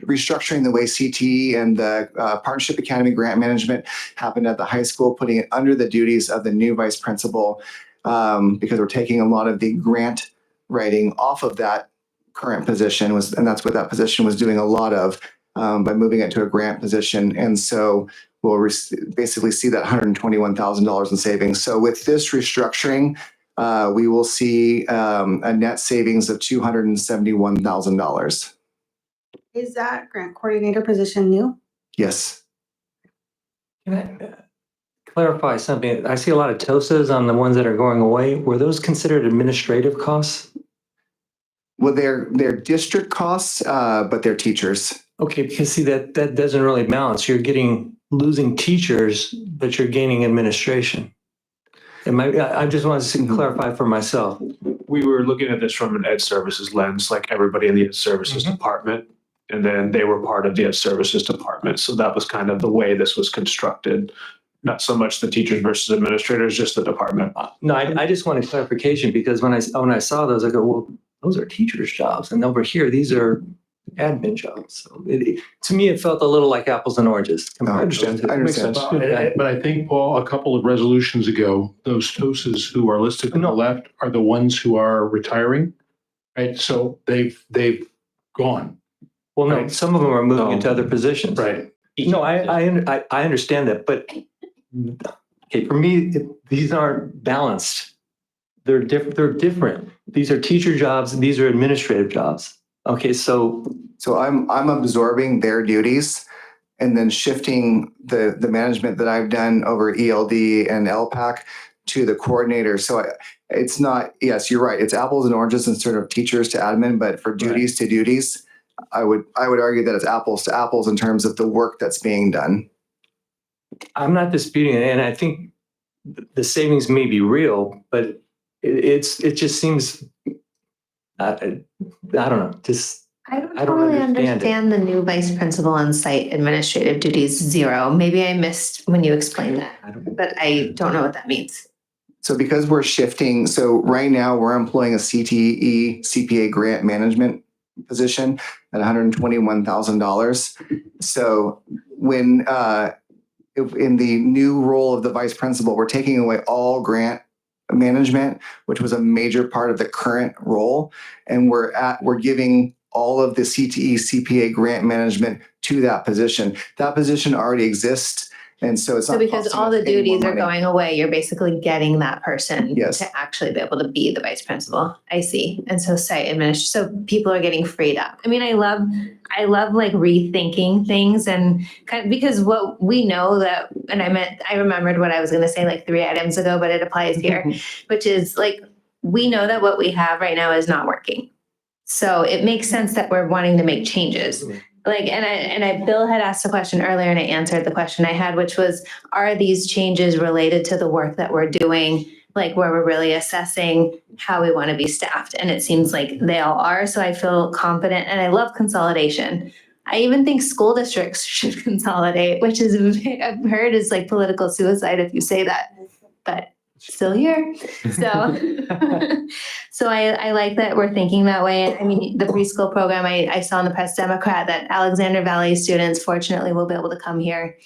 restructuring the way CTE and the Partnership Academy grant management happened at the high school, putting it under the duties of the new vice principal, because we're taking a lot of the grant writing off of that current position, and that's what that position was doing a lot of, by moving it to a grant position. And so we'll basically see that $121,000 in savings. So with this restructuring, we will see a net savings of $271,000. Is that grant coordinator position new? Yes. Can I clarify something? I see a lot of TOSAs on the ones that are going away. Were those considered administrative costs? Well, they're district costs, but they're teachers. Okay, because see that doesn't really balance. You're losing teachers, but you're gaining administration. I just wanted to clarify for myself. We were looking at this from an ed services lens, like everybody in the ed services department. And then they were part of the ed services department. So that was kind of the way this was constructed. Not so much the teachers versus administrators, just the department. No, I just wanted clarification because when I saw those, I go, well, those are teachers' jobs. And over here, these are admin jobs. So to me, it felt a little like apples and oranges. I understand. I understand. But I think, Paul, a couple of resolutions ago, those TOSAs who are listed on the left are the ones who are retiring, right? So they've gone. Well, no, some of them are moving into other positions. Right. No, I understand that, but okay, for me, these aren't balanced. They're different. These are teacher jobs. These are administrative jobs. Okay, so I'm absorbing their duties and then shifting the management that I've done over ELD and LPAC to the coordinator. So it's not, yes, you're right. It's apples and oranges instead of teachers to admin, but for duties to duties, I would argue that it's apples to apples in terms of the work that's being done. I'm not disputing it, and I think the savings may be real, but it just seems I don't know. I don't totally understand the new vice principal on site administrative duties 0. Maybe I missed when you explained that, but I don't know what that means. So because we're shifting, so right now we're employing a CTE CPA grant management position at $121,000. So when if in the new role of the vice principal, we're taking away all grant management, which was a major part of the current role, and we're giving all of the CTE CPA grant management to that position. That position already exists. And so it's So not because costing all us the any more duties are money. going away, you're basically getting that person Yes. to actually be able to be the vice principal. I see. And so site administration, so people are getting freed up. I mean, I love like rethinking things and kind of, because what we know that, and I remembered what I was going to say like 3 items ago, but it applies here, which is like, we know that what we have right now is not working. So it makes sense that we're wanting to make changes. Like, Bill had asked a question earlier and I answered the question I had, which was, are these changes related to the work that we're doing? Like where we're really assessing how we want to be staffed. And it seems like they all are. So I feel confident and I love consolidation. I even think school districts should consolidate, which is, I've heard is like political suicide if you say that, but still here. So, so I like that we're thinking that way. I mean, the preschool program, I saw in the Press Democrat that Alexander Valley students fortunately will be able to come here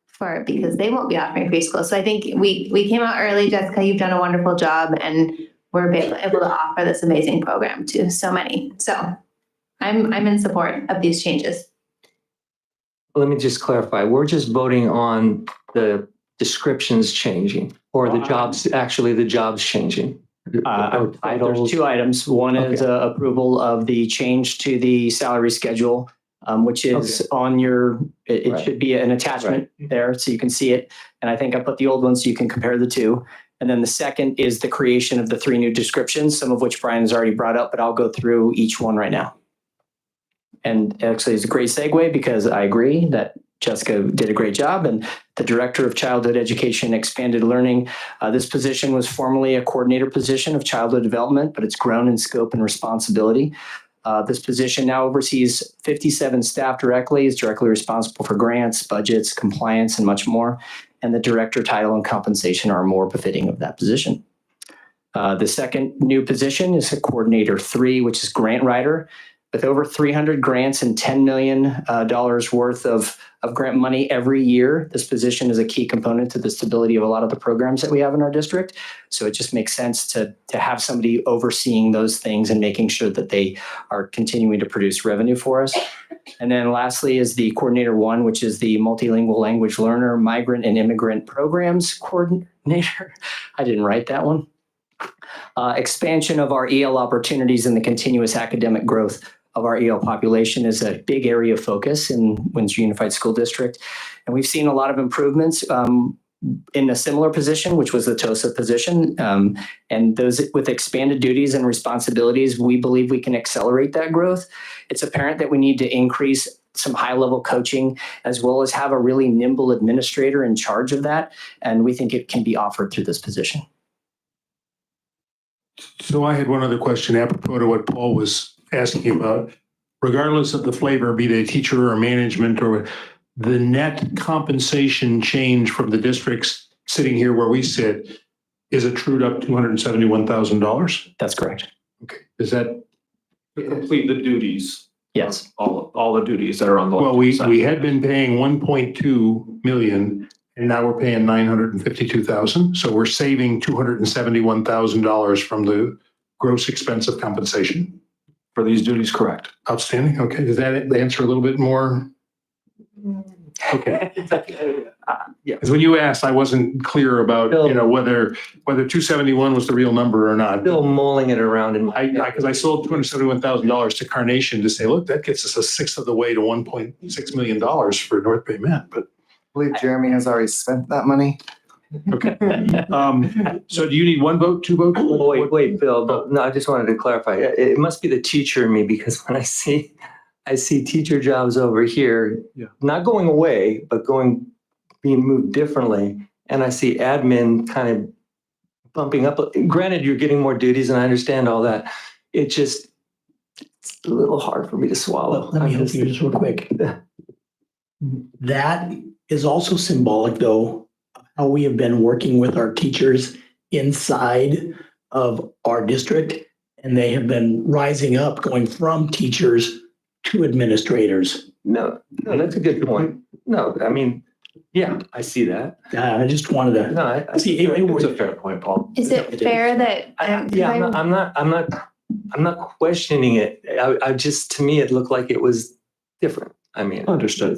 for it because they won't be offering preschool. So I think we came out early, Jessica, you've done a wonderful job and we're able to offer this amazing program to so many. So I'm in support of these changes. let me just clarify. We're just voting on the descriptions changing or the jobs, actually the jobs changing. There's 2 items. One is approval of the change to the salary schedule, which is on your, it should be an attachment there so you can see it. And I think I put the old one so you can compare the 2. And then the second is the creation of the 3 new descriptions, some of which Brian has already brought up, but I'll go through each one right now. And actually it's a great segue because I agree that Jessica did a great job, and the Director of Childhood Education Expanded Learning. This position was formerly a coordinator position of childhood development, but it's grown in scope and responsibility. This position now oversees 57 staff directly, is directly responsible for grants, budgets, compliance, and much more. And the director title and compensation are more befitting of that position. The second new position is a Coordinator 3, which is grant writer. With over 300 grants and $10 million worth of grant money every year, this position is a key component to the stability of a lot of the programs that we have in our district. So it just makes sense to have somebody overseeing those things and making sure that they are continuing to produce revenue for us. And then lastly is the Coordinator 1, which is the Multilingual Language Learner, Migrant and Immigrant Programs Coordinator. I didn't write that one. Expansion of our EL opportunities and the continuous academic growth of our EL population is a big area of focus in Windsor Unified School District. And we've seen a lot of improvements in a similar position, which was the TOSA position. And those with expanded duties and responsibilities, we believe we can accelerate that growth. It's apparent that we need to increase some high-level coaching, as well as have a really nimble administrator in charge of that. And we think it can be offered through this position. So I had one other question apropos to what Paul was asking about. Regardless of the flavor, be they teacher or management, or the net compensation change from the districts sitting here where we sit, is it trued up $271,000? That's correct. Okay. Is that To complete the duties. Yes. All the duties that are on the. Well, we had been paying 1.2 million and now we're paying 952,000. So we're saving $271,000 from the gross expense of compensation. For these duties, correct. Outstanding. Okay. Does that answer a little bit more? Okay. Yeah. Because when you asked, I wasn't clear about, whether 271 was the real number or not. Still mulling it around in my. Because I sold $271,000 to Carnation to say, look, that gets us a sixth of the way to $1.6 million for North Bay Met. But I believe Jeremy has already spent that money. okay. So do you need one vote, two votes? Wait, Bill. No, I just wanted to clarify. It must be the teacher in me, because when I see teacher jobs over here, not going away, but being moved differently. And I see admin kind of bumping up. Granted, you're getting more duties and I understand all that. It's a little hard for me to swallow. Let me help you just real quick. That is also symbolic, though, of how we have been working with our teachers inside of our district. And they have been rising up, going from teachers to administrators. No, that's a good point. No, I mean, yeah, I see that. I just wanted to. No, I see. It's a fair point, Paul. Is it fair that? I'm not questioning it. I just, to me, it looked like it was different. I mean, understood.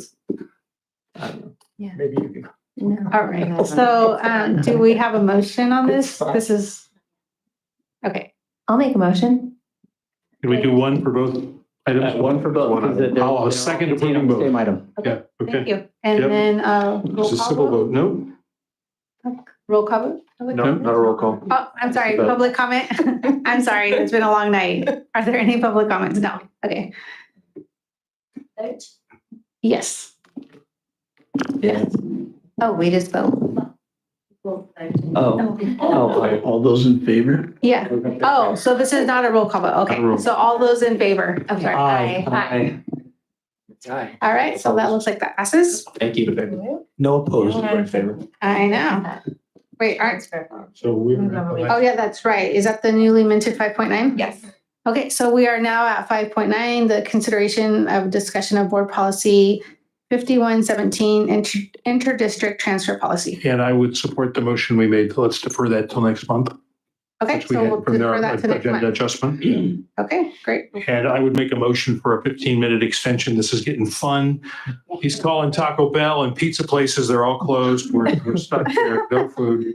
I don't know. Yeah. Maybe you can. No. All right. So do we have a motion on this? This is, okay. I'll make a motion. Can we do one for both items? One for both. I'll second approving both. Same item. Yeah, okay. Thank you. And Yep. then It's a civil vote. No? roll call vote? No, not a roll call. Oh, I'm sorry, public comment? I'm sorry, it's been a long night. Are there any public comments? No, okay. Vote. Yes. Yes. Oh, we just vote. All those in favor? Yeah. Oh, so this is not a roll call vote. Not a Okay, roll so all those in favor? I'm sorry. Aye. Aye. All right, so that looks like that passes. Thank you. No opposed. We're in favor. I know. Wait, aren't, So we. oh yeah, that's right. Is that the newly minted 5.9? Yes. Okay, so we are now at 5.9, the consideration of discussion of board policy 5117, inter-district transfer policy. And I would support the motion we made. Let's defer that till next month. Okay, Which we so had we'll from defer our that to next agenda month. adjustment. Okay, great. And I would make a motion for a 15-minute extension. This is getting fun. He's calling Taco Bell and pizza places. They're all closed. We're stuck here. No food.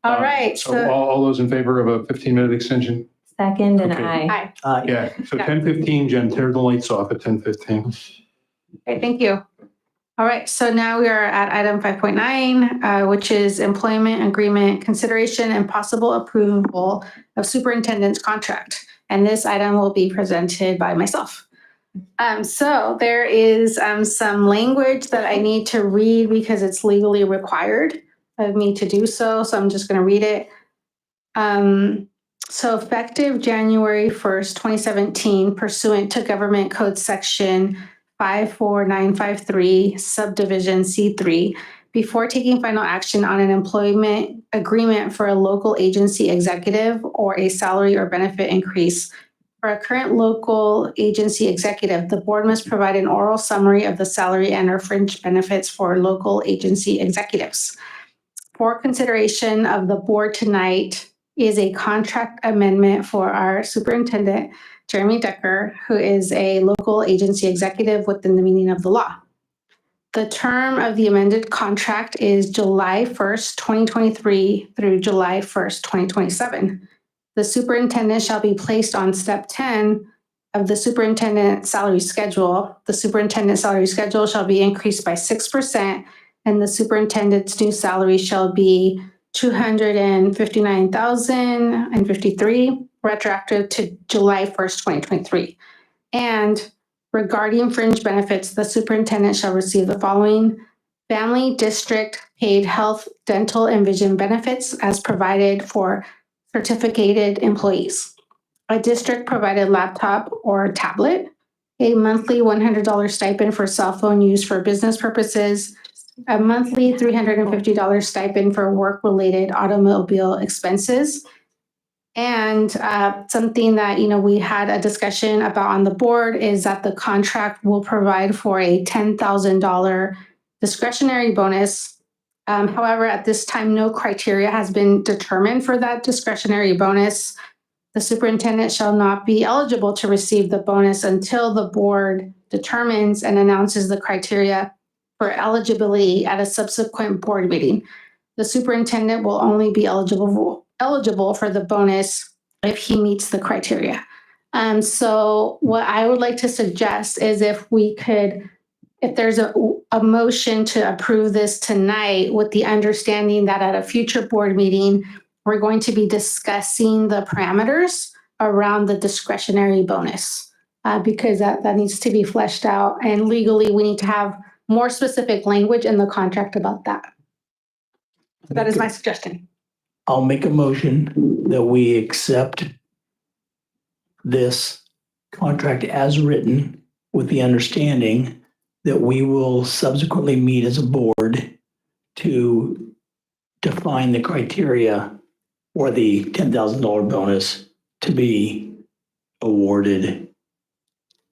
All right, So so, all those in favor of a 15-minute extension? Second and Okay. I. hi. Yeah. So 10:15, Jen, tear the lights off at 10:15. Okay, thank you. All right, so now we are at item 5.9, which is employment agreement consideration and possible approval of superintendent's contract. And this item will be presented by myself. So there is some language that I need to read because it's legally required of me to do so. So I'm just going to read it. So effective January 1st, 2017, pursuant to Government Code Section 54953, subdivision C3, before taking final action on an employment agreement for a local agency executive or a salary or benefit increase for a current local agency executive, the board must provide an oral summary of the salary and or fringe benefits for local agency executives. For consideration of the board tonight is a contract amendment for our superintendent, Jeremy Decker, who is a local agency executive within the meaning of the law. The term of the amended contract is July 1st, 2023 through July 1st, 2027. the superintendent shall be placed on step 10 of the superintendent salary schedule. The superintendent salary schedule shall be increased by 6%, and the superintendent's new salary shall be $259,053, retroactive to July 1st, 2023. And regarding fringe benefits, the superintendent shall receive the following: family district paid health, dental, and vision benefits as provided for certificated employees, a district provided laptop or tablet, a monthly $100 stipend for cell phone use for business purposes, a monthly $350 stipend for work-related automobile expenses. And something that, we had a discussion about on the board is that the contract will provide for a $10,000 discretionary bonus. However, at this time, no criteria has been determined for that discretionary bonus. The superintendent shall not be eligible to receive the bonus until the board determines and announces the criteria for eligibility at a subsequent board meeting. The superintendent will only be eligible for the bonus if he meets the criteria. So what I would like to suggest is if there's a motion to approve this tonight with the understanding that at a future board meeting, we're going to be discussing the parameters around the discretionary bonus because that needs to be fleshed out. And legally, we need to have more specific language in the contract about that. That is my suggestion. I'll make a motion that we accept this contract as written with the understanding that we will subsequently meet as a board to define the criteria for the $10,000 bonus to be awarded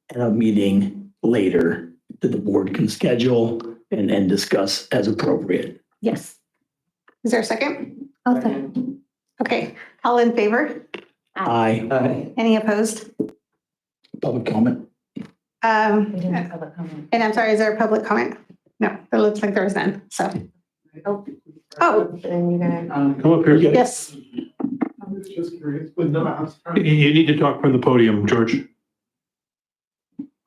at a meeting later that the board can schedule and discuss as appropriate. Yes. Is there a second? I'll second. Okay, all in favor? Aye. Any opposed? Public comment? And I'm sorry, is there a public comment? No, it looks like there was none, so. Oh, Come up here. yes. You need to talk from the podium, George.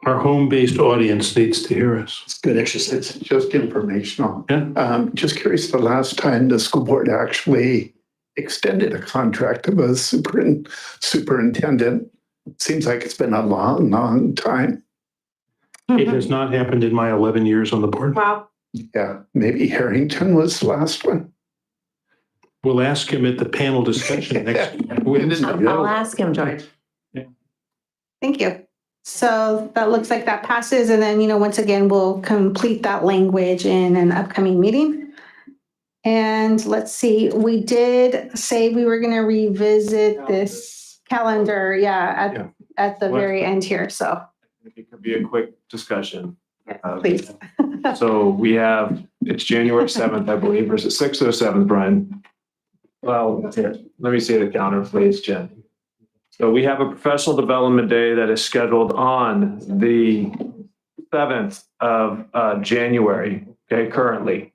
Our home-based audience needs to hear us. It's good exercise. It's just informational. Yeah. Just curious, the last time the school board actually extended a contract of a superintendent, seems like it's been a long, long time. It has not happened in my 11 years on the board. Wow. Yeah, maybe Harrington was the last one. We'll ask him at the panel discussion next Wednesday. I'll ask him, George. Thank you. So that looks like that passes. And then, once again, we'll complete that language in an upcoming meeting. And let's see, we did say we were going to revisit this calendar. At the very end here. So It could be a quick discussion. please. So we have, it's January 7th, I believe, or is it 6th or 7th, Brian? Well, here, let me see the calendar, please, Jen. So we have a professional development day that is scheduled on the 7th of January, okay, currently.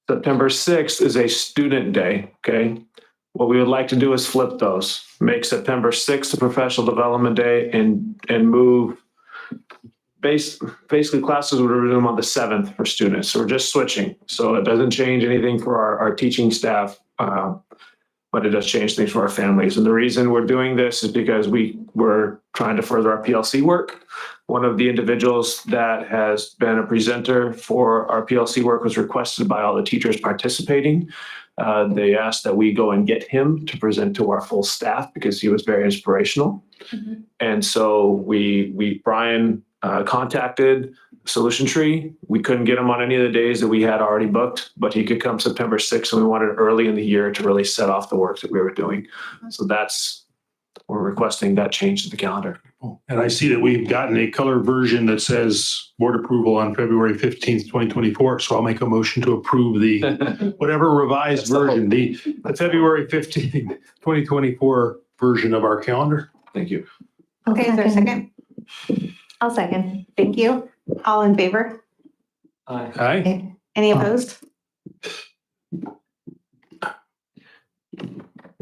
September 6th is a student day, okay? What we would like to do is flip those, make September 6th a professional development day and move basically classes would resume on the 7th for students. So we're just switching. So it doesn't change anything for our teaching staff, but it does change things for our families. And the reason we're doing this is because we're trying to further our PLC work. One of the individuals that has been a presenter for our PLC work was requested by all the teachers participating. They asked that we go and get him to present to our full staff because he was very inspirational. Mm-hmm. And so Brian contacted Solution Tree. We couldn't get him on any of the days that we had already booked, but he could come September 6th, and we wanted early in the year to really set off the work that we were doing. So we're requesting that change to the calendar. And I see that we've gotten a color version that says board approval on February 15th, 2024. So I'll make a motion to approve the whatever revised version, the February 15th, 2024 version of our calendar. Thank you. Okay, is there a second? I'll second. Thank you. All in favor? Aye. Any opposed?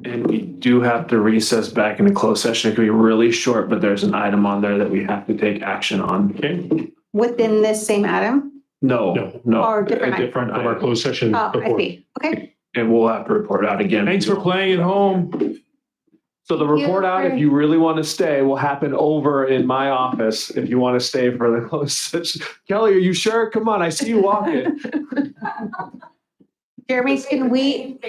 And we do have to recess back into closed session. It can be really short, but there's an item on there that we have to take action on. Okay? Within this same item? No. Or different A item? different Of our item. closed session Oh, I report. see. Okay. And we'll have to report out again. Thanks for playing at home. So the Thank you report out, if for- you really want to stay, will happen over in my office if you want to stay for the closed session. Kelly, are you sure? Come on, I see you walking. Jeremy, can we,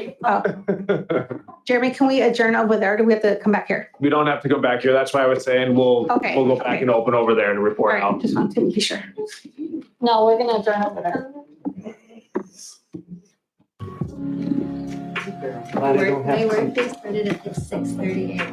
Jeremy, can we adjourn over there? Or do we have to come back here? We don't have to go back here. That's why I was saying we'll go Okay, back okay. and open over there and All report right, out. just want to be sure. No, we're gonna adjourn over there. Glad I don't have They to- were, they started at like 6:38.